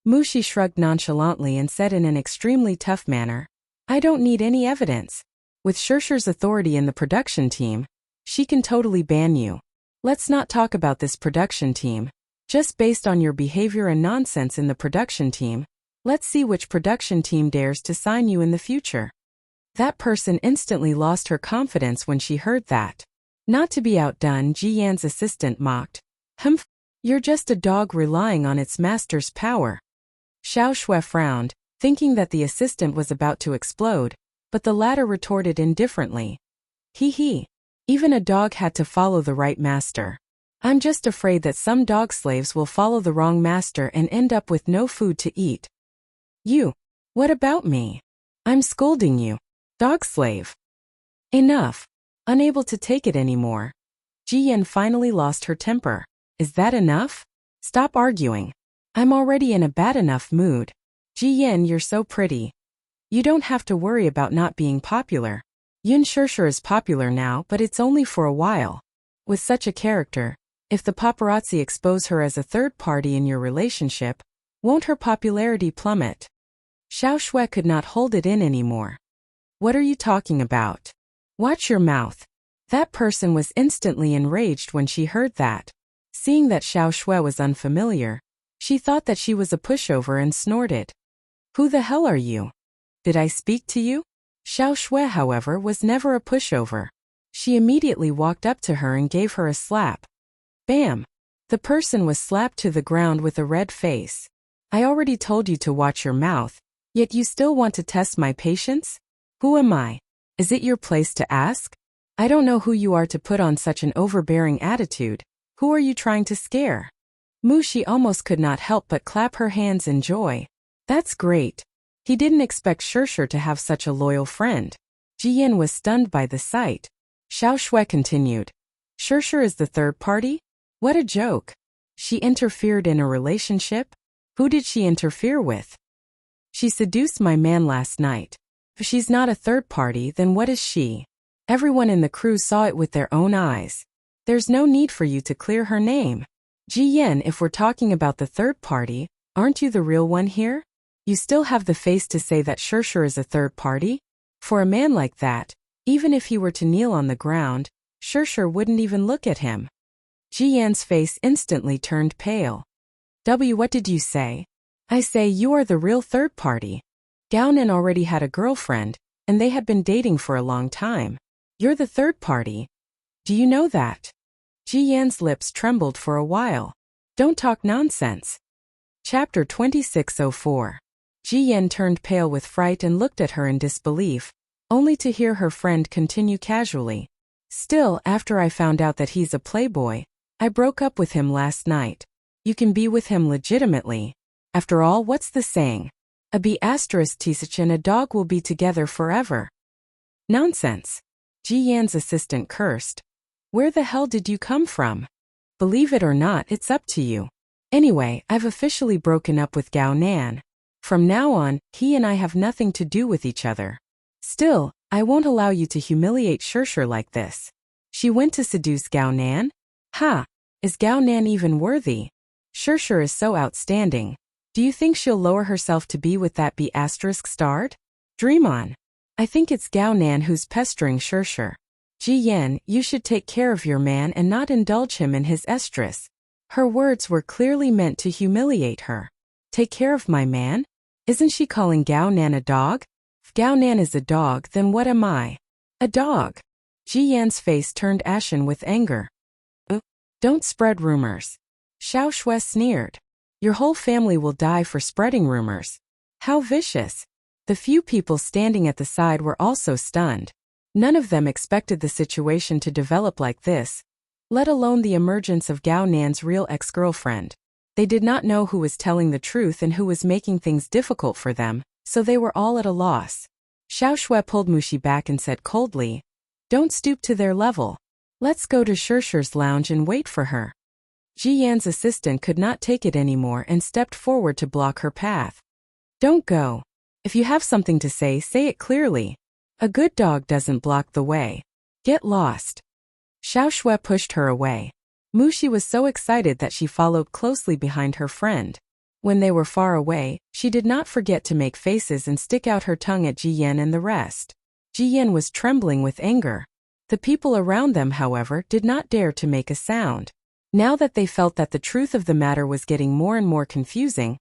Mushi shrugged nonchalantly and said in an extremely tough manner, I don't need any evidence. With Shursher's authority in the production team, she can totally ban you. Let's not talk about this production team. Just based on your behavior and nonsense in the production team, let's see which production team dares to sign you in the future. That person instantly lost her confidence when she heard that. Not to be outdone, Ji Yan's assistant mocked. Humph, you're just a dog relying on its master's power. Xiao Shui frowned, thinking that the assistant was about to explode, but the latter retorted indifferently. He. Even a dog had to follow the right master. I'm just afraid that some dog slaves will follow the wrong master and end up with no food to eat. You. What about me? I'm scolding you. Dog slave. Enough. Unable to take it anymore. Ji Yan finally lost her temper. Is that enough? Stop arguing. I'm already in a bad enough mood. Ji Yan, you're so pretty. You don't have to worry about not being popular. Yun Shursher is popular now, but it's only for a while. With such a character, if the paparazzi expose her as a third party in your relationship, won't her popularity plummet? Xiao Shui could not hold it in anymore. What are you talking about? Watch your mouth. That person was instantly enraged when she heard that. Seeing that Xiao Shui was unfamiliar, she thought that she was a pushover and snorted. Who the hell are you? Did I speak to you? Xiao Shui, however, was never a pushover. She immediately walked up to her and gave her a slap. Bam! The person was slapped to the ground with a red face. I already told you to watch your mouth, yet you still want to test my patience? Who am I? Is it your place to ask? I don't know who you are to put on such an overbearing attitude. Who are you trying to scare? Mushi almost could not help but clap her hands in joy. That's great. He didn't expect Shursher to have such a loyal friend. Ji Yan was stunned by the sight. Xiao Shui continued. Shursher is the third party? What a joke. She interfered in a relationship? Who did she interfere with? She seduced my man last night. If she's not a third party, then what is she? Everyone in the crew saw it with their own eyes. There's no need for you to clear her name. Ji Yan, if we're talking about the third party, aren't you the real one here? You still have the face to say that Shursher is a third party? For a man like that, even if he were to kneel on the ground, Shursher wouldn't even look at him. Ji Yan's face instantly turned pale. What did you say? I say you are the real third party. Gao Nan already had a girlfriend, and they had been dating for a long time. You're the third party. Do you know that? Ji Yan's lips trembled for a while. Don't talk nonsense. Chapter 2604. Ji Yan turned pale with fright and looked at her in disbelief, only to hear her friend continue casually. Still, after I found out that he's a playboy, I broke up with him last night. You can be with him legitimately. After all, what's the saying? A B***Tisich and a dog will be together forever. Nonsense. Ji Yan's assistant cursed. Where the hell did you come from? Believe it or not, it's up to you. Anyway, I've officially broken up with Gao Nan. From now on, he and I have nothing to do with each other. Still, I won't allow you to humiliate Shursher like this. She went to seduce Gao Nan? Ha! Is Gao Nan even worthy? Shursher is so outstanding. Do you think she'll lower herself to be with that B*****? Dream on. I think it's Gao Nan who's pestering Shursher. Ji Yan, you should take care of your man and not indulge him in his estrus. Her words were clearly meant to humiliate her. Take care of my man? Isn't she calling Gao Nan a dog? If Gao Nan is a dog, then what am I? A dog. Ji Yan's face turned ashen with anger. Don't spread rumors. Xiao Shui sneered. Your whole family will die for spreading rumors. How vicious. The few people standing at the side were also stunned. None of them expected the situation to develop like this, let alone the emergence of Gao Nan's real ex-girlfriend. They did not know who was telling the truth and who was making things difficult for them, so they were all at a loss. Xiao Shui pulled Mushi back and said coldly, don't stoop to their level. Let's go to Shishi's lounge and wait for her. Ji Yan's assistant could not take it anymore and stepped forward to block her path. Don't go. If you have something to say it clearly. A good dog doesn't block the way. Get lost. Xiao Shui pushed her away. Mushi was so excited that she followed closely behind her friend. When they were far away, she did not forget to make faces and stick out her tongue at Ji Yan and the rest. Ji Yan was trembling with anger. The people around them, however, did not dare to make a sound. Now that they felt that the truth of the matter was getting more and more confusing,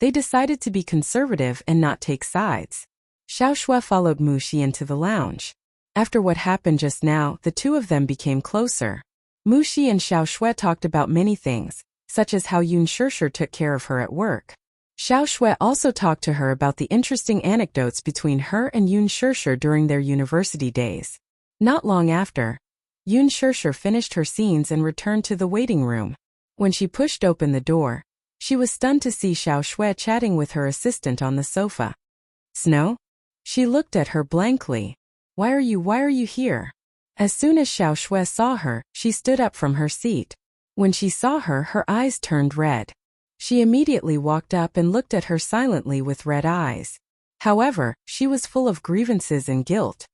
they decided to be conservative and not take sides. Xiao Shui followed Mushi into the lounge. After what happened just now, the two of them became closer. Mushi and Xiao Shui talked about many things, such as how Yun Shishi took care of her at work. Xiao Shui also talked to her about the interesting anecdotes between her and Yun Shishi during their university days. Not long after, Yun Shishi finished her scenes and returned to the waiting room. When she pushed open the door, she was stunned to see Xiao Shui chatting with her assistant on the sofa. Snow? She looked at her blankly. Why are you here? As soon as Xiao Shui saw her, she stood up from her seat. When she saw her, her eyes turned red. She immediately walked up and looked at her silently with red eyes. However, she was full of grievances and guilt.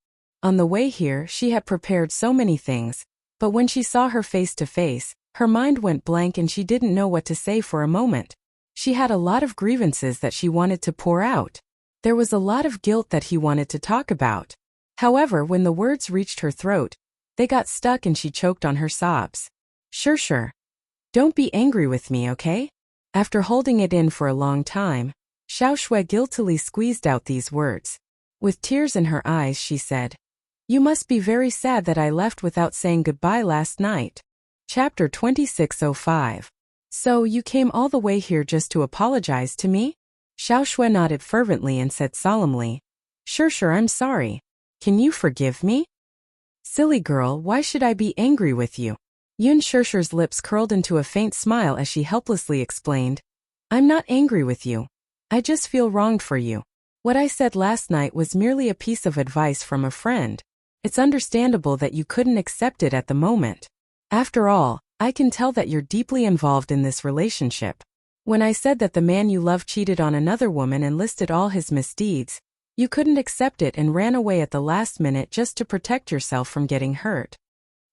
On the way here, she had prepared so many things, but when she saw her face to face, her mind went blank and she didn't know what to say for a moment. She had a lot of grievances that she wanted to pour out. There was a lot of guilt that he wanted to talk about. However, when the words reached her throat, they got stuck and she choked on her sobs. Sure. Don't be angry with me, okay? After holding it in for a long time, Xiao Shui guiltily squeezed out these words. With tears in her eyes, she said, you must be very sad that I left without saying goodbye last night. Chapter 2605. So you came all the way here just to apologize to me? Xiao Shui nodded fervently and said solemnly, Sure, I'm sorry. Can you forgive me? Silly girl, why should I be angry with you? Yun Shishi's lips curled into a faint smile as she helplessly explained, I'm not angry with you. I just feel wronged for you. What I said last night was merely a piece of advice from a friend. It's understandable that you couldn't accept it at the moment. After all, I can tell that you're deeply involved in this relationship. When I said that the man you love cheated on another woman and listed all his misdeeds, you couldn't accept it and ran away at the last minute just to protect yourself from getting hurt.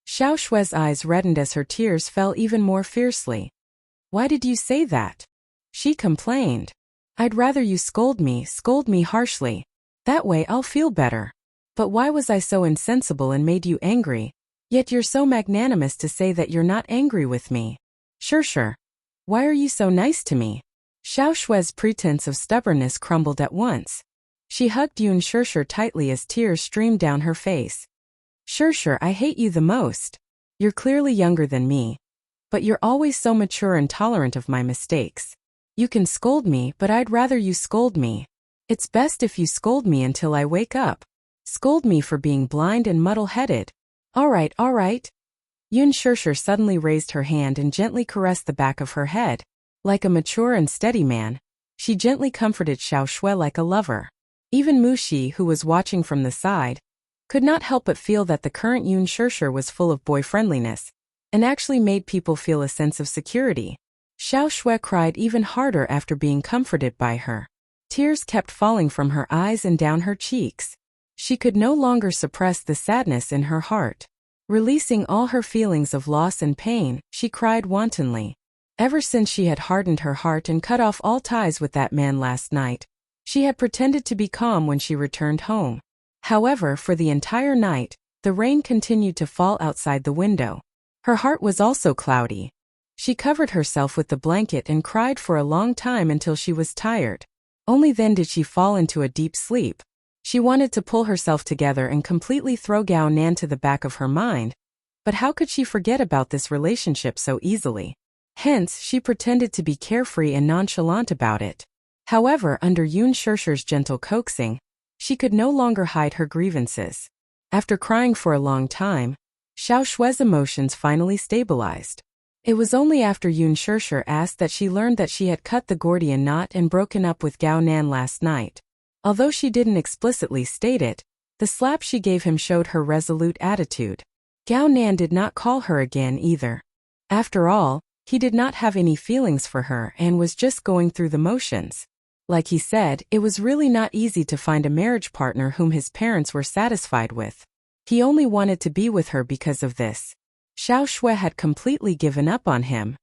Xiao Shui's eyes reddened as her tears fell even more fiercely. Why did you say that? She complained. I'd rather you scold me harshly. That way I'll feel better. But why was I so insensible and made you angry? Yet you're so magnanimous to say that you're not angry with me. Sure. Why are you so nice to me? Xiao Shui's pretense of stubbornness crumbled at once. She hugged Yun Shishi tightly as tears streamed down her face. Sure, I hate you the most. You're clearly younger than me. But you're always so mature and tolerant of my mistakes. You can scold me, but I'd rather you scold me. It's best if you scold me until I wake up. Scold me for being blind and muddle-headed. All right. Yun Shishi suddenly raised her hand and gently caressed the back of her head. Like a mature and steady man, she gently comforted Xiao Shui like a lover. Even Mushi, who was watching from the side, could not help but feel that the current Yun Shishi was full of boy-friendliness, and actually made people feel a sense of security. Xiao Shui cried even harder after being comforted by her. Tears kept falling from her eyes and down her cheeks. She could no longer suppress the sadness in her heart. Releasing all her feelings of loss and pain, she cried wantonly. Ever since she had hardened her heart and cut off all ties with that man last night, she had pretended to be calm when she returned home. However, for the entire night, the rain continued to fall outside the window. Her heart was also cloudy. She covered herself with the blanket and cried for a long time until she was tired. Only then did she fall into a deep sleep. She wanted to pull herself together and completely throw Gao Nan to the back of her mind, but how could she forget about this relationship so easily? Hence, she pretended to be carefree and nonchalant about it. However, under Yun Shishir's gentle coaxing, she could no longer hide her grievances. After crying for a long time, Xiao Shue's emotions finally stabilized. It was only after Yun Shishir asked that she learned that she had cut the Gordian knot and broken up with Gao Nan last night. Although she didn't explicitly state it, the slap she gave him showed her resolute attitude. Gao Nan did not call her again either. After all, he did not have any feelings for her and was just going through the motions. Like he said, it was really not easy to find a marriage partner whom his parents were satisfied with. He only wanted to be with her because of this. Xiao Shui had completely given up on him.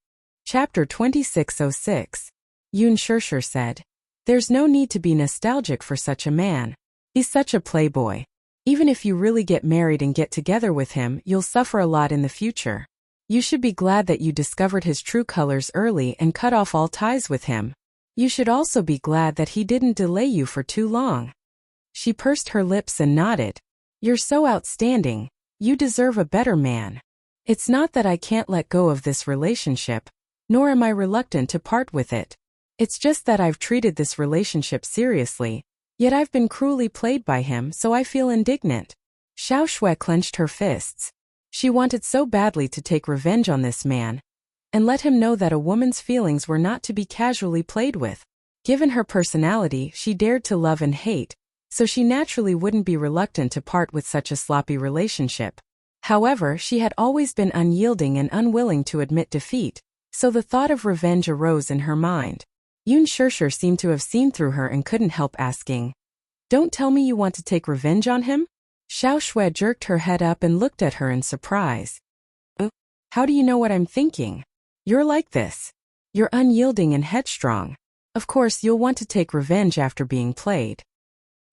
Chapter 2606. Yun Shishir said, "There's no need to be nostalgic for such a man. He's such a playboy. Even if you really get married and get together with him, you'll suffer a lot in the future. You should be glad that you discovered his true colors early and cut off all ties with him. You should also be glad that he didn't delay you for too long." She pursed her lips and nodded. "You're so outstanding. You deserve a better man. It's not that I can't let go of this relationship, nor am I reluctant to part with it. It's just that I've treated this relationship seriously, yet I've been cruelly played by him, so I feel indignant." Xiao Shui clenched her fists. She wanted so badly to take revenge on this man and let him know that a woman's feelings were not to be casually played with. Given her personality, she dared to love and hate, so she naturally wouldn't be reluctant to part with such a sloppy relationship. However, she had always been unyielding and unwilling to admit defeat, so the thought of revenge arose in her mind. Yun Shishir seemed to have seen through her and couldn't help asking, "Don't tell me you want to take revenge on him?" Xiao Shui jerked her head up and looked at her in surprise. How do you know what I'm thinking? You're like this. You're unyielding and headstrong. Of course you'll want to take revenge after being played."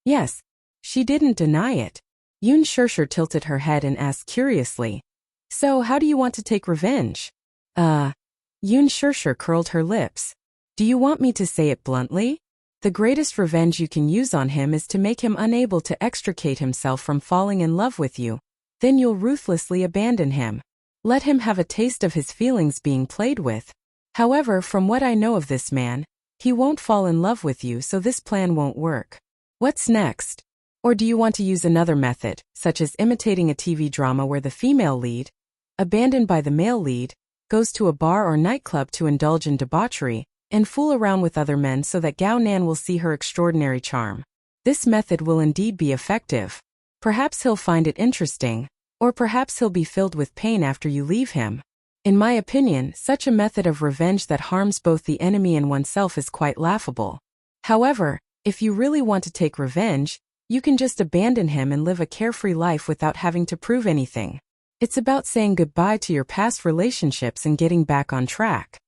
Yes. She didn't deny it. Yun Shishir tilted her head and asked curiously, "So how do you want to take revenge?" Yun Shishir curled her lips. "Do you want me to say it bluntly? The greatest revenge you can use on him is to make him unable to extricate himself from falling in love with you. Then you'll ruthlessly abandon him. Let him have a taste of his feelings being played with. However, from what I know of this man, he won't fall in love with you, so this plan won't work. What's next? Or do you want to use another method, such as imitating a TV drama where the female lead, abandoned by the male lead, goes to a bar or nightclub to indulge in debauchery and fool around with other men so that Gao Nan will see her extraordinary charm? This method will indeed be effective. Perhaps he'll find it interesting, or perhaps he'll be filled with pain after you leave him. In my opinion, such a method of revenge that harms both the enemy and oneself is quite laughable. However, if you really want to take revenge, you can just abandon him and live a carefree life without having to prove anything. It's about saying goodbye to your past relationships and getting back on track."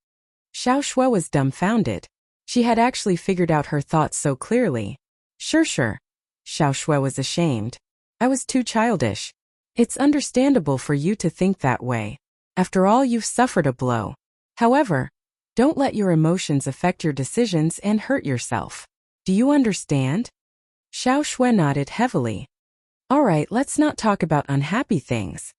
Xiao Shui was dumbfounded. She had actually figured out her thoughts so clearly. Sure. Xiao Shui was ashamed. "I was too childish. It's understandable for you to think that way. After all, you've suffered a blow. However, don't let your emotions affect your decisions and hurt yourself. Do you understand?" Xiao Shui nodded heavily. "All right, let's not talk about unhappy things."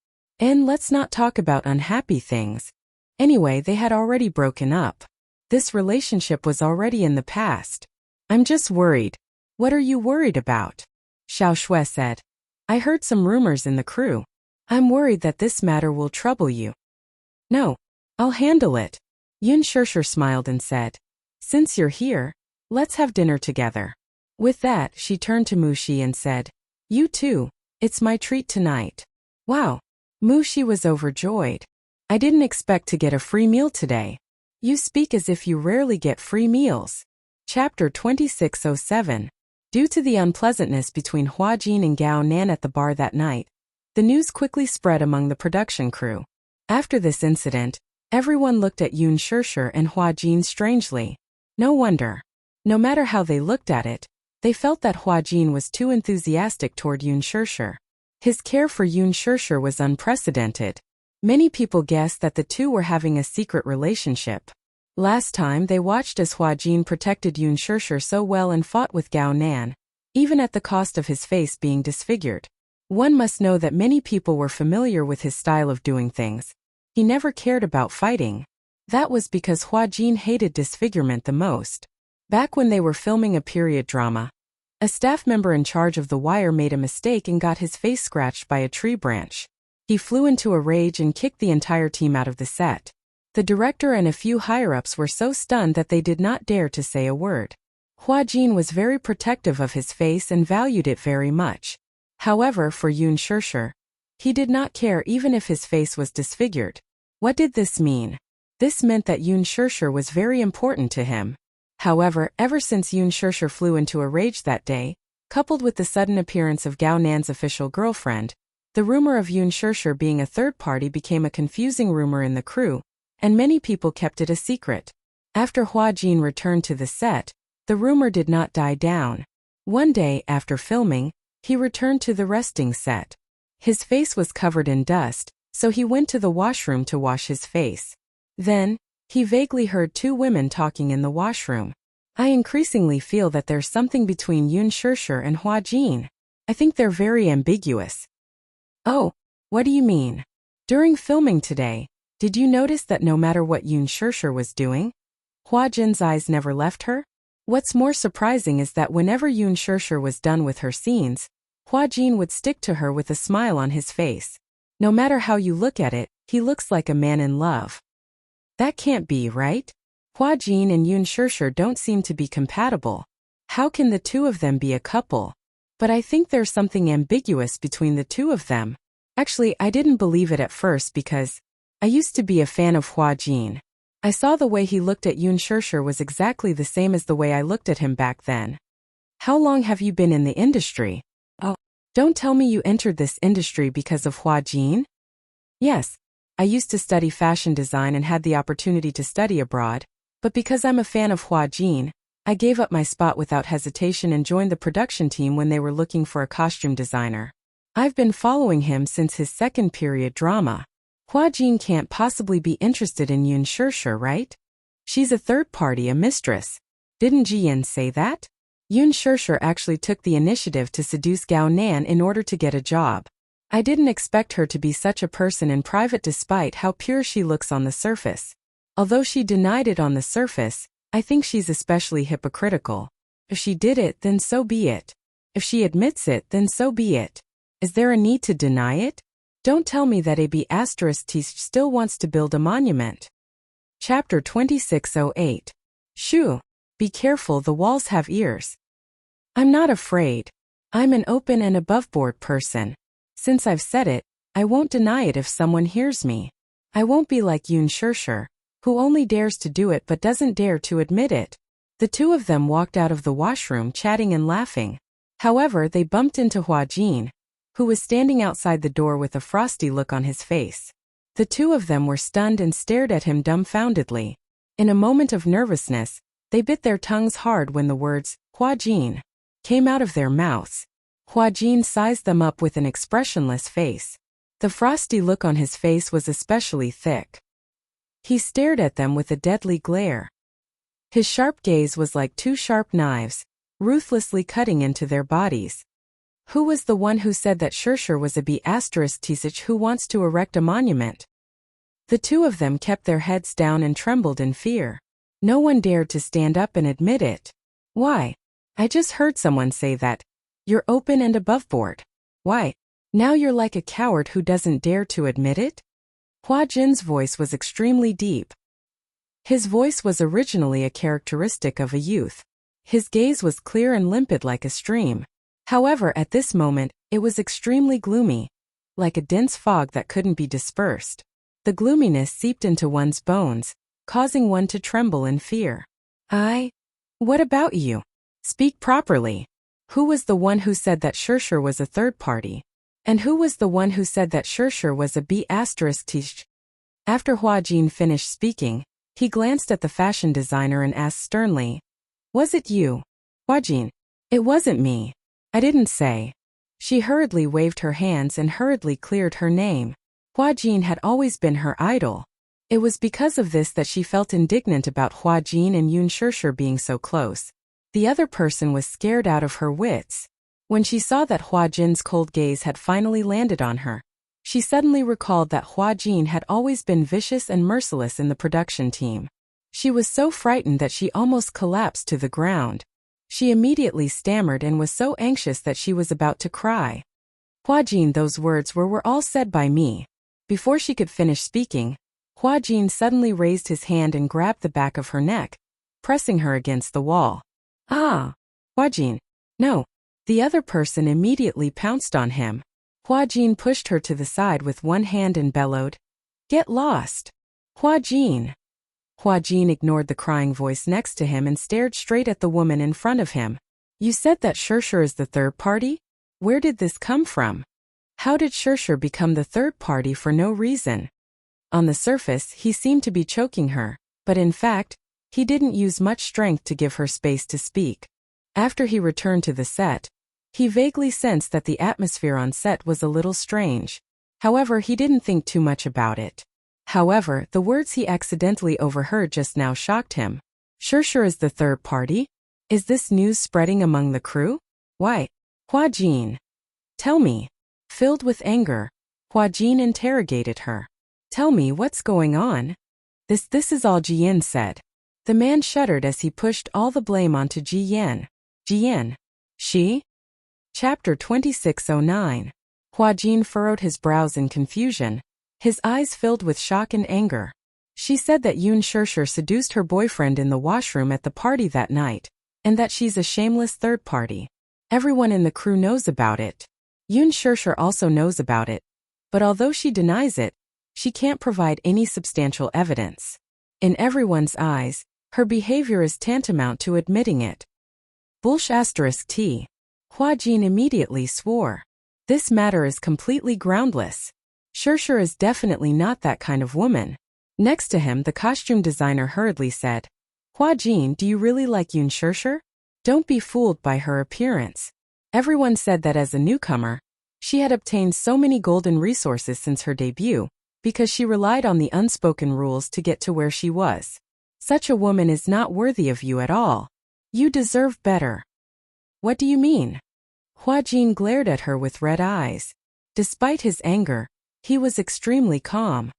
Anyway, they had already broken up. This relationship was already in the past. "I'm just worried." "What are you worried about?" Xiao Shui said. "I heard some rumors in the crew. I'm worried that this matter will trouble you." "No, I'll handle it." Yun Shishir smiled and said, "Since you're here, let's have dinner together." With that, she turned to Muxi and said, "You too, it's my treat tonight." "Wow." Muxi was overjoyed. "I didn't expect to get a free meal today." "You speak as if you rarely get free meals." Chapter 2607. Due to the unpleasantness between Hua Jin and Gao Nan at the bar that night, the news quickly spread among the production crew. After this incident, everyone looked at Yun Shishir and Hua Jin strangely. No wonder. No matter how they looked at it, they felt that Hua Jin was too enthusiastic toward Yun Shishir. His care for Yun Shishir was unprecedented. Many people guessed that the two were having a secret relationship. Last time they watched as Hua Jin protected Yun Shishir so well and fought with Gao Nan, even at the cost of his face being disfigured. One must know that many people were familiar with his style of doing things. He never cared about fighting. That was because Hua Jin hated disfigurement the most. Back when they were filming a period drama, a staff member in charge of the wire made a mistake and got his face scratched by a tree branch. He flew into a rage and kicked the entire team out of the set. The director and a few higher-ups were so stunned that they did not dare to say a word. Hua Jin was very protective of his face and valued it very much. However, for Yoon Shirshir, he did not care even if his face was disfigured. What did this mean? This meant that Yoon Shirshir was very important to him. However, ever since Yoon Shirshir flew into a rage that day, coupled with the sudden appearance of Gao Nan's official girlfriend, the rumor of Yoon Shirshir being a third party became a confusing rumor in the crew, and many people kept it a secret. After Hua Jin returned to the set, the rumor did not die down. One day, after filming, he returned to the resting set. His face was covered in dust, so he went to the washroom to wash his face. Then, he vaguely heard two women talking in the washroom. I increasingly feel that there's something between Yoon Shirshir and Hua Jin. I think they're very ambiguous. Oh, what do you mean? During filming today, did you notice that no matter what Yoon Shirshir was doing, Hua Jin's eyes never left her? What's more surprising is that whenever Yoon Shirshir was done with her scenes, Hua Jin would stick to her with a smile on his face. No matter how you look at it, he looks like a man in love. That can't be, right? Hua Jin and Yoon Shirshir don't seem to be compatible. How can the two of them be a couple? But I think there's something ambiguous between the two of them. Actually, I didn't believe it at first because I used to be a fan of Hua Jin. I saw the way he looked at Yoon Shirshir was exactly the same as the way I looked at him back then. How long have you been in the industry? Oh, don't tell me you entered this industry because of Hua Jin? Yes, I used to study fashion design and had the opportunity to study abroad, but because I'm a fan of Hua Jin, I gave up my spot without hesitation and joined the production team when they were looking for a costume designer. I've been following him since his second period drama. Hua Jin can't possibly be interested in Yoon Shirshir, right? She's a third party, a mistress. Didn't Jian say that? Yoon Shirshir actually took the initiative to seduce Gao Nan in order to get a job. I didn't expect her to be such a person in private despite how pure she looks on the surface. Although she denied it on the surface, I think she's especially hypocritical. If she did it, then so be it. If she admits it, then so be it. Is there a need to deny it? Don't tell me that AB** still wants to build a monument. Chapter 2608. Shoo! Be careful, the walls have ears. I'm not afraid. I'm an open and above-board person. Since I've said it, I won't deny it if someone hears me. I won't be like Yoon Shirshir, who only dares to do it but doesn't dare to admit it. The two of them walked out of the washroom chatting and laughing. However, they bumped into Hua Jin, who was standing outside the door with a frosty look on his face. The two of them were stunned and stared at him dumbfoundedly. In a moment of nervousness, they bit their tongues hard when the words, Hua Jin, came out of their mouths. Hua Jin sized them up with an expressionless face. The frosty look on his face was especially thick. He stared at them with a deadly glare. His sharp gaze was like two sharp knives, ruthlessly cutting into their bodies. Who was the one who said that Shirshir was a B** who wants to erect a monument? The two of them kept their heads down and trembled in fear. No one dared to stand up and admit it. Why? I just heard someone say that. You're open and aboveboard. Why? Now you're like a coward who doesn't dare to admit it? Hua Jin's voice was extremely deep. His voice was originally a characteristic of a youth. His gaze was clear and limpid like a stream. However, at this moment, it was extremely gloomy, like a dense fog that couldn't be dispersed. The gloominess seeped into one's bones, causing one to tremble in fear. What about you? Speak properly. Who was the one who said that Shirshir was a third party? And who was the one who said that Shirshir was a B***? After Hua Jin finished speaking, he glanced at the fashion designer and asked sternly, Was it you? Hua Jin. It wasn't me. I didn't say. She hurriedly waved her hands and hurriedly cleared her name. Hua Jin had always been her idol. It was because of this that she felt indignant about Hua Jin and Yoon Shirshir being so close. The other person was scared out of her wits. When she saw that Hua Jin's cold gaze had finally landed on her, She suddenly recalled that Hua Jin had always been vicious and merciless in the production team. She was so frightened that she almost collapsed to the ground. She immediately stammered and was so anxious that she was about to cry. Hua Jin, those words were all said by me. Before she could finish speaking, Hua Jin suddenly raised his hand and grabbed the back of her neck, pressing her against the wall. Ah! Hua Jin. No. The other person immediately pounced on him. Hua Jin pushed her to the side with one hand and bellowed, "Get lost! Hua Jin!" Hua Jin ignored the crying voice next to him and stared straight at the woman in front of him. "You said that Shirshir is the third party? Where did this come from? How did Shirshir become the third party for no reason?" On the surface, he seemed to be choking her, but in fact, he didn't use much strength to give her space to speak. After he returned to the set, he vaguely sensed that the atmosphere on set was a little strange. However, he didn't think too much about it. However, the words he accidentally overheard just now shocked him. Shirshir is the third party? Is this news spreading among the crew? Why? Hua Jin. Tell me. Filled with anger, Hua Jin interrogated her. Tell me what's going on? This is all Ji Yin said. The man shuddered as he pushed all the blame onto Ji Yin. Ji Yin. She? Chapter 2609. Hua Jin furrowed his brows in confusion, his eyes filled with shock and anger. She said that Yun Shirshir seduced her boyfriend in the washroom at the party that night, and that she's a shameless third party. Everyone in the crew knows about it. Yun Shirshir also knows about it, but although she denies it, she can't provide any substantial evidence. In everyone's eyes, her behavior is tantamount to admitting it. T. Hua Jin immediately swore. This matter is completely groundless. Shirshir is definitely not that kind of woman. Next to him, the costume designer hurriedly said, Hua Jin, do you really like Yun Shirshir? Don't be fooled by her appearance. Everyone said that as a newcomer, she had obtained so many golden resources since her debut, because she relied on the unspoken rules to get to where she was. Such a woman is not worthy of you at all. You deserve better. What do you mean? Hua Jin glared at her with red eyes. Despite his anger, he was extremely calm.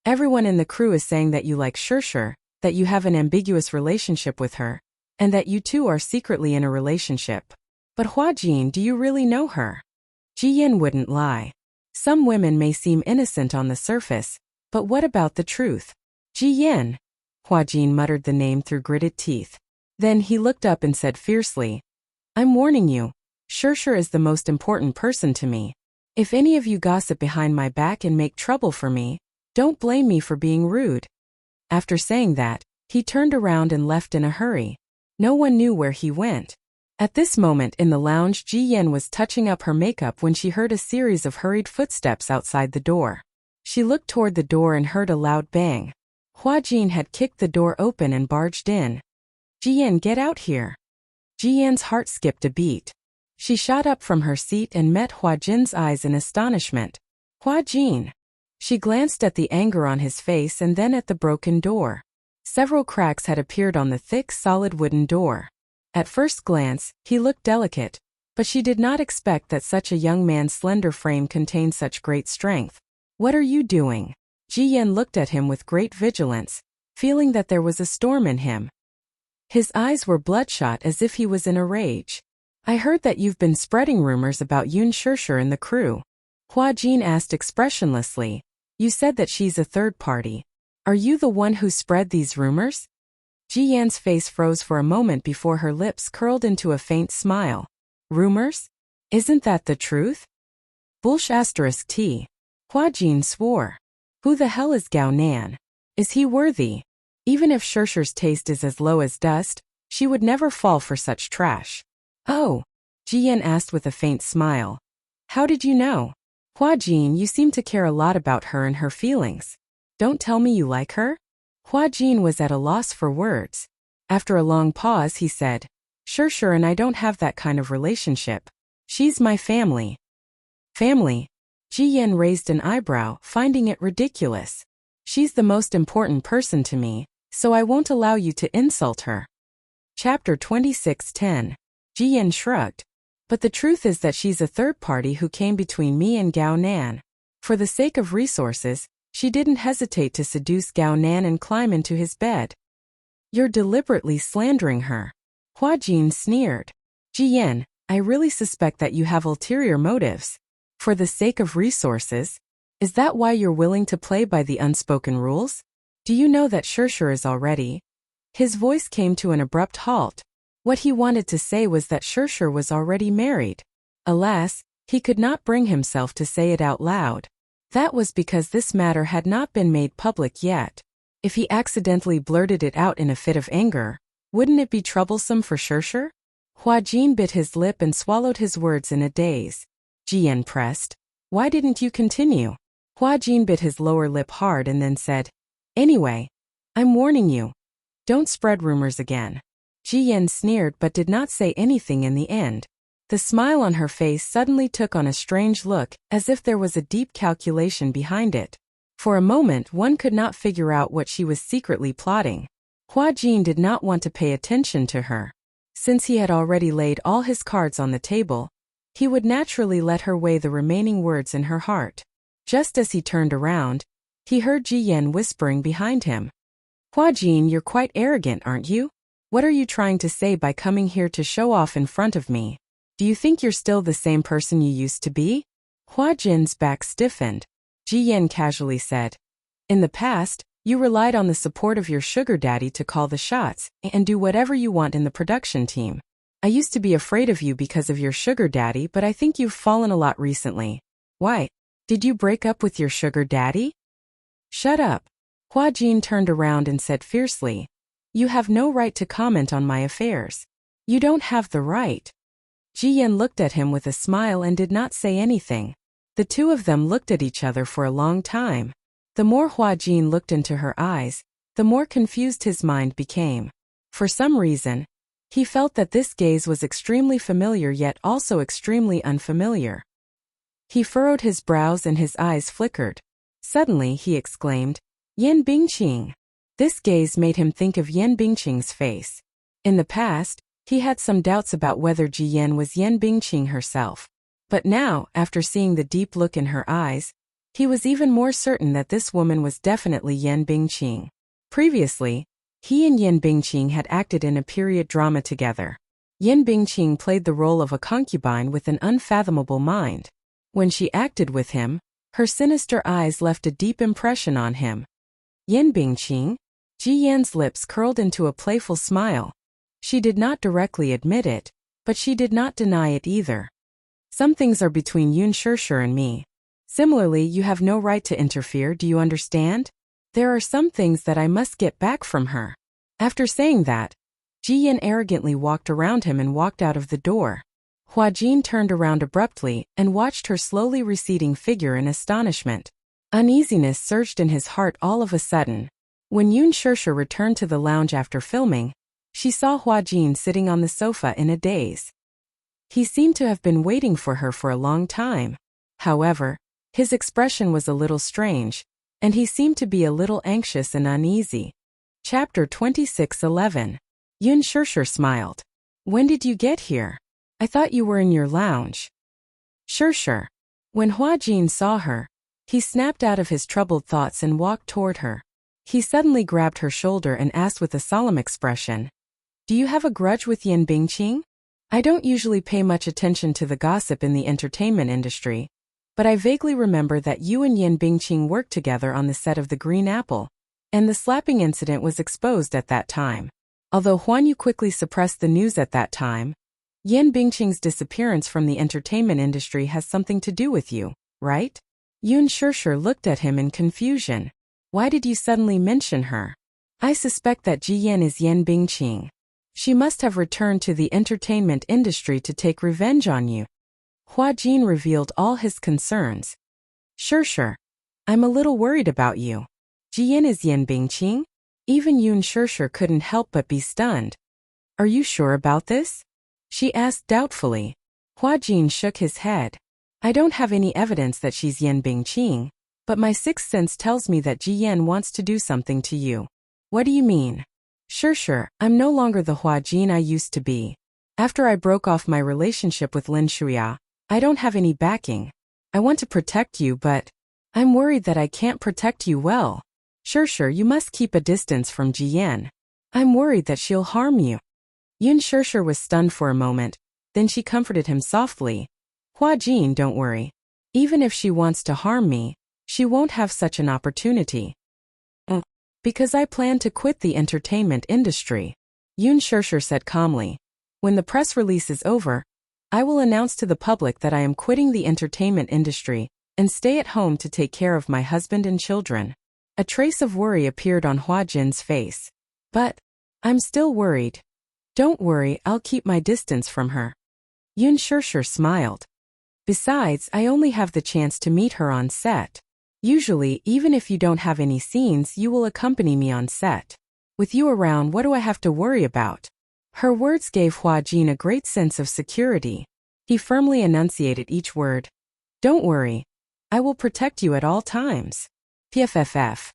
Everyone in the crew is saying that you like Shirshir, that you have an ambiguous relationship with her, and that you two are secretly in a relationship. But Hua Jin, do you really know her? Ji Yin wouldn't lie. Some women may seem innocent on the surface, but what about the truth? Ji Yin. Hua Jin muttered the name through gritted teeth. Then he looked up and said fiercely, I'm warning you, Shirshir is the most important person to me. If any of you gossip behind my back and make trouble for me, don't blame me for being rude. After saying that, he turned around and left in a hurry. No one knew where he went. At this moment in the lounge, Ji Yin was touching up her makeup when she heard a series of hurried footsteps outside the door. She looked toward the door and heard a loud bang. Hua Jin had kicked the door open and barged in. Ji Yin, get out here. Ji Yin's heart skipped a beat. She shot up from her seat and met Hua Jin's eyes in astonishment. Hua Jin. She glanced at the anger on his face and then at the broken door. Several cracks had appeared on the thick, solid wooden door. At first glance, he looked delicate, but she did not expect that such a young man's slender frame contained such great strength. What are you doing? Ji Yin looked at him with great vigilance, feeling that there was a storm in him. His eyes were bloodshot as if he was in a rage. I heard that you've been spreading rumors about Yun Shirshir in the crew. Hua Jin asked expressionlessly. You said that she's a third party. Are you the one who spread these rumors? Ji Yan's face froze for a moment before her lips curled into a faint smile. Rumors? Isn't that the truth? T. Hua Jin swore. Who the hell is Gao Nan? Is he worthy? Even if Shirshir's taste is as low as dust, she would never fall for such trash. Oh, Ji Yin asked with a faint smile. How did you know? Hua Jin, you seem to care a lot about her and her feelings. Don't tell me you like her? Hua Jin was at a loss for words. After a long pause, he said, Shirshir and I don't have that kind of relationship. She's my family. Family? Ji Yin raised an eyebrow, finding it ridiculous. She's the most important person to me, so I won't allow you to insult her. Chapter 2610. Ji Yin shrugged. But the truth is that she's a third party who came between me and Gao Nan. For the sake of resources, she didn't hesitate to seduce Gao Nan and climb into his bed. You're deliberately slandering her. Hua Jin sneered. Jiyan, I really suspect that you have ulterior motives. For the sake of resources? Is that why you're willing to play by the unspoken rules? Do you know that Shirshir is already? His voice came to an abrupt halt. What he wanted to say was that Shirshir was already married. Alas, he could not bring himself to say it out loud. That was because this matter had not been made public yet. If he accidentally blurted it out in a fit of anger, wouldn't it be troublesome for Shirshir? Hua Jin bit his lip and swallowed his words in a daze. Jiyan pressed. Why didn't you continue? Hua Jin bit his lower lip hard and then said, Anyway, I'm warning you. Don't spread rumors again. Jiyan sneered but did not say anything in the end. The smile on her face suddenly took on a strange look, as if there was a deep calculation behind it. For a moment one could not figure out what she was secretly plotting. Hua Jin did not want to pay attention to her. Since he had already laid all his cards on the table, he would naturally let her weigh the remaining words in her heart. Just as he turned around, he heard Jiyan whispering behind him. Hua Jin, you're quite arrogant, aren't you? What are you trying to say by coming here to show off in front of me? Do you think you're still the same person you used to be? Hua Jin's back stiffened. Jiyan casually said, In the past, you relied on the support of your sugar daddy to call the shots and do whatever you want in the production team. I used to be afraid of you because of your sugar daddy, but I think you've fallen a lot recently. Why? Did you break up with your sugar daddy? Shut up. Hua Jin turned around and said fiercely, You have no right to comment on my affairs. You don't have the right. Jiyan looked at him with a smile and did not say anything. The two of them looked at each other for a long time. The more Hua Jin looked into her eyes, the more confused his mind became. For some reason, he felt that this gaze was extremely familiar yet also extremely unfamiliar. He furrowed his brows and his eyes flickered. Suddenly he exclaimed, Yan Bingqing. This gaze made him think of Yan Bingqing's face. In the past, he had some doubts about whether Jiyan was Yan Bingqing herself. But now, after seeing the deep look in her eyes, he was even more certain that this woman was definitely Yan Bingqing. Previously, he and Yan Bingqing had acted in a period drama together. Yan Bingqing played the role of a concubine with an unfathomable mind. When she acted with him, her sinister eyes left a deep impression on him. Yan Bingqing? Jiyan's lips curled into a playful smile. She did not directly admit it, but she did not deny it either. Some things are between Yun Shirshir and me. Similarly, you have no right to interfere, do you understand? There are some things that I must get back from her. After saying that, Jiyan arrogantly walked around him and walked out of the door. Hua Jin turned around abruptly and watched her slowly receding figure in astonishment. Uneasiness surged in his heart all of a sudden. When Yun Shirshir returned to the lounge after filming, she saw Hua Jin sitting on the sofa in a daze. He seemed to have been waiting for her for a long time. However, his expression was a little strange, and he seemed to be a little anxious and uneasy. Chapter 26:11. Yun Shirshir smiled. When did you get here? I thought you were in your lounge. Shirshir. When Hua Jin saw her, he snapped out of his troubled thoughts and walked toward her. He suddenly grabbed her shoulder and asked with a solemn expression, Do you have a grudge with Yan Bingqing? I don't usually pay much attention to the gossip in the entertainment industry, but I vaguely remember that you and Yan Bingqing worked together on the set of The Green Apple, and the slapping incident was exposed at that time. Although Huan Yu quickly suppressed the news at that time, Yan Bingqing's disappearance from the entertainment industry has something to do with you, right? Yun Shirshir looked at him in confusion. Why did you suddenly mention her? I suspect that Jiyan is Yan Bingqing. She must have returned to the entertainment industry to take revenge on you. Hua Jin revealed all his concerns. Shirshir, I'm a little worried about you. Jiyan is Yan Bingqing? Even Yun Shirshir couldn't help but be stunned. Are you sure about this? She asked doubtfully. Hua Jin shook his head. I don't have any evidence that she's Yan Bingqing, but my sixth sense tells me that Jiyan wants to do something to you. What do you mean? Shirshir, I'm no longer the Hua Jin I used to be. After I broke off my relationship with Lin Shuya, I don't have any backing. I want to protect you, but I'm worried that I can't protect you well. Sure, you must keep a distance from Jiyan. I'm worried that she'll harm you. Yun Sure was stunned for a moment, then she comforted him softly. Hua Jin, don't worry. Even if she wants to harm me, she won't have such an opportunity. Because I plan to quit the entertainment industry. Yun Sure said calmly. When the press release is over, I will announce to the public that I am quitting the entertainment industry and stay at home to take care of my husband and children. A trace of worry appeared on Hua Jin's face. But I'm still worried. Don't worry, I'll keep my distance from her. Yun Sure smiled. Besides, I only have the chance to meet her on set. Usually, even if you don't have any scenes, you will accompany me on set. With you around, what do I have to worry about? Her words gave Hua Jin a great sense of security. He firmly enunciated each word. Don't worry. I will protect you at all times. PFFF.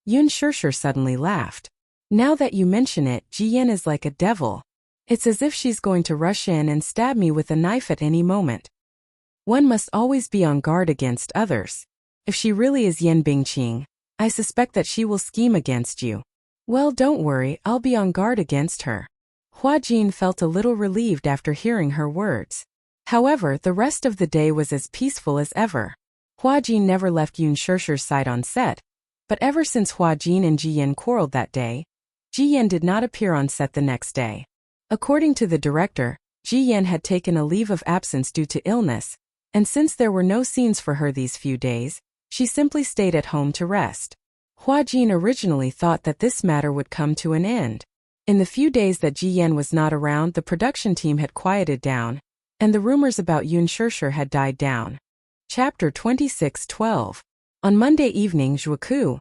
Yun Sure suddenly laughed. Now that you mention it, Jiyan is like a devil. It's as if she's going to rush in and stab me with a knife at any moment. One must always be on guard against others. If she really is Yan Bingqing, I suspect that she will scheme against you. Well, don't worry, I'll be on guard against her. Hua Jin felt a little relieved after hearing her words. However, the rest of the day was as peaceful as ever. Hua Jin never left Yun Shure's side on set, but ever since Hua Jin and Jiyan quarreled that day, Jiyan did not appear on set the next day. According to the director, Jiyan had taken a leave of absence due to illness, and since there were no scenes for her these few days, she simply stayed at home to rest. Hua Jin originally thought that this matter would come to an end. In the few days that Jiyan was not around, the production team had quieted down, and the rumors about Yun Sure had died down. Chapter 26:12. On Monday evening, Zhuoku,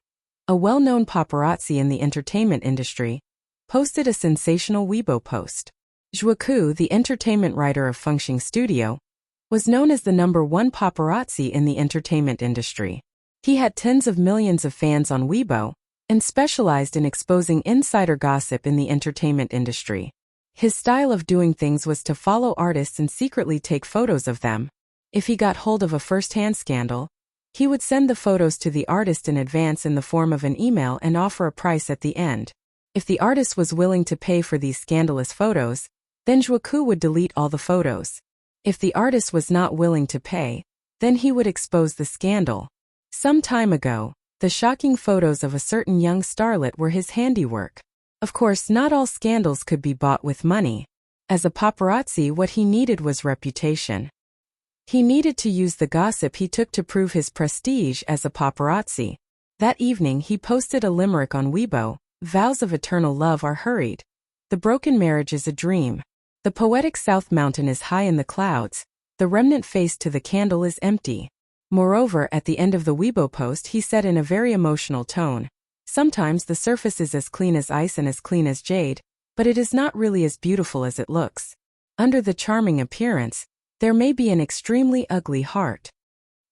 a well-known paparazzi in the entertainment industry, posted a sensational Weibo post. Zhuoku, the entertainment writer of Fengxing Studio, was known as the #1 paparazzi in the entertainment industry. He had tens of millions of fans on Weibo and specialized in exposing insider gossip in the entertainment industry. His style of doing things was to follow artists and secretly take photos of them. If he got hold of a first-hand scandal, he would send the photos to the artist in advance in the form of an email and offer a price at the end. If the artist was willing to pay for these scandalous photos, then Zhuoku would delete all the photos. If the artist was not willing to pay, then he would expose the scandal. Some time ago, the shocking photos of a certain young starlet were his handiwork. Of course, not all scandals could be bought with money. As a paparazzi, what he needed was reputation. He needed to use the gossip he took to prove his prestige as a paparazzi. That evening, he posted a limerick on Weibo: "Vows of eternal love are hurried. The broken marriage is a dream. The poetic South Mountain is high in the clouds. The remnant face to the candle is empty." Moreover, at the end of the Weibo post, he said in a very emotional tone, "Sometimes the surface is as clean as ice and as clean as jade, but it is not really as beautiful as it looks. Under the charming appearance, there may be an extremely ugly heart."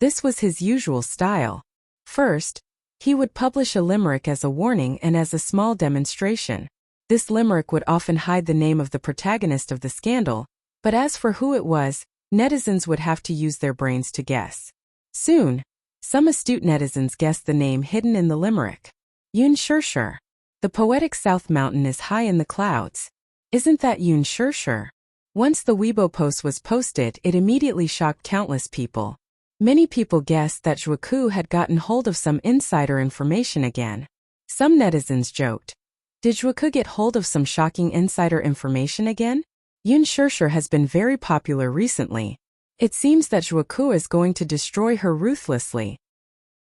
This was his usual style. First, he would publish a limerick as a warning and as a small demonstration. This limerick would often hide the name of the protagonist of the scandal, but as for who it was, netizens would have to use their brains to guess. Soon, some astute netizens guessed the name hidden in the limerick. Yun Sure. The poetic South Mountain is high in the clouds. Isn't that Yun Sure? Once the Weibo post was posted, it immediately shocked countless people. Many people guessed that Zhuoku had gotten hold of some insider information again. Some netizens joked, "Did Zhuoku get hold of some shocking insider information again?" Yun Sure has been very popular recently. It seems that Zhuoku is going to destroy her ruthlessly.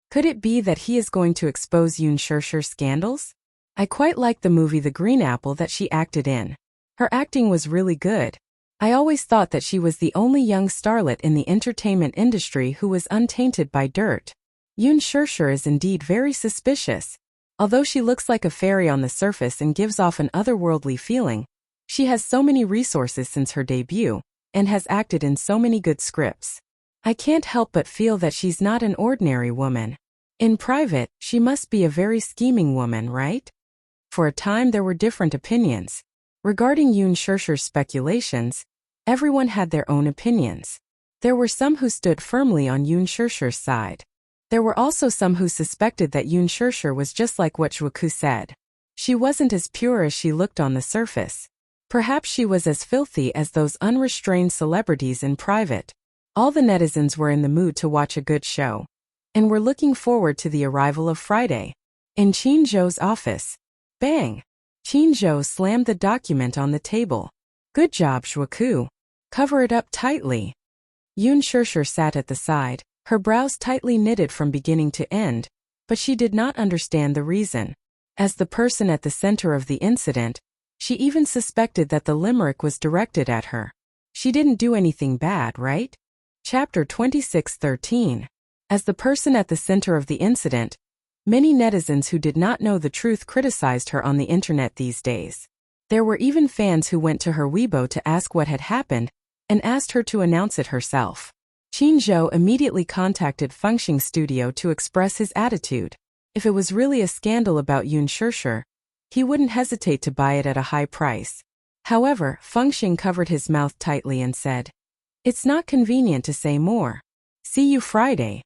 Could it be that he is going to expose Yun Shure's scandals? I quite like the movie The Green Apple that she acted in. Her acting was really good. I always thought that she was the only young starlet in the entertainment industry who was untainted by dirt. Yun Sure is indeed very suspicious. Although she looks like a fairy on the surface and gives off an otherworldly feeling, she has so many resources since her debut, and has acted in so many good scripts. I can't help but feel that she's not an ordinary woman. In private, she must be a very scheming woman, right? For a time there were different opinions. Regarding Yun Shure's speculations, everyone had their own opinions. There were some who stood firmly on Yun Shure's side. There were also some who suspected that Yoon Shirshir was just like what Wuxia said. She wasn't as pure as she looked on the surface. Perhaps she was as filthy as those unrestrained celebrities in private. All the netizens were in the mood to watch a good show, and were looking forward to the arrival of Friday. In Qin Zhou's office. Bang! Qin Zhou slammed the document on the table. Good job, Wuxia. Cover it up tightly. Yoon Shirshir sat at the side, her brows tightly knitted from beginning to end, but she did not understand the reason. As the person at the center of the incident, she even suspected that the limerick was directed at her. She didn't do anything bad, right? Chapter 26:13. As the person at the center of the incident, many netizens who did not know the truth criticized her on the internet these days. There were even fans who went to her Weibo to ask what had happened and asked her to announce it herself. Qin Zhou immediately contacted Fengxing Studio to express his attitude. If it was really a scandal about Yoon Shirshir, he wouldn't hesitate to buy it at a high price. However, Fengxing covered his mouth tightly and said, "It's not convenient to say more. See you Friday."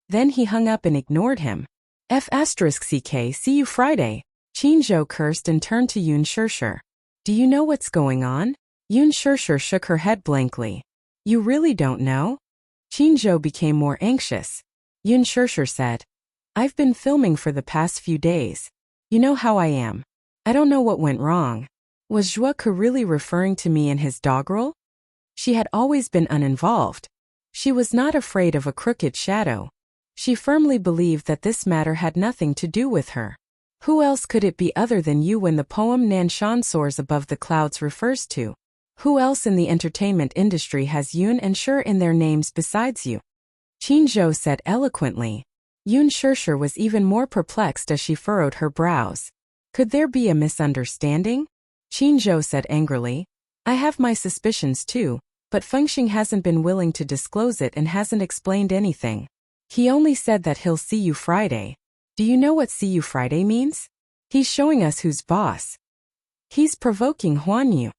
Then he hung up and ignored him. F***ck, see you Friday. Qin Zhou cursed and turned to Yoon Shirshir. Do you know what's going on? Yoon Shirshir shook her head blankly. You really don't know? Qin Zhou became more anxious. Yoon Shirshir said, I've been filming for the past few days. You know how I am. I don't know what went wrong. Was Wuxia really referring to me and his doggerel? She had always been uninvolved. She was not afraid of a crooked shadow. She firmly believed that this matter had nothing to do with her. Who else could it be other than you when the poem Nanshan soars above the clouds refers to? Who else in the entertainment industry has Yoon and Shir in their names besides you? Qin Zhou said eloquently. Yoon Shirshir was even more perplexed as she furrowed her brows. Could there be a misunderstanding? Qin Zhou said angrily. I have my suspicions too, but Fengxing hasn't been willing to disclose it and hasn't explained anything. He only said that he'll see you Friday. Do you know what see you Friday means? He's showing us who's boss. He's provoking Huan Yu.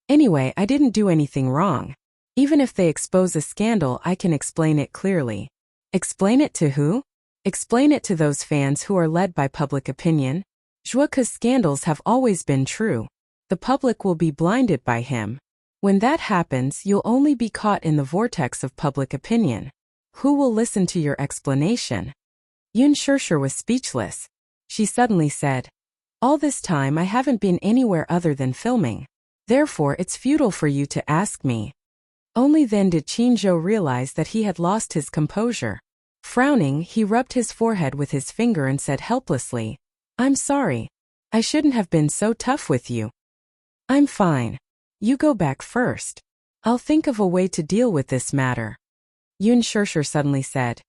Anyway, I didn't do anything wrong. Even if they expose a scandal, I can explain it clearly. Explain it to who? Explain it to those fans who are led by public opinion. Wuxia's scandals have always been true. The public will be blinded by him. When that happens, you'll only be caught in the vortex of public opinion. Who will listen to your explanation? Yoon Shirshir was speechless. She suddenly said, All this time I haven't been anywhere other than filming. Therefore it's futile for you to ask me. Only then did Qin Zhou realize that he had lost his composure. Frowning, he rubbed his forehead with his finger and said helplessly, I'm sorry. I shouldn't have been so tough with you. I'm fine. You go back first. I'll think of a way to deal with this matter. Yoon Shirshir suddenly said,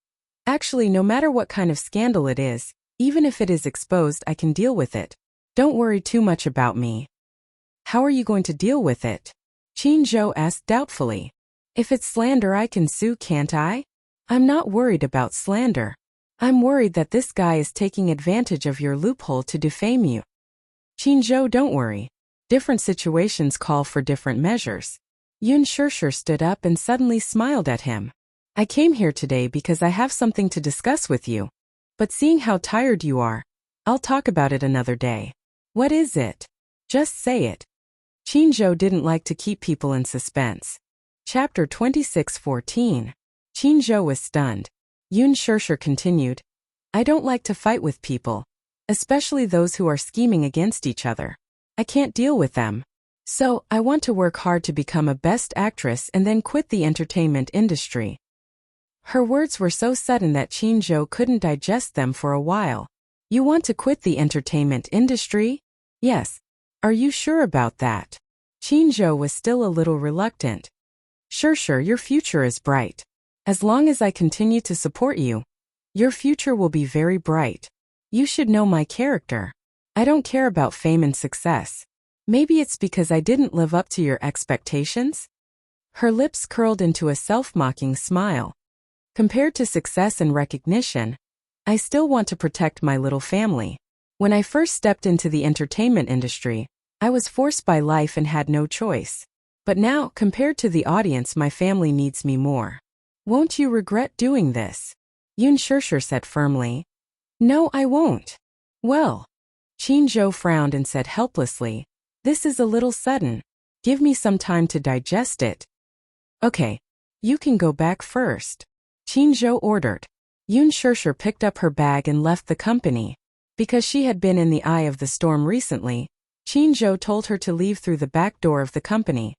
Actually, no matter what kind of scandal it is, even if it is exposed, I can deal with it. Don't worry too much about me. How are you going to deal with it? Qin Zhou asked doubtfully. If it's slander, I can sue, can't I? I'm not worried about slander. I'm worried that this guy is taking advantage of your loophole to defame you. Qin Zhou, don't worry. Different situations call for different measures. Yoon Shirshir stood up and suddenly smiled at him. I came here today because I have something to discuss with you. But seeing how tired you are, I'll talk about it another day. What is it? Just say it. Qin Zhou didn't like to keep people in suspense. Chapter 26:14. Qin Zhou was stunned. Yoon Shirshir continued, I don't like to fight with people, especially those who are scheming against each other. I can't deal with them. So, I want to work hard to become a best actress and then quit the entertainment industry. Her words were so sudden that Qin Zhou couldn't digest them for a while. You want to quit the entertainment industry? Yes. Are you sure about that? Qin Zhou was still a little reluctant. Shirshir, your future is bright. As long as I continue to support you, your future will be very bright. You should know my character. I don't care about fame and success. Maybe it's because I didn't live up to your expectations? Her lips curled into a self-mocking smile. Compared to success and recognition, I still want to protect my little family. When I first stepped into the entertainment industry, I was forced by life and had no choice. But now, compared to the audience, my family needs me more. Won't you regret doing this? Yun Shishir said firmly. No, I won't. Well. Qin Zhou frowned and said helplessly, this is a little sudden. Give me some time to digest it. Okay. You can go back first. Qin Zhou ordered. Yun Shishir picked up her bag and left the company. Because she had been in the eye of the storm recently, Qin Zhou told her to leave through the back door of the company.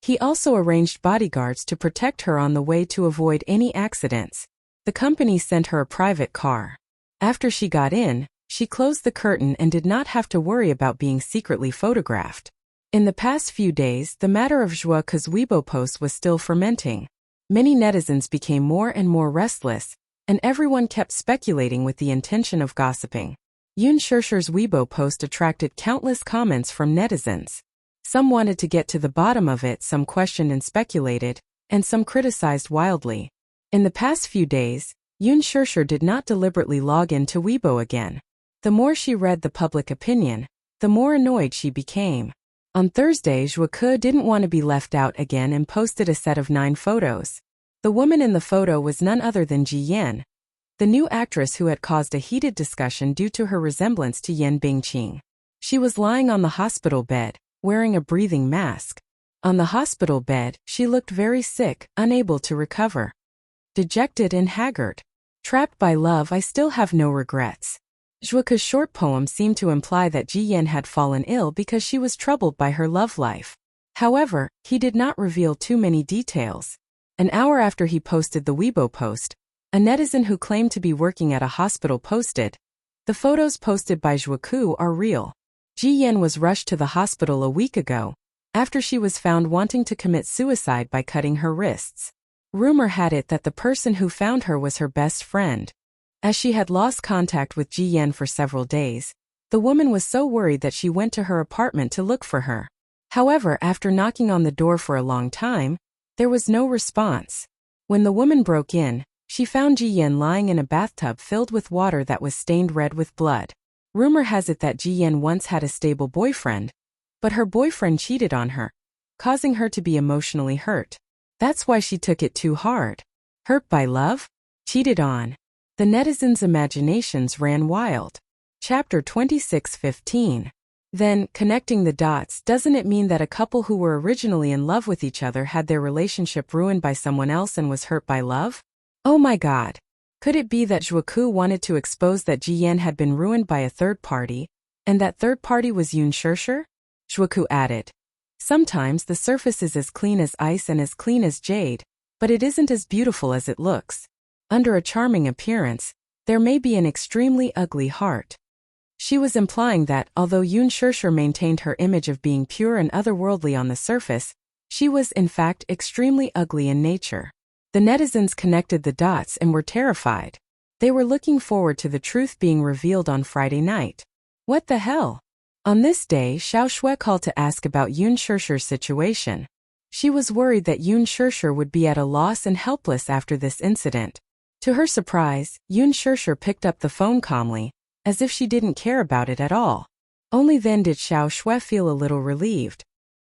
He also arranged bodyguards to protect her on the way to avoid any accidents. The company sent her a private car. After she got in, she closed the curtain and did not have to worry about being secretly photographed. In the past few days, the matter of Zhuoke's Weibo post was still fermenting. Many netizens became more and more restless, and everyone kept speculating with the intention of gossiping. Yun Shishir's Weibo post attracted countless comments from netizens. Some wanted to get to the bottom of it, some questioned and speculated, and some criticized wildly. In the past few days, Yun Shishir did not deliberately log into Weibo again. The more she read the public opinion, the more annoyed she became. On Thursday, Zhuoke didn't want to be left out again and posted a set of 9 photos. The woman in the photo was none other than Ji Yan, the new actress who had caused a heated discussion due to her resemblance to Yan Bingqing. She was lying on the hospital bed, wearing a breathing mask. On the hospital bed, she looked very sick, unable to recover. Dejected and haggard. Trapped by love, I still have no regrets. Zhuoke's short poem seemed to imply that Ji Yan had fallen ill because she was troubled by her love life. However, he did not reveal too many details. An hour after he posted the Weibo post, a netizen who claimed to be working at a hospital posted, the photos posted by Zhuoke are real. Ji Yan was rushed to the hospital a week ago, after she was found wanting to commit suicide by cutting her wrists. Rumor had it that the person who found her was her best friend. As she had lost contact with Ji Yan for several days, the woman was so worried that she went to her apartment to look for her. However, after knocking on the door for a long time, there was no response. When the woman broke in, she found Ji Yan lying in a bathtub filled with water that was stained red with blood. Rumor has it that Ji Yan once had a stable boyfriend, but her boyfriend cheated on her, causing her to be emotionally hurt. That's why she took it too hard. Hurt by love? Cheated on. The netizens' imaginations ran wild. Chapter 26:15. Then, connecting the dots, doesn't it mean that a couple who were originally in love with each other had their relationship ruined by someone else and was hurt by love? Oh my god. Could it be that Zhuoke wanted to expose that Ji Yan had been ruined by a third party, and that third party was Yun Shishir? Zhuoke added. Sometimes the surface is as clean as ice and as clean as jade, but it isn't as beautiful as it looks. Under a charming appearance, there may be an extremely ugly heart. She was implying that, although Yun Shishir maintained her image of being pure and otherworldly on the surface, she was in fact extremely ugly in nature. The netizens connected the dots and were terrified. They were looking forward to the truth being revealed on Friday night. What the hell? On this day, Xiao Shui called to ask about Yun Shishir's situation. She was worried that Yun Shishir would be at a loss and helpless after this incident. To her surprise, Yun Shishir picked up the phone calmly, as if she didn't care about it at all. Only then did Xiao Shui feel a little relieved.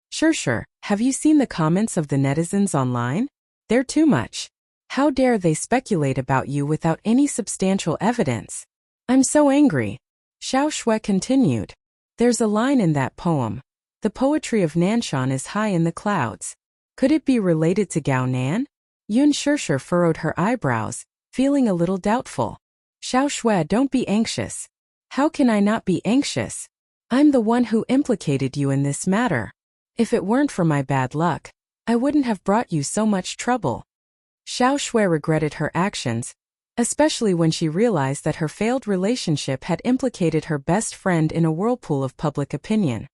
Shishir, have you seen the comments of the netizens online? They're too much. How dare they speculate about you without any substantial evidence? I'm so angry. Xiao Shui continued. There's a line in that poem. The poetry of Nanshan is high in the clouds. Could it be related to Gao Nan? Yun Shishir furrowed her eyebrows, feeling a little doubtful. Xiao Shui, don't be anxious. How can I not be anxious? I'm the one who implicated you in this matter. If it weren't for my bad luck, I wouldn't have brought you so much trouble. Xiao Shui regretted her actions, especially when she realized that her failed relationship had implicated her best friend in a whirlpool of public opinion.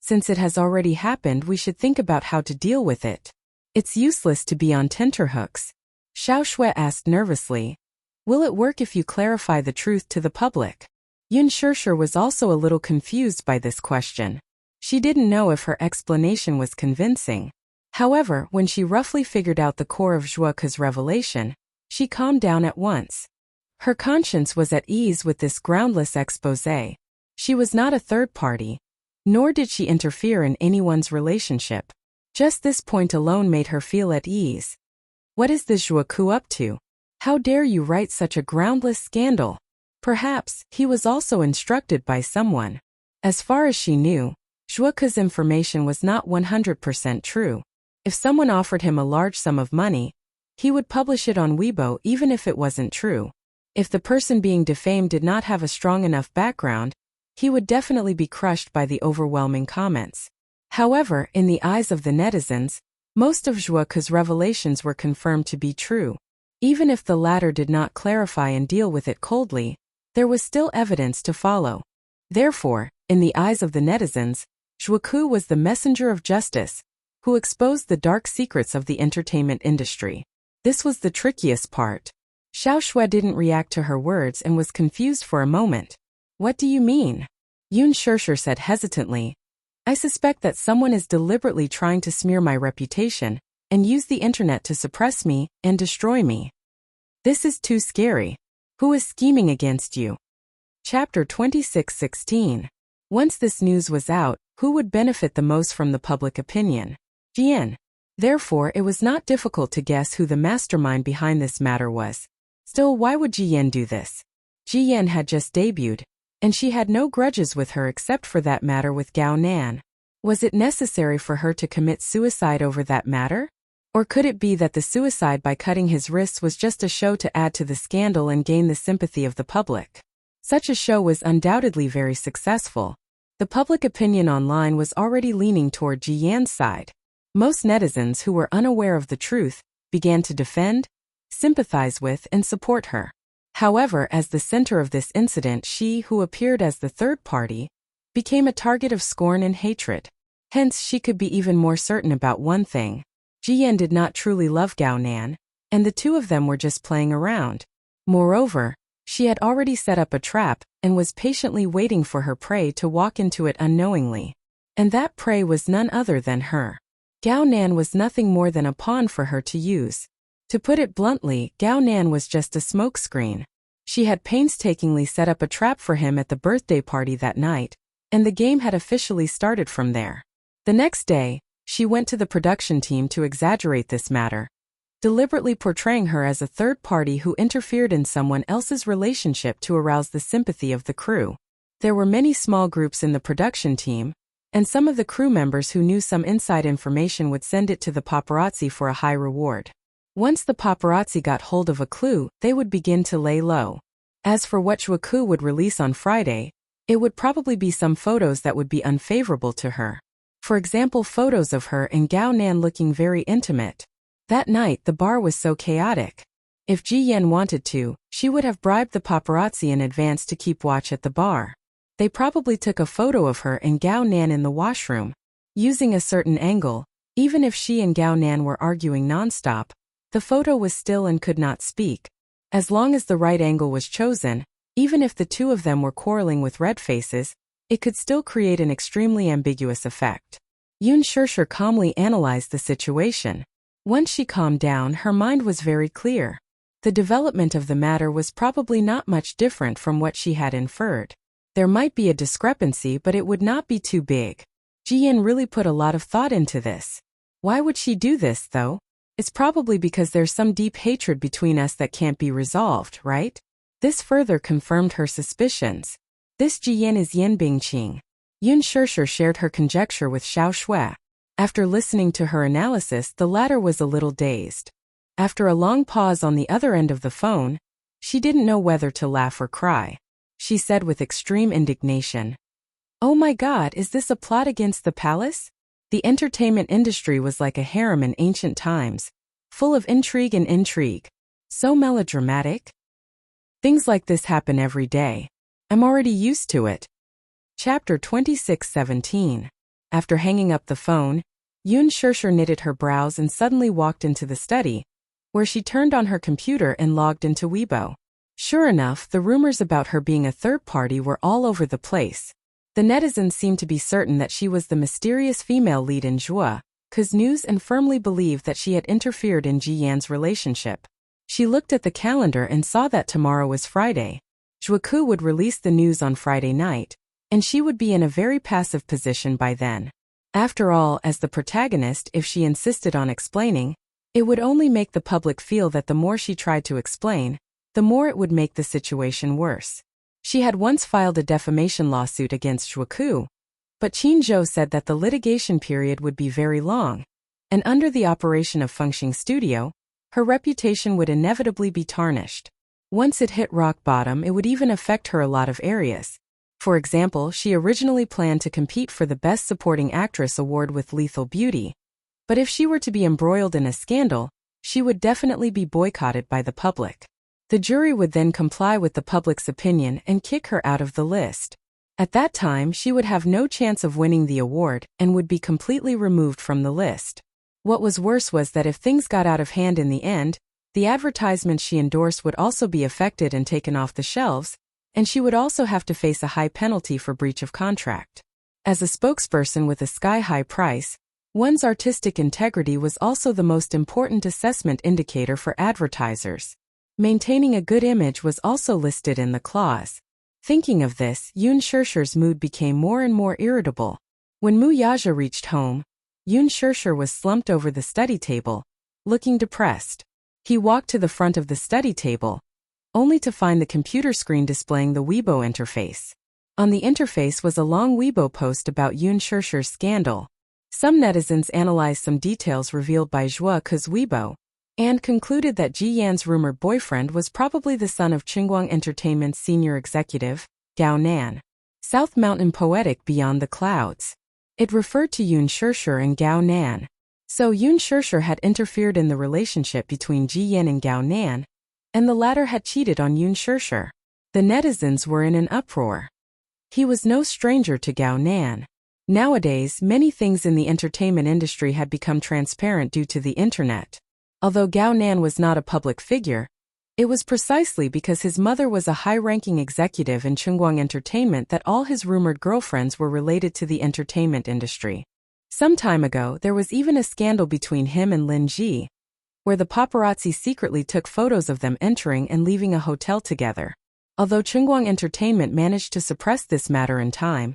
Since it has already happened, we should think about how to deal with it. It's useless to be on tenterhooks. Xiao Shui asked nervously. Will it work if you clarify the truth to the public? Yun Shishir was also a little confused by this question. She didn't know if her explanation was convincing. However, when she roughly figured out the core of Zhuoke's revelation, she calmed down at once. Her conscience was at ease with this groundless exposé. She was not a third party, nor did she interfere in anyone's relationship. Just this point alone made her feel at ease. What is this Zhuoke up to? How dare you write such a groundless scandal? Perhaps he was also instructed by someone. As far as she knew, Zhuoke's information was not 100% true. If someone offered him a large sum of money, he would publish it on Weibo even if it wasn't true. If the person being defamed did not have a strong enough background, he would definitely be crushed by the overwhelming comments. However, in the eyes of the netizens, most of Zhuoke's revelations were confirmed to be true. Even if the latter did not clarify and deal with it coldly, there was still evidence to follow. Therefore, in the eyes of the netizens, Zhuoke was the messenger of justice, who exposed the dark secrets of the entertainment industry. This was the trickiest part. Xiao Shui didn't react to her words and was confused for a moment. What do you mean? Yun Shishir said hesitantly. I suspect that someone is deliberately trying to smear my reputation and use the internet to suppress me and destroy me. This is too scary. Who is scheming against you? Chapter 26:16. Once this news was out, who would benefit the most from the public opinion? Jian. Therefore, it was not difficult to guess who the mastermind behind this matter was. Still, why would Jian do this? Jian had just debuted, and she had no grudges with her except for that matter with Gao Nan. Was it necessary for her to commit suicide over that matter? Or could it be that the suicide by cutting his wrists was just a show to add to the scandal and gain the sympathy of the public? Such a show was undoubtedly very successful. The public opinion online was already leaning toward Jian's side. Most netizens who were unaware of the truth began to defend, sympathize with, and support her. However, as the center of this incident, she, who appeared as the third party, became a target of scorn and hatred. Hence, she could be even more certain about one thing. Jian did not truly love Gao Nan, and the two of them were just playing around. Moreover, she had already set up a trap and was patiently waiting for her prey to walk into it unknowingly. And that prey was none other than her. Gao Nan was nothing more than a pawn for her to use. To put it bluntly, Gao Nan was just a smokescreen. She had painstakingly set up a trap for him at the birthday party that night, and the game had officially started from there. The next day, she went to the production team to exaggerate this matter, deliberately portraying her as a third party who interfered in someone else's relationship to arouse the sympathy of the crew. There were many small groups in the production team, and some of the crew members who knew some inside information would send it to the paparazzi for a high reward. Once the paparazzi got hold of a clue, they would begin to lay low. As for what Zhuoke would release on Friday, it would probably be some photos that would be unfavorable to her. For example, photos of her and Gao Nan looking very intimate. That night, the bar was so chaotic. If Ji Yan wanted to, she would have bribed the paparazzi in advance to keep watch at the bar. They probably took a photo of her and Gao Nan in the washroom, using a certain angle. Even if she and Gao Nan were arguing nonstop, the photo was still and could not speak. As long as the right angle was chosen, even if the two of them were quarreling with red faces, it could still create an extremely ambiguous effect. Yun Shishir calmly analyzed the situation. Once she calmed down, her mind was very clear. The development of the matter was probably not much different from what she had inferred. There might be a discrepancy, but it would not be too big. Jian really put a lot of thought into this. Why would she do this, though? It's probably because there's some deep hatred between us that can't be resolved, right? This further confirmed her suspicions. This Jian is Yan Bingqing. Yun Shishir shared her conjecture with Xiao Shui. After listening to her analysis, the latter was a little dazed. After a long pause on the other end of the phone, she didn't know whether to laugh or cry. She said with extreme indignation, "Oh my God, is this a plot against the palace?" The entertainment industry was like a harem in ancient times, full of intrigue and intrigue. So melodramatic. Things like this happen every day. I'm already used to it. Chapter 26:17. After hanging up the phone, Yun Shishir knitted her brows and suddenly walked into the study, where she turned on her computer and logged into Weibo. Sure enough, the rumors about her being a third party were all over the place. The netizens seemed to be certain that she was the mysterious female lead in Zhuoke's news and firmly believed that she had interfered in Ji Yan's relationship. She looked at the calendar and saw that tomorrow was Friday. Zhuoke would release the news on Friday night, and she would be in a very passive position by then. After all, as the protagonist, if she insisted on explaining, It would only make the public feel that the more she tried to explain, the more it would make the situation worse. She had once filed a defamation lawsuit against Zhuoku, but Qin Zhou said that the litigation period would be very long, and under the operation of Fengxing Studio, her reputation would inevitably be tarnished. Once it hit rock bottom, it would even affect her a lot of areas. For example, she originally planned to compete for the Best Supporting Actress award with Lethal Beauty, but if she were to be embroiled in a scandal, she would definitely be boycotted by the public. The jury would then comply with the public's opinion and kick her out of the list. At that time, she would have no chance of winning the award and would be completely removed from the list. What was worse was that if things got out of hand in the end, the advertisements she endorsed would also be affected and taken off the shelves, and she would also have to face a high penalty for breach of contract. As a spokesperson with a sky-high price, one's artistic integrity was also the most important assessment indicator for advertisers. Maintaining a good image was also listed in the clause. Thinking of this, Yun Shishir's mood became more and more irritable. When Mu Yaja reached home, Yun Shishir was slumped over the study table, looking depressed. He walked to the front of the study table, only to find the computer screen displaying the Weibo interface. On the interface was a long Weibo post about Yun Shishir's scandal. Some netizens analyzed some details revealed by Zhuoku's Weibo, and concluded that Ji Yan's rumored boyfriend was probably the son of Qingguang Entertainment's senior executive, Gao Nan. South Mountain Poetic Beyond the Clouds. It referred to Yun Shishir and Gao Nan. So Yun Shishir had interfered in the relationship between Ji Yan and Gao Nan, and the latter had cheated on Yun Shishir. The netizens were in an uproar. He was no stranger to Gao Nan. Nowadays, many things in the entertainment industry had become transparent due to the internet. Although Gao Nan was not a public figure, it was precisely because his mother was a high-ranking executive in Qingguang Entertainment that all his rumored girlfriends were related to the entertainment industry. Some time ago, there was even a scandal between him and Lin Ji, where the paparazzi secretly took photos of them entering and leaving a hotel together. Although Qingguang Entertainment managed to suppress this matter in time,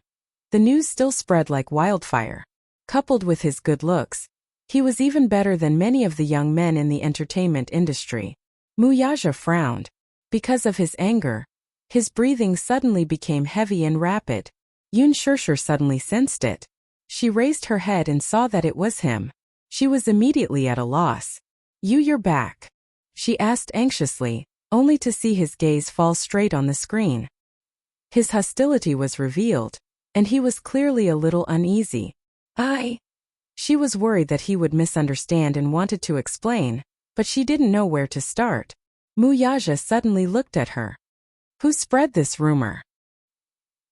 the news still spread like wildfire. Coupled with his good looks, he was even better than many of the young men in the entertainment industry. Mu Yaja frowned. Because of his anger, his breathing suddenly became heavy and rapid. Yun Shishir suddenly sensed it. She raised her head and saw that it was him. She was immediately at a loss. You're back?" she asked anxiously, only to see his gaze fall straight on the screen. His hostility was revealed, and he was clearly a little uneasy. She was worried that he would misunderstand and wanted to explain, but she didn't know where to start. Mu Yaja suddenly looked at her. "Who spread this rumor?"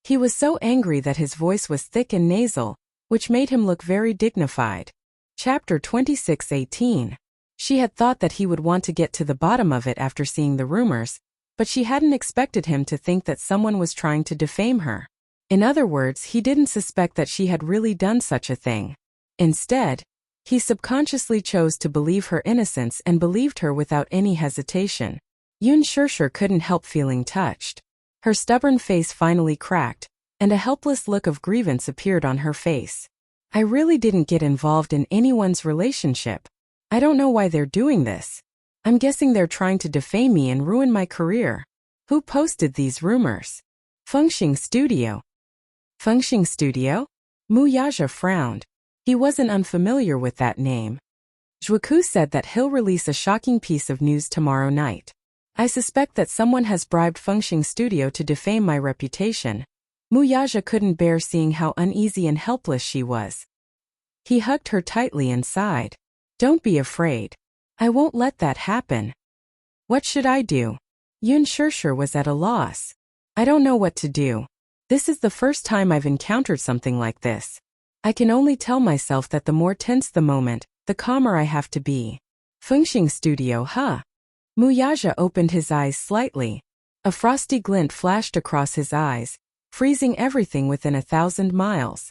He was so angry that his voice was thick and nasal, which made him look very dignified. Chapter 26:18. She had thought that he would want to get to the bottom of it after seeing the rumors, but she hadn't expected him to think that someone was trying to defame her. In other words, he didn't suspect that she had really done such a thing. Instead, he subconsciously chose to believe her innocence and believed her without any hesitation. Yun Shishir couldn't help feeling touched. Her stubborn face finally cracked, and a helpless look of grievance appeared on her face. "I really didn't get involved in anyone's relationship. I don't know why they're doing this. I'm guessing they're trying to defame me and ruin my career. Who posted these rumors?" "Fengxing Studio." "Fengxing Studio?" Mu Yaja frowned. He wasn't unfamiliar with that name. Zhuoku said that he'll release a shocking piece of news tomorrow night. "I suspect that someone has bribed Fengxing Studio to defame my reputation." Mu Yaja couldn't bear seeing how uneasy and helpless she was. He hugged her tightly and sighed. "Don't be afraid. I won't let that happen." "What should I do?" Yun Shishir was at a loss. "I don't know what to do. This is the first time I've encountered something like this. I can only tell myself that the more tense the moment, the calmer I have to be." "Fengxing Studio, huh?" Mu Yaja opened his eyes slightly. A frosty glint flashed across his eyes, freezing everything within 1,000 miles.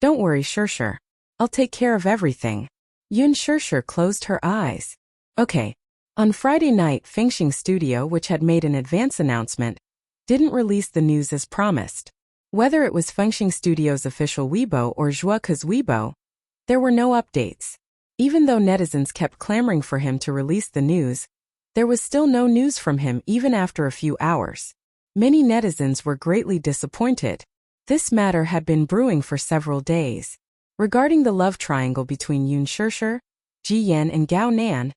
"Don't worry, Shishir. I'll take care of everything." Yun Shishir closed her eyes. Okay. On Friday night, Fengxing Studio, which had made an advance announcement, didn't release the news as promised. Whether it was Fengxing Studio's official Weibo or Zhuoku's Weibo, there were no updates. Even though netizens kept clamoring for him to release the news, there was still no news from him even after a few hours. Many netizens were greatly disappointed. This matter had been brewing for several days. Regarding the love triangle between Yun Shishir, Ji Yan and Gao Nan,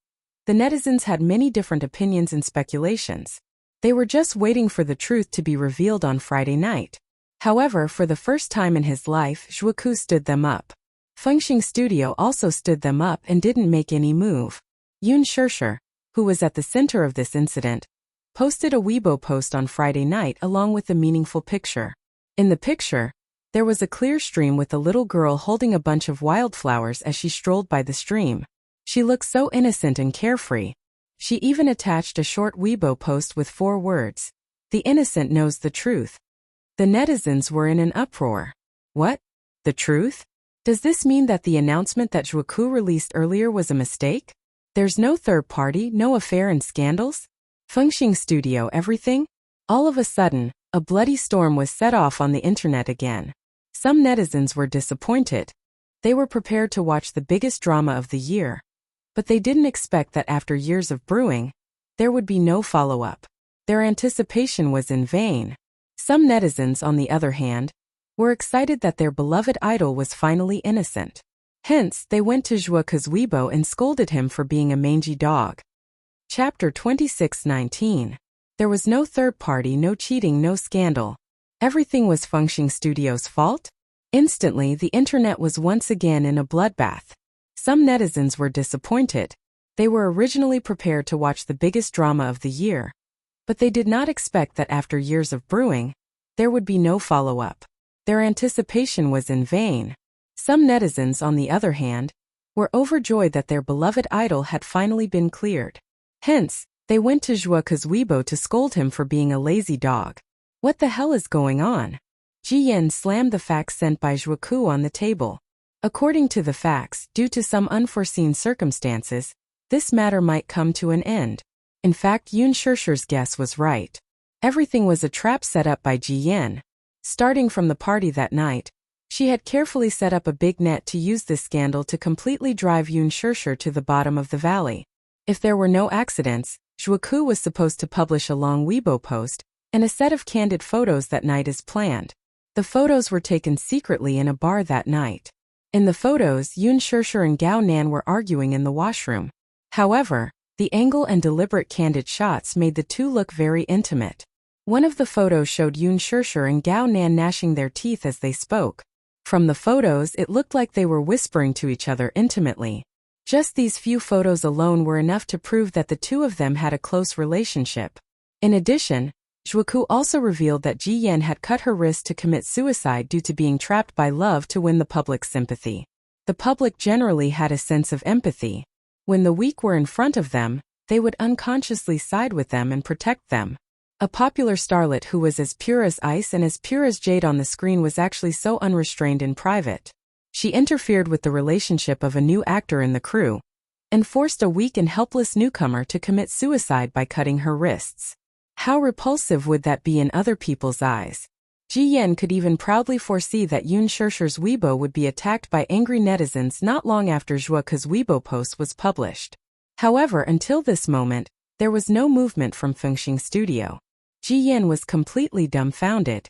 the netizens had many different opinions and speculations. They were just waiting for the truth to be revealed on Friday night. However, for the first time in his life, Zhuoku stood them up. Fengxing Studio also stood them up and didn't make any move. Yun Shishir, who was at the center of this incident, posted a Weibo post on Friday night along with a meaningful picture. In the picture, there was a clear stream with a little girl holding a bunch of wildflowers as she strolled by the stream. She looked so innocent and carefree. She even attached a short Weibo post with 4 words. The innocent knows the truth. The netizens were in an uproar. What? The truth? Does this mean that the announcement that Zhuoku released earlier was a mistake? There's no third party, no affair and scandals? Fengxing Studio everything? All of a sudden, a bloody storm was set off on the internet again. Some netizens were disappointed. They were prepared to watch the biggest drama of the year. But they didn't expect that after years of brewing, there would be no follow-up. Their anticipation was in vain. Some netizens, on the other hand, were excited that their beloved idol was finally innocent. Hence, they went to Zhuoku's Weibo and scolded him for being a mangy dog. Chapter 26:19. There was no third party, no cheating, no scandal. Everything was Fengxing Studio's fault? Instantly, the internet was once again in a bloodbath. Some netizens were disappointed. They were originally prepared to watch the biggest drama of the year. But they did not expect that after years of brewing, there would be no follow-up. Their anticipation was in vain. Some netizens, on the other hand, were overjoyed that their beloved idol had finally been cleared. Hence, they went to Zhuoku's Weibo to scold him for being a lazy dog. What the hell is going on? Ji Yan slammed the fax sent by Zhuoku on the table. According to the fax, due to some unforeseen circumstances, this matter might come to an end. In fact, Yun Shishir's guess was right. Everything was a trap set up by Ji Yan. Starting from the party that night, she had carefully set up a big net to use this scandal to completely drive Yun Shishir to the bottom of the valley. If there were no accidents, Zhuoku was supposed to publish a long Weibo post and a set of candid photos that night as planned. The photos were taken secretly in a bar that night. In the photos, Yun Shishir and Gao Nan were arguing in the washroom. However, the angle and deliberate candid shots made the two look very intimate. One of the photos showed Yun Shishir and Gao Nan gnashing their teeth as they spoke. From the photos, it looked like they were whispering to each other intimately. Just these few photos alone were enough to prove that the two of them had a close relationship. In addition, Zhuoku also revealed that Ji Yan had cut her wrist to commit suicide due to being trapped by love to win the public's sympathy. The public generally had a sense of empathy. When the weak were in front of them, they would unconsciously side with them and protect them. A popular starlet who was as pure as ice and as pure as jade on the screen was actually so unrestrained in private. She interfered with the relationship of a new actor in the crew and forced a weak and helpless newcomer to commit suicide by cutting her wrists. How repulsive would that be in other people's eyes? Ji Yan could even proudly foresee that Yun Shishir's Weibo would be attacked by angry netizens not long after Zhuoku's Weibo post was published. However, until this moment, there was no movement from Fengxing Studio. Ji Yan was completely dumbfounded.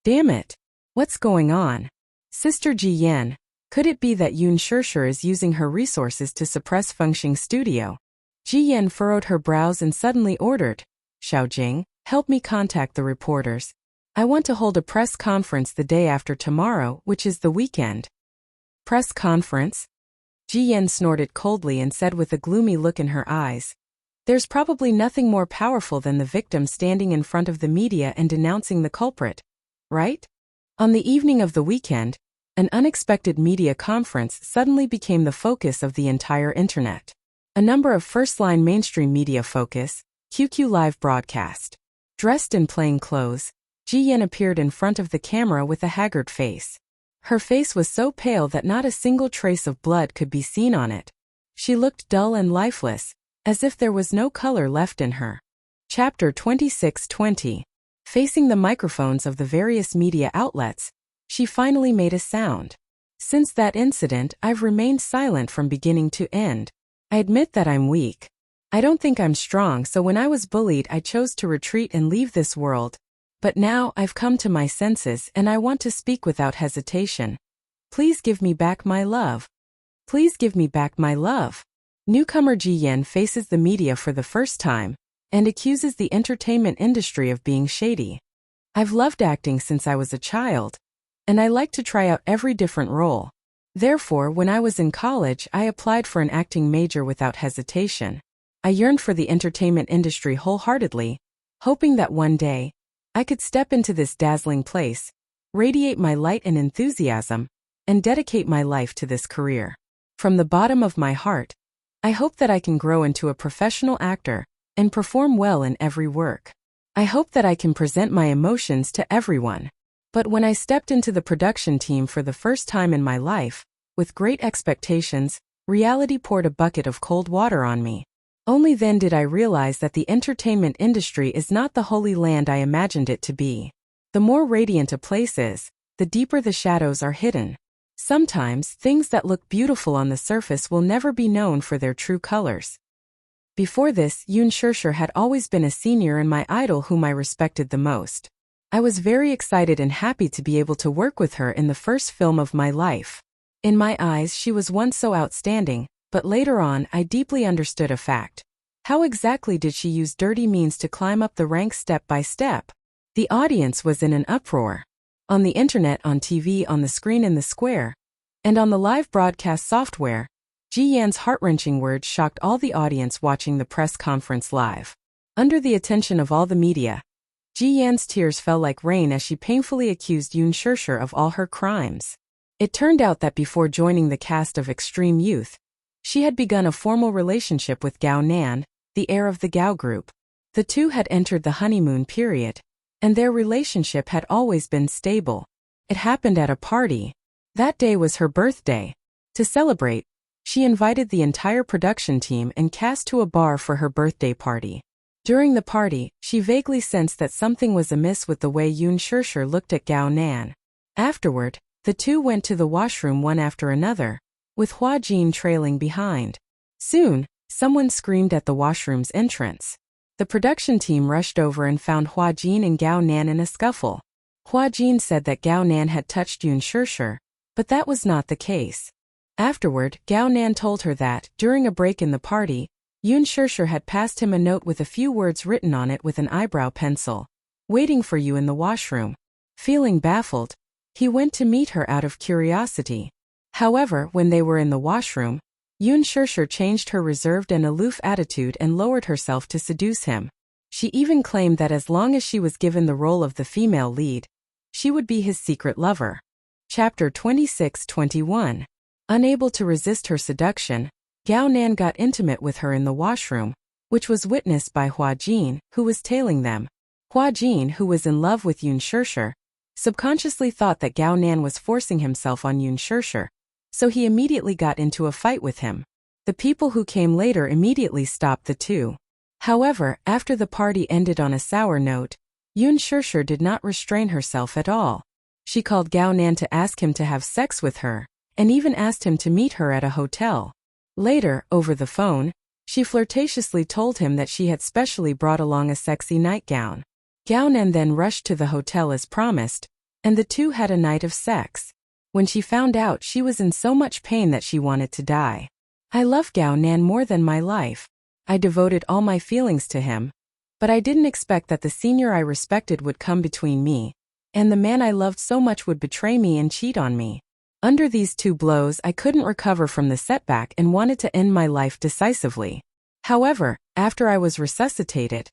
Damn it! What's going on? Sister Ji Yan, could it be that Yun Shishir is using her resources to suppress Fengxing Studio? Ji Yan furrowed her brows and suddenly ordered, Xiaojing, help me contact the reporters. I want to hold a press conference the day after tomorrow, which is the weekend. Press conference? Ji Yan snorted coldly and said with a gloomy look in her eyes. There's probably nothing more powerful than the victim standing in front of the media and denouncing the culprit, right? On the evening of the weekend, an unexpected media conference suddenly became the focus of the entire internet. A number of first-line mainstream media focus, QQ live broadcast. Dressed in plain clothes, Ji Yan appeared in front of the camera with a haggard face. Her face was so pale that not a single trace of blood could be seen on it. She looked dull and lifeless, as if there was no color left in her. Chapter 26:20. Facing the microphones of the various media outlets, she finally made a sound. Since that incident, I've remained silent from beginning to end. I admit that I'm weak. I don't think I'm strong, so when I was bullied, I chose to retreat and leave this world. But now, I've come to my senses and I want to speak without hesitation. Please give me back my love. Please give me back my love. Newcomer Ji Yan faces the media for the first time and accuses the entertainment industry of being shady. I've loved acting since I was a child, and I like to try out every different role. Therefore, when I was in college, I applied for an acting major without hesitation. I yearned for the entertainment industry wholeheartedly, hoping that one day, I could step into this dazzling place, radiate my light and enthusiasm, and dedicate my life to this career. From the bottom of my heart, I hope that I can grow into a professional actor and perform well in every work. I hope that I can present my emotions to everyone. But when I stepped into the production team for the first time in my life, with great expectations, reality poured a bucket of cold water on me. Only then did I realize that the entertainment industry is not the holy land I imagined it to be. The more radiant a place is, the deeper the shadows are hidden. Sometimes, things that look beautiful on the surface will never be known for their true colors. Before this, Yoon Shurshur had always been a senior and my idol whom I respected the most. I was very excited and happy to be able to work with her in the first film of my life. In my eyes, she was once so outstanding, but later on, I deeply understood a fact. How exactly did she use dirty means to climb up the ranks step by step? The audience was in an uproar. On the internet, on TV, on the screen in the square, and on the live broadcast software, Ji Yan's heart-wrenching words shocked all the audience watching the press conference live. Under the attention of all the media, Ji Yan's tears fell like rain as she painfully accused Yoon Shurshur of all her crimes. It turned out that before joining the cast of Extreme Youth, she had begun a formal relationship with Gao Nan, the heir of the Gao group. The two had entered the honeymoon period, and their relationship had always been stable. It happened at a party. That day was her birthday. To celebrate, she invited the entire production team and cast to a bar for her birthday party. During the party, she vaguely sensed that something was amiss with the way Yoon Shurshur looked at Gao Nan. Afterward, the two went to the washroom one after another, with Hua Jin trailing behind. Soon, someone screamed at the washroom's entrance. The production team rushed over and found Hua Jin and Gao Nan in a scuffle. Hua Jin said that Gao Nan had touched Yoon Shurshur, but that was not the case. Afterward, Gao Nan told her that, during a break in the party, Yoon Shurshur had passed him a note with a few words written on it with an eyebrow pencil. Waiting for you in the washroom. Feeling baffled, he went to meet her out of curiosity. However, when they were in the washroom, Yoon Shurshur changed her reserved and aloof attitude and lowered herself to seduce him. She even claimed that as long as she was given the role of the female lead, she would be his secret lover. Chapter 26-21. Unable to resist her seduction, Gao Nan got intimate with her in the washroom, which was witnessed by Hua Jin, who was tailing them. Hua Jin, who was in love with Yoon Shurshur, subconsciously thought that Gao Nan was forcing himself on Yoon Shurshur, so he immediately got into a fight with him. The people who came later immediately stopped the two. However, after the party ended on a sour note, Yoon Shurshur did not restrain herself at all. She called Gao Nan to ask him to have sex with her, and even asked him to meet her at a hotel. Later, over the phone, she flirtatiously told him that she had specially brought along a sexy nightgown. Gao Nan then rushed to the hotel as promised, and the two had a night of sex. When she found out, she was in so much pain that she wanted to die. I love Gao Nan more than my life. I devoted all my feelings to him. But I didn't expect that the senior I respected would come between me, and the man I loved so much would betray me and cheat on me. Under these two blows, I couldn't recover from the setback and wanted to end my life decisively. However, after I was resuscitated,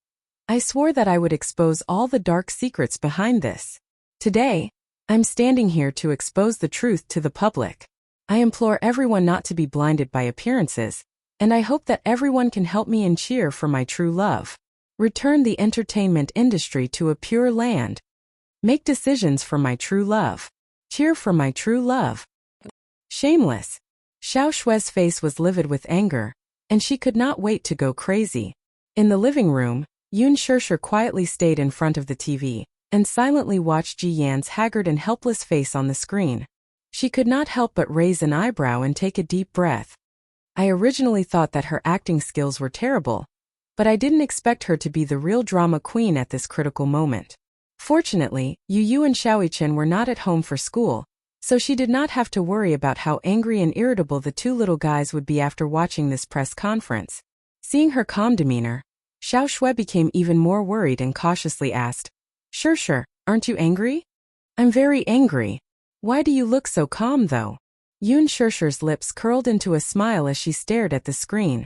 I swore that I would expose all the dark secrets behind this. Today, I'm standing here to expose the truth to the public. I implore everyone not to be blinded by appearances, and I hope that everyone can help me and cheer for my true love. Return the entertainment industry to a pure land. Make decisions for my true love. Cheer for my true love. Shameless. Xiao Shue's face was livid with anger, and she could not wait to go crazy. In the living room, Yoon Shurshur quietly stayed in front of the TV and silently watched Ji Yan's haggard and helpless face on the screen. She could not help but raise an eyebrow and take a deep breath. I originally thought that her acting skills were terrible, but I didn't expect her to be the real drama queen at this critical moment. Fortunately, Yu and Xiaoichen were not at home for school, so she did not have to worry about how angry and irritable the two little guys would be after watching this press conference. Seeing her calm demeanor, Xiao Shui became even more worried and cautiously asked, Sure, aren't you angry? I'm very angry. Why do you look so calm though? Yun Shursher's lips curled into a smile as she stared at the screen.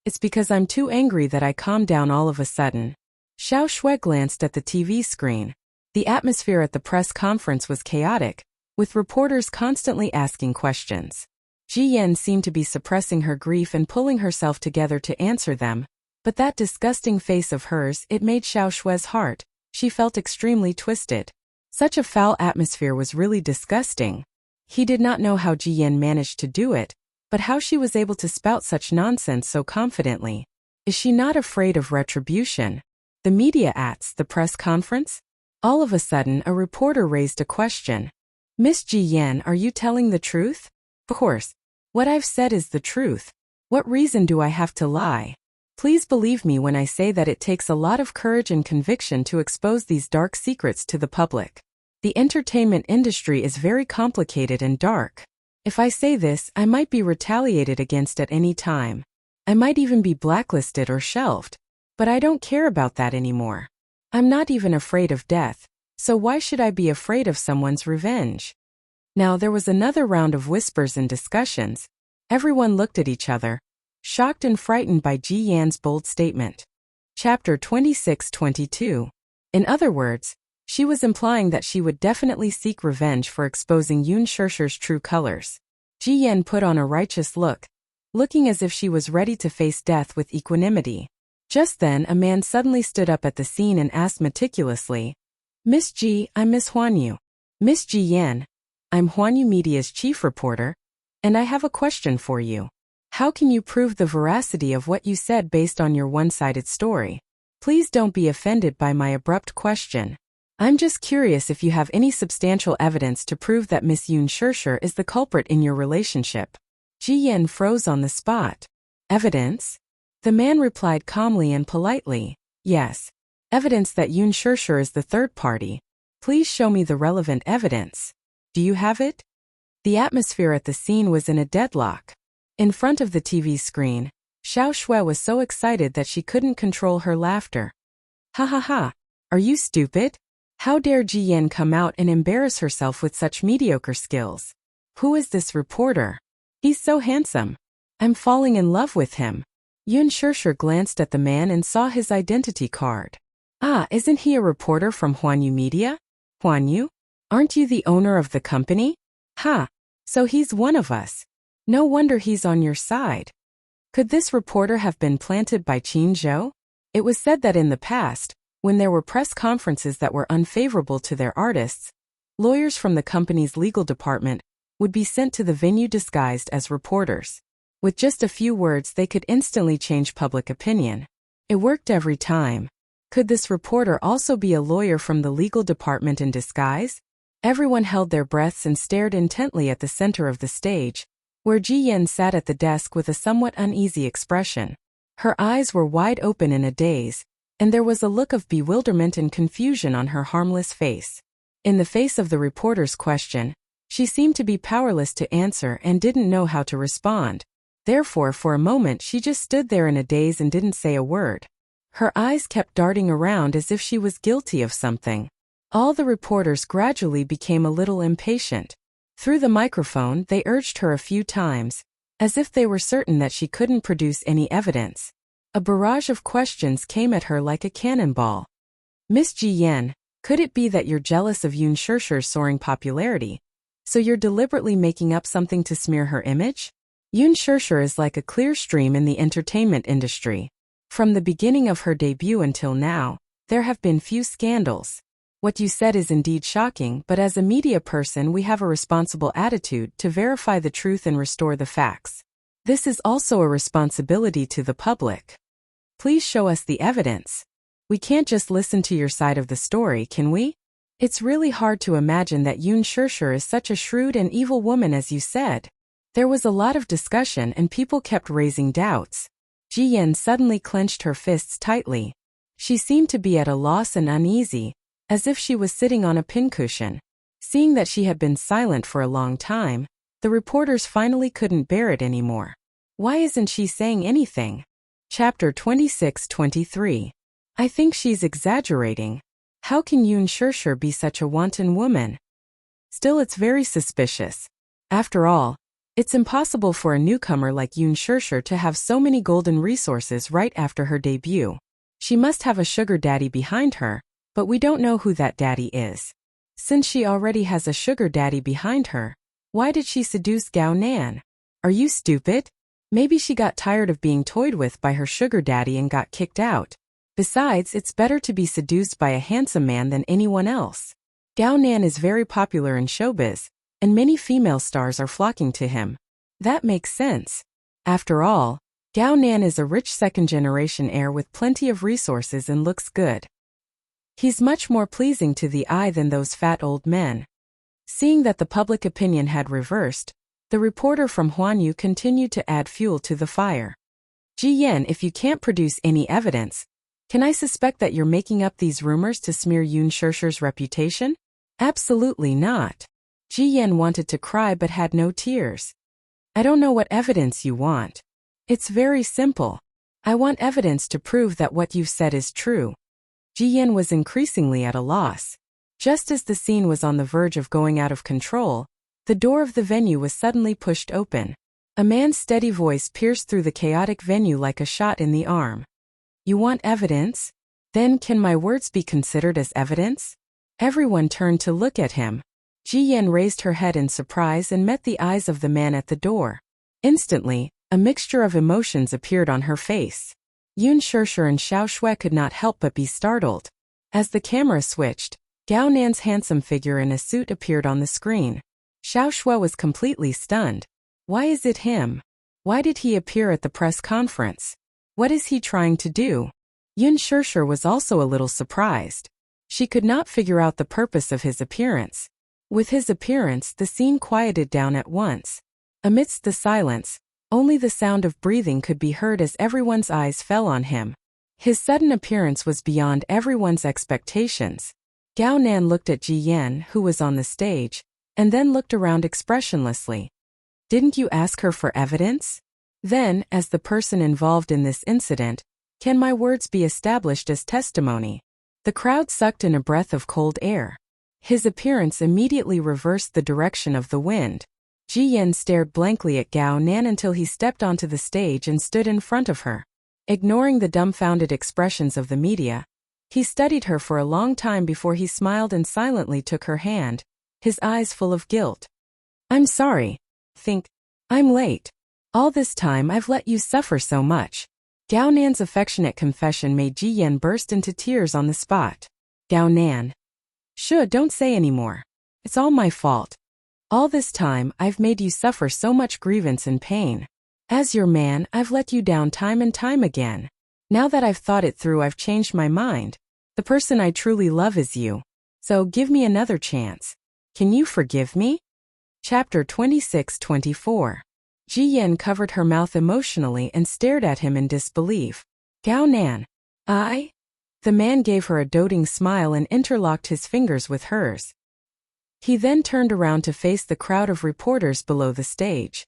It's because I'm too angry that I calmed down all of a sudden. Xiao Shui glanced at the TV screen. The atmosphere at the press conference was chaotic, with reporters constantly asking questions. Ji Yan seemed to be suppressing her grief and pulling herself together to answer them, but that disgusting face of hers, it made Xiao Shui's heart. She felt extremely twisted. Such a foul atmosphere was really disgusting. He did not know how Ji Yan managed to do it, but how she was able to spout such nonsense so confidently. Is she not afraid of retribution? The media at the press conference? All of a sudden, a reporter raised a question. Miss Ji Yan, are you telling the truth? Of course. What I've said is the truth. What reason do I have to lie? Please believe me when I say that it takes a lot of courage and conviction to expose these dark secrets to the public. The entertainment industry is very complicated and dark. If I say this, I might be retaliated against at any time. I might even be blacklisted or shelved. But I don't care about that anymore. I'm not even afraid of death. So why should I be afraid of someone's revenge? Now there was another round of whispers and discussions. Everyone looked at each other, shocked and frightened by Ji Yan's bold statement. Chapter 26-22. In other words, she was implying that she would definitely seek revenge for exposing Yun Shursher's true colors. Ji Yan put on a righteous look, looking as if she was ready to face death with equanimity. Just then a man suddenly stood up at the scene and asked meticulously, Miss Ji, I'm Miss Huanyu. Miss Ji Yan, I'm Huanyu Media's chief reporter, and I have a question for you. How can you prove the veracity of what you said based on your one-sided story? Please don't be offended by my abrupt question. I'm just curious if you have any substantial evidence to prove that Miss Yun Shursher is the culprit in your relationship. Ji Yan froze on the spot. Evidence? The man replied calmly and politely, Yes. Evidence that Yun Shursher is the third party. Please show me the relevant evidence. Do you have it? The atmosphere at the scene was in a deadlock. In front of the TV screen, Xiao Shui was so excited that she couldn't control her laughter. Ha ha ha. Are you stupid? How dare Ji Yan come out and embarrass herself with such mediocre skills? Who is this reporter? He's so handsome. I'm falling in love with him. Yun Shursher glanced at the man and saw his identity card. Ah, isn't he a reporter from Huanyu Media? Huanyu? Aren't you the owner of the company? Ha! So he's one of us. No wonder he's on your side. Could this reporter have been planted by Qin Zhou? It was said that in the past, when there were press conferences that were unfavorable to their artists, lawyers from the company's legal department would be sent to the venue disguised as reporters. With just a few words they could instantly change public opinion. It worked every time. Could this reporter also be a lawyer from the legal department in disguise? Everyone held their breaths and stared intently at the center of the stage, where Ji Yan sat at the desk with a somewhat uneasy expression. Her eyes were wide open in a daze, and there was a look of bewilderment and confusion on her harmless face. In the face of the reporter's question, she seemed to be powerless to answer and didn't know how to respond. Therefore, for a moment she just stood there in a daze and didn't say a word. Her eyes kept darting around as if she was guilty of something. All the reporters gradually became a little impatient. Through the microphone they urged her a few times, as if they were certain that she couldn't produce any evidence. A barrage of questions came at her like a cannonball. Miss Ji Yan, could it be that you're jealous of Yun Shursher's soaring popularity? So you're deliberately making up something to smear her image? Yun Shursher is like a clear stream in the entertainment industry. From the beginning of her debut until now, there have been few scandals. What you said is indeed shocking, but as a media person we have a responsible attitude to verify the truth and restore the facts. This is also a responsibility to the public. Please show us the evidence. We can't just listen to your side of the story, can we? It's really hard to imagine that Yoon Shirshir is such a shrewd and evil woman as you said. There was a lot of discussion and people kept raising doubts. Ji Yen suddenly clenched her fists tightly. She seemed to be at a loss and uneasy, as if she was sitting on a pincushion. Seeing that she had been silent for a long time, the reporters finally couldn't bear it anymore. Why isn't she saying anything? Chapter 26-23. I think she's exaggerating. How can Yoon Shirshir be such a wanton woman? Still, it's very suspicious. After all, it's impossible for a newcomer like Yoon Shirshir to have so many golden resources right after her debut. She must have a sugar daddy behind her, but we don't know who that daddy is. Since she already has a sugar daddy behind her, why did she seduce Gao Nan? Are you stupid? Maybe she got tired of being toyed with by her sugar daddy and got kicked out. Besides, it's better to be seduced by a handsome man than anyone else. Gao Nan is very popular in showbiz, and many female stars are flocking to him. That makes sense. After all, Gao Nan is a rich second-generation heir with plenty of resources and looks good. He's much more pleasing to the eye than those fat old men. Seeing that the public opinion had reversed, the reporter from Huanyu continued to add fuel to the fire. Ji Yen, if you can't produce any evidence, can I suspect that you're making up these rumors to smear Yoon Shirshir's reputation? Absolutely not. Ji Yen wanted to cry but had no tears. I don't know what evidence you want. It's very simple. I want evidence to prove that what you've said is true. Ji Yen was increasingly at a loss. Just as the scene was on the verge of going out of control, the door of the venue was suddenly pushed open. A man's steady voice pierced through the chaotic venue like a shot in the arm. You want evidence? Then can my words be considered as evidence? Everyone turned to look at him. Ji Yen raised her head in surprise and met the eyes of the man at the door. Instantly, a mixture of emotions appeared on her face. Yoon Shirshir and Xiao Shui could not help but be startled. As the camera switched, Gao Nan's handsome figure in a suit appeared on the screen. Xiao Shui was completely stunned. Why is it him? Why did he appear at the press conference? What is he trying to do? Yoon Shirshir was also a little surprised. She could not figure out the purpose of his appearance. With his appearance, the scene quieted down at once. Amidst the silence, only the sound of breathing could be heard as everyone's eyes fell on him. His sudden appearance was beyond everyone's expectations. Gao Nan looked at Ji Yen, who was on the stage, and then looked around expressionlessly. Didn't you ask her for evidence? Then, as the person involved in this incident, can my words be established as testimony? The crowd sucked in a breath of cold air. His appearance immediately reversed the direction of the wind. Ji Yen stared blankly at Gao Nan until he stepped onto the stage and stood in front of her. Ignoring the dumbfounded expressions of the media, he studied her for a long time before he smiled and silently took her hand, his eyes full of guilt. I'm sorry. I'm late. All this time I've let you suffer so much. Gao Nan's affectionate confession made Ji Yen burst into tears on the spot. Gao Nan. Don't say anymore. It's all my fault. All this time I've made you suffer so much grievance and pain. As your man, I've let you down time and time again. Now that I've thought it through, I've changed my mind. The person I truly love is you. So give me another chance. Can you forgive me? Chapter 26-24. Ji Yen covered her mouth emotionally and stared at him in disbelief. Gao Nan. I? The man gave her a doting smile and interlocked his fingers with hers. He then turned around to face the crowd of reporters below the stage.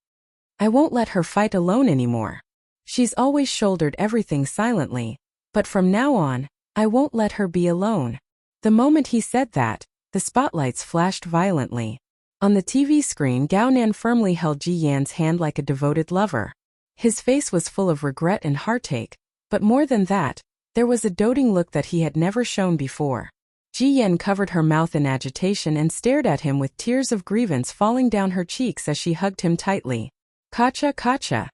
I won't let her fight alone anymore. She's always shouldered everything silently, but from now on, I won't let her be alone. The moment he said that, the spotlights flashed violently. On the TV screen, Gao Nan firmly held Ji Yan's hand like a devoted lover. His face was full of regret and heartache, but more than that, there was a doting look that he had never shown before. Ji Yen covered her mouth in agitation and stared at him with tears of grievance falling down her cheeks as she hugged him tightly. Kacha kacha.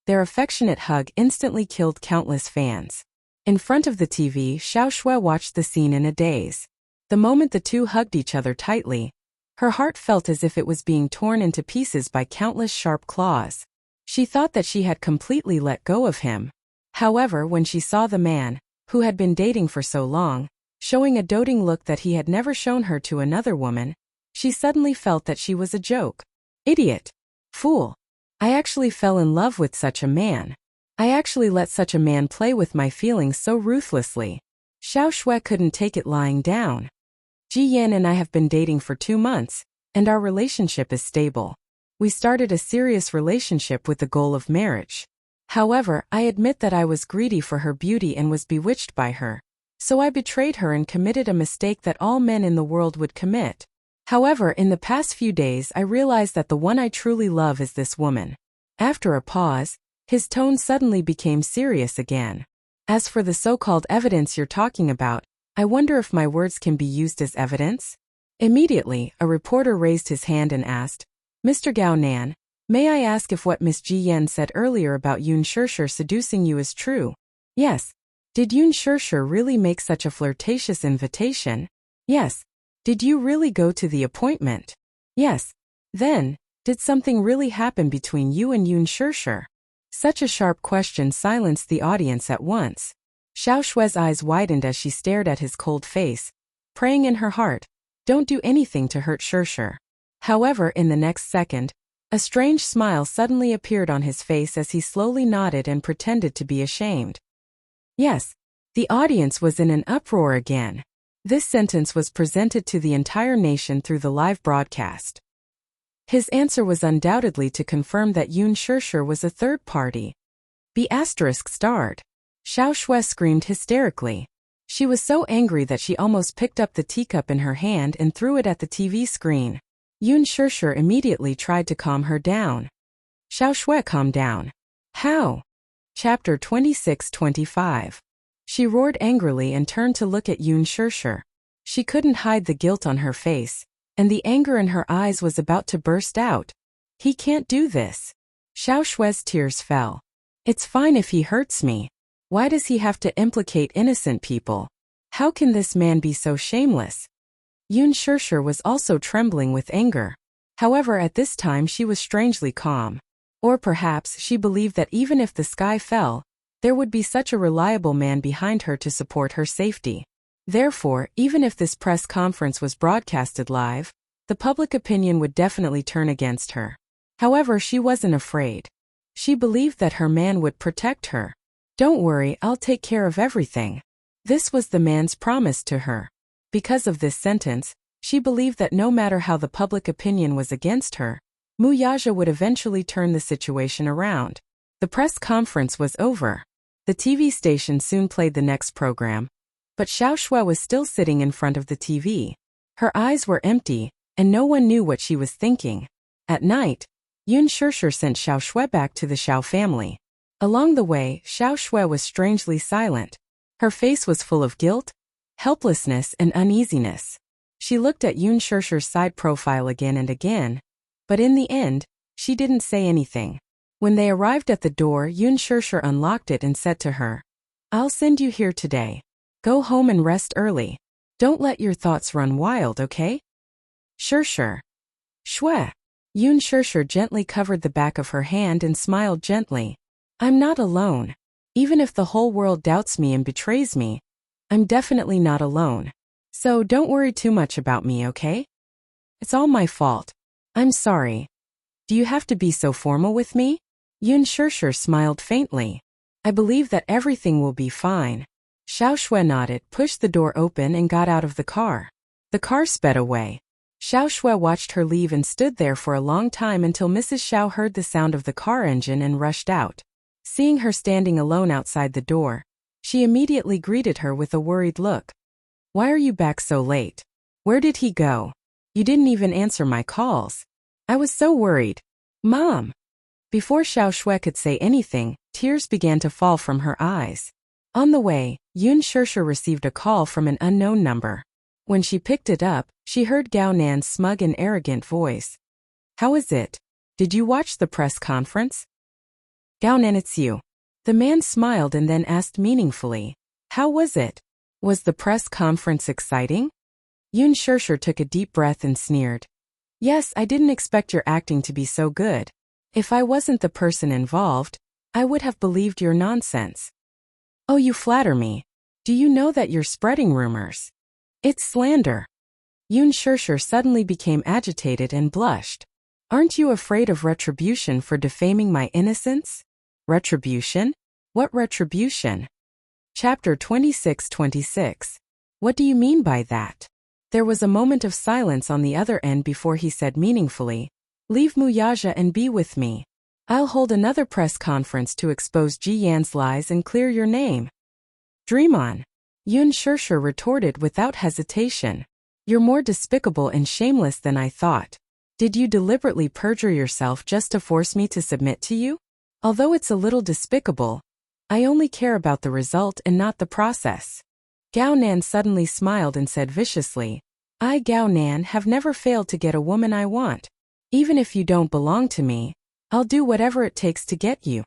Their affectionate hug instantly killed countless fans. In front of the TV, Xiao Shui watched the scene in a daze. The moment the two hugged each other tightly, her heart felt as if it was being torn into pieces by countless sharp claws. She thought that she had completely let go of him. However, when she saw the man, who had been dating for so long, showing a doting look that he had never shown her to another woman. She suddenly felt that she was a joke. Idiot. Fool. I actually fell in love with such a man. I actually let such a man play with my feelings so ruthlessly. Xiao Shui couldn't take it lying down. Ji Yan and I have been dating for 2 months, and our relationship is stable. We started a serious relationship with the goal of marriage. However, I admit that I was greedy for her beauty and was bewitched by her. So I betrayed her and committed a mistake that all men in the world would commit. However, in the past few days I realized that the one I truly love is this woman. After a pause, his tone suddenly became serious again. As for the so-called evidence you're talking about, I wonder if my words can be used as evidence? Immediately, a reporter raised his hand and asked, Mr. Gao Nan, may I ask if what Miss Ji Yan said earlier about Yun Shishir seducing you is true? Yes. Did Yun Shishir really make such a flirtatious invitation? Yes. Did you really go to the appointment? Yes. Then, did something really happen between you and Yun Shishir? Such a sharp question silenced the audience at once. Xiao Shui's eyes widened as she stared at his cold face, praying in her heart, don't do anything to hurt Shishir. However, in the next second, a strange smile suddenly appeared on his face as he slowly nodded and pretended to be ashamed. Yes. The audience was in an uproar again. This sentence was presented to the entire nation through the live broadcast. His answer was undoubtedly to confirm that Yun Shishir was a third party. B** starred. Xiao Shui screamed hysterically. She was so angry that she almost picked up the teacup in her hand and threw it at the TV screen. Yun Shishir immediately tried to calm her down. Xiao Shui, calm down. How? Chapter 26-25. She roared angrily and turned to look at Yun Shishir. She couldn't hide the guilt on her face, and the anger in her eyes was about to burst out. He can't do this. Xiao Shui's tears fell. It's fine if he hurts me. Why does he have to implicate innocent people? How can this man be so shameless? Yun Shishir was also trembling with anger. However, at this time she was strangely calm. Or perhaps she believed that even if the sky fell, there would be such a reliable man behind her to support her safety. Therefore, even if this press conference was broadcasted live, the public opinion would definitely turn against her. However, she wasn't afraid. She believed that her man would protect her. Don't worry, I'll take care of everything. This was the man's promise to her. Because of this sentence, she believed that no matter how the public opinion was against her, Mu Yaja would eventually turn the situation around. The press conference was over. The TV station soon played the next program. But Xiao Shui was still sitting in front of the TV. Her eyes were empty, and no one knew what she was thinking. At night, Yun Shishir sent Xiao Shui back to the Xiao family. Along the way, Xiao Shui was strangely silent. Her face was full of guilt, helplessness, and uneasiness. She looked at Yun Shishir's side profile again and again, but in the end, she didn't say anything. When they arrived at the door, Yun Shishir unlocked it and said to her, I'll send you here today. Go home and rest early. Don't let your thoughts run wild, okay? Shishir. Shui. Yun Shishir gently covered the back of her hand and smiled gently. I'm not alone. Even if the whole world doubts me and betrays me, I'm definitely not alone. So don't worry too much about me, okay? It's all my fault. I'm sorry. Do you have to be so formal with me? Yun Shishir smiled faintly. I believe that everything will be fine. Xiao Shui nodded, pushed the door open and got out of the car. The car sped away. Xiao Shui watched her leave and stood there for a long time until Mrs. Xiao heard the sound of the car engine and rushed out. Seeing her standing alone outside the door, she immediately greeted her with a worried look. Why are you back so late? Where did he go? You didn't even answer my calls. I was so worried. Mom! Before Xiao Shui could say anything, tears began to fall from her eyes. On the way, Yun Shishir received a call from an unknown number. When she picked it up, she heard Gao Nan's smug and arrogant voice. How is it? Did you watch the press conference? Gao Nan, it's you. The man smiled and then asked meaningfully. How was it? Was the press conference exciting? Yun Shishir took a deep breath and sneered. Yes, I didn't expect your acting to be so good. If I wasn't the person involved, I would have believed your nonsense. Oh, you flatter me. Do you know that you're spreading rumors? It's slander. Yoon Shirshir suddenly became agitated and blushed. Aren't you afraid of retribution for defaming my innocence? Retribution? What retribution? Chapter 26-26. What do you mean by that? There was a moment of silence on the other end before he said meaningfully, leave Muyaja and be with me. I'll hold another press conference to expose Ji Yan's lies and clear your name. Dream on. Yoon Shirshir retorted without hesitation. You're more despicable and shameless than I thought. Did you deliberately perjure yourself just to force me to submit to you? Although it's a little despicable, I only care about the result and not the process. Gao Nan suddenly smiled and said viciously, I, Gao Nan, have never failed to get a woman I want. Even if you don't belong to me, I'll do whatever it takes to get you.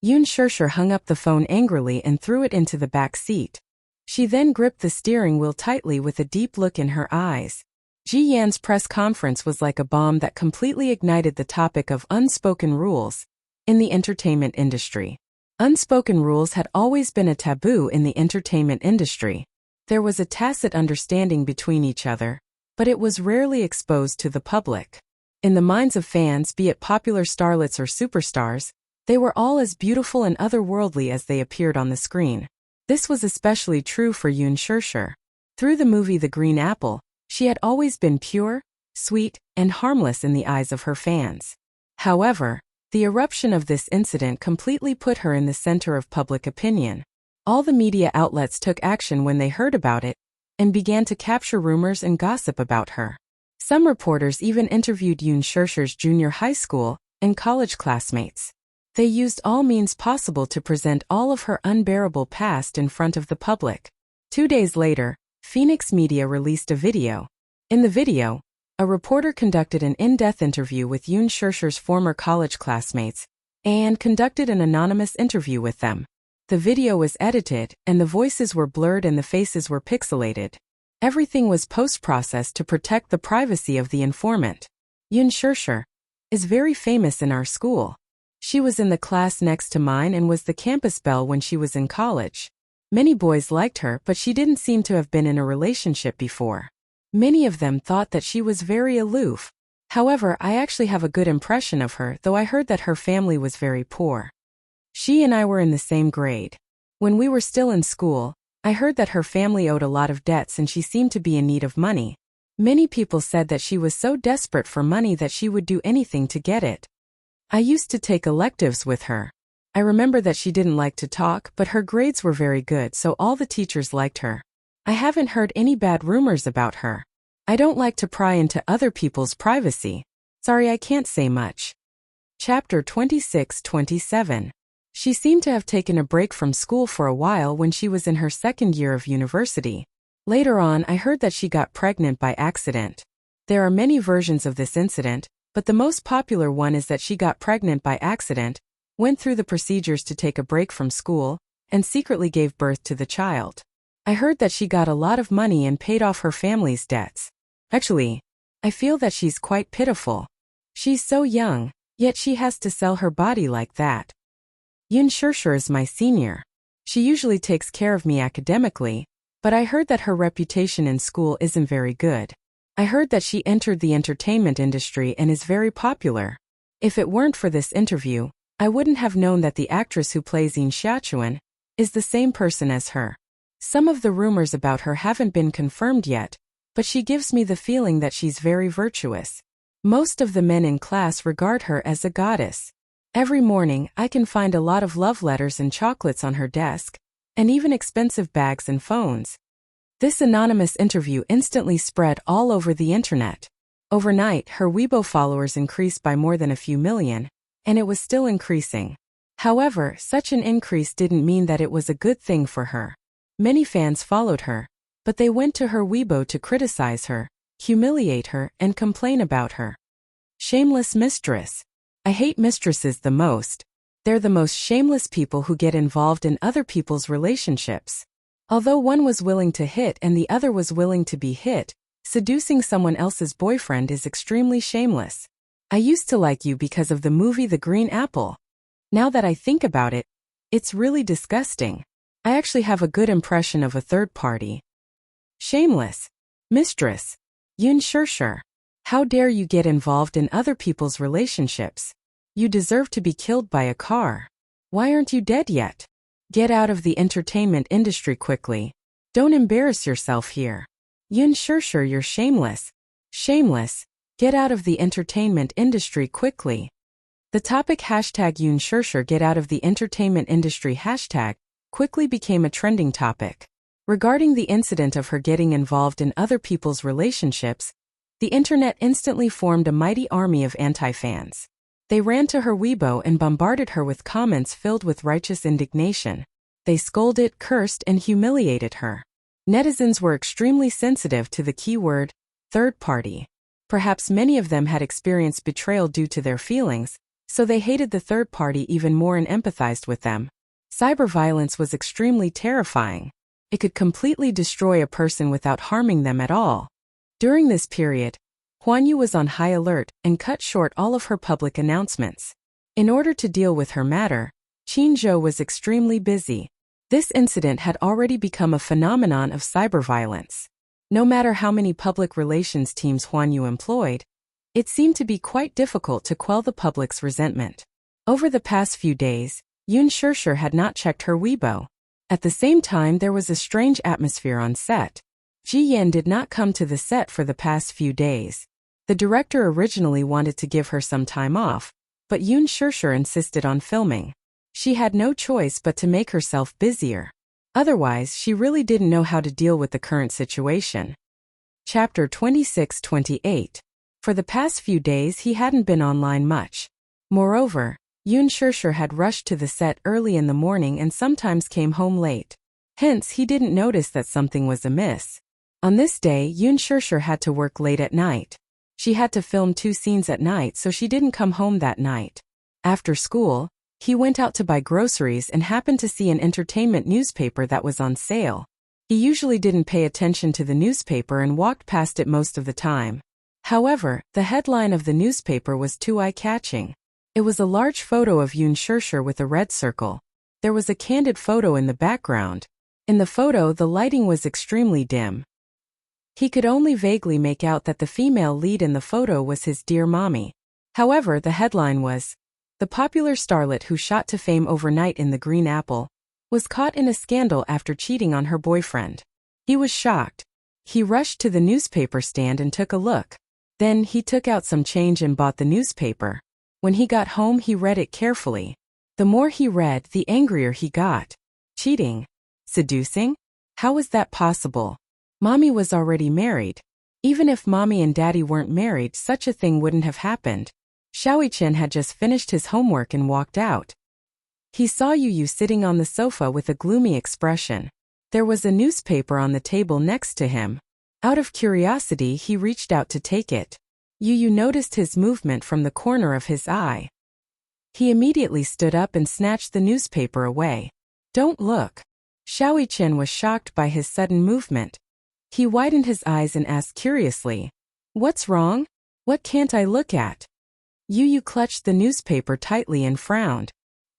Yoon Shirshir hung up the phone angrily and threw it into the back seat. She then gripped the steering wheel tightly with a deep look in her eyes. Ji Yan's press conference was like a bomb that completely ignited the topic of unspoken rules in the entertainment industry. Unspoken rules had always been a taboo in the entertainment industry. There was a tacit understanding between each other, but it was rarely exposed to the public. In the minds of fans, be it popular starlets or superstars, they were all as beautiful and otherworldly as they appeared on the screen. This was especially true for Yoon Shirshir. Through the movie The Green Apple, she had always been pure, sweet, and harmless in the eyes of her fans. However, the eruption of this incident completely put her in the center of public opinion. All the media outlets took action when they heard about it, and began to capture rumors and gossip about her. Some reporters even interviewed Yoon Shirshir's junior high school and college classmates. They used all means possible to present all of her unbearable past in front of the public. 2 days later, Phoenix Media released a video. In the video, a reporter conducted an in-depth interview with Yoon Shirshir's former college classmates and conducted an anonymous interview with them. The video was edited, and the voices were blurred and the faces were pixelated. Everything was post-processed to protect the privacy of the informant. Yoon Shirshir is very famous in our school. She was in the class next to mine and was the campus belle when she was in college. Many boys liked her, but she didn't seem to have been in a relationship before. Many of them thought that she was very aloof. However, I actually have a good impression of her, though I heard that her family was very poor. She and I were in the same grade. When we were still in school, I heard that her family owed a lot of debts and she seemed to be in need of money. Many people said that she was so desperate for money that she would do anything to get it. I used to take electives with her. I remember that she didn't like to talk, but her grades were very good, so all the teachers liked her. I haven't heard any bad rumors about her. I don't like to pry into other people's privacy. Sorry, I can't say much. Chapter 26-27. She seemed to have taken a break from school for a while when she was in her second year of university. Later on, I heard that she got pregnant by accident. There are many versions of this incident, but the most popular one is that she got pregnant by accident, went through the procedures to take a break from school, and secretly gave birth to the child. I heard that she got a lot of money and paid off her family's debts. Actually, I feel that she's quite pitiful. She's so young, yet she has to sell her body like that. Yoon Shirshir is my senior. She usually takes care of me academically, but I heard that her reputation in school isn't very good. I heard that she entered the entertainment industry and is very popular. If it weren't for this interview, I wouldn't have known that the actress who plays Yin Xiachuan is the same person as her. Some of the rumors about her haven't been confirmed yet, but she gives me the feeling that she's very virtuous. Most of the men in class regard her as a goddess. Every morning, I can find a lot of love letters and chocolates on her desk, and even expensive bags and phones. This anonymous interview instantly spread all over the internet. Overnight, her Weibo followers increased by more than a few million, and it was still increasing. However, such an increase didn't mean that it was a good thing for her. Many fans followed her, but they went to her Weibo to criticize her, humiliate her, and complain about her. Shameless mistress. I hate mistresses the most. They're the most shameless people who get involved in other people's relationships. Although one was willing to hit and the other was willing to be hit, seducing someone else's boyfriend is extremely shameless. I used to like you because of the movie The Green Apple. Now that I think about it, it's really disgusting. I actually have a good impression of a third party. Shameless. Mistress Yun Shirshir, how dare you get involved in other people's relationships? You deserve to be killed by a car. Why aren't you dead yet? Get out of the entertainment industry quickly. Don't embarrass yourself here. Yun Shirshir, you're shameless. Shameless. Get out of the entertainment industry quickly. The topic hashtag Yun Shirshir get out of the entertainment industry hashtag quickly became a trending topic. Regarding the incident of her getting involved in other people's relationships, the internet instantly formed a mighty army of anti-fans. They ran to her Weibo and bombarded her with comments filled with righteous indignation. They scolded, cursed, and humiliated her. Netizens were extremely sensitive to the keyword, third party. Perhaps many of them had experienced betrayal due to their feelings, so they hated the third party even more and empathized with them. Cyber violence was extremely terrifying. It could completely destroy a person without harming them at all. During this period, Huan Yu was on high alert and cut short all of her public announcements. In order to deal with her matter, Qin Zhou was extremely busy. This incident had already become a phenomenon of cyber violence. No matter how many public relations teams Huan Yu employed, it seemed to be quite difficult to quell the public's resentment. Over the past few days, Yun Shirshir had not checked her Weibo. At the same time, there was a strange atmosphere on set. Ji Yan did not come to the set for the past few days. The director originally wanted to give her some time off, but Yun Shirshir insisted on filming. She had no choice but to make herself busier. Otherwise, she really didn't know how to deal with the current situation. Chapter 26-28. For the past few days he hadn't been online much. Moreover, Yun Shirshir had rushed to the set early in the morning and sometimes came home late. Hence, he didn't notice that something was amiss. On this day, Yun Shirshir had to work late at night. She had to film 2 scenes at night, so she didn't come home that night. After school, he went out to buy groceries and happened to see an entertainment newspaper that was on sale. He usually didn't pay attention to the newspaper and walked past it most of the time. However, the headline of the newspaper was too eye-catching. It was a large photo of Yun Shirshir with a red circle. There was a candid photo in the background. In the photo, the lighting was extremely dim. He could only vaguely make out that the female lead in the photo was his dear mommy. However, the headline was, "The popular starlet who shot to fame overnight in the Green Apple was caught in a scandal after cheating on her boyfriend." He was shocked. He rushed to the newspaper stand and took a look. Then he took out some change and bought the newspaper. When he got home, he read it carefully. The more he read, the angrier he got. Cheating? Seducing? How was that possible? Mommy was already married. Even if Mommy and Daddy weren't married, such a thing wouldn't have happened. Xiaoyichen had just finished his homework and walked out. He saw Yu sitting on the sofa with a gloomy expression. There was a newspaper on the table next to him. Out of curiosity, he reached out to take it. Yu noticed his movement from the corner of his eye. He immediately stood up and snatched the newspaper away. "Don't look." Xiaoyichen was shocked by his sudden movement. He widened his eyes and asked curiously, "What's wrong? What can't I look at?" Yu clutched the newspaper tightly and frowned.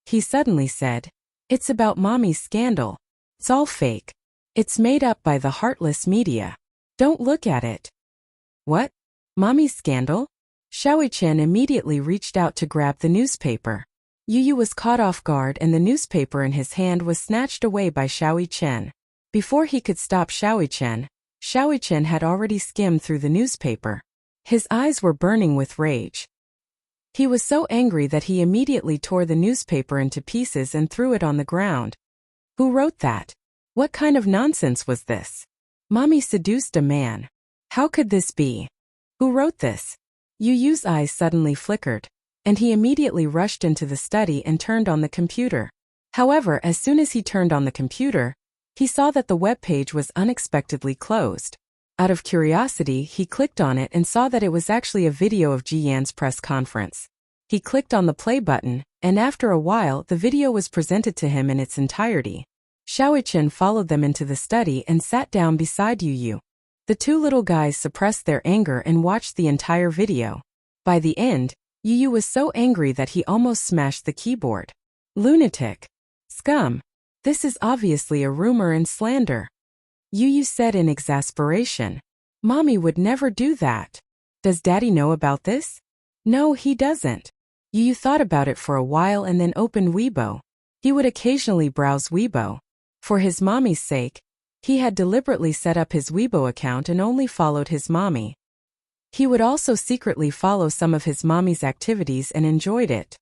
He suddenly said, "It's about Mommy's scandal. It's all fake. It's made up by the heartless media. Don't look at it." "What? Mommy's scandal?" Xiaoyichen immediately reached out to grab the newspaper. Yu was caught off guard and the newspaper in his hand was snatched away by Xiaoyichen. Before he could stop Xiaoyichen had already skimmed through the newspaper. His eyes were burning with rage. He was so angry that he immediately tore the newspaper into pieces and threw it on the ground. Who wrote that? What kind of nonsense was this? Mommy seduced a man. How could this be? Who wrote this? Yu's eyes suddenly flickered, and he immediately rushed into the study and turned on the computer. However, as soon as he turned on the computer, he saw that the web page was unexpectedly closed. Out of curiosity, he clicked on it and saw that it was actually a video of Ji Yan's press conference. He clicked on the play button, and after a while, the video was presented to him in its entirety. Xiaoyichen followed them into the study and sat down beside Yu. The 2 little guys suppressed their anger and watched the entire video. By the end, Yu was so angry that he almost smashed the keyboard. Lunatic. Scum. This is obviously a rumor and slander. Yu said in exasperation. Mommy would never do that. Does Daddy know about this? No, he doesn't. Yu thought about it for a while and then opened Weibo. He would occasionally browse Weibo. For his mommy's sake, he had deliberately set up his Weibo account and only followed his mommy. He would also secretly follow some of his mommy's activities and enjoyed it.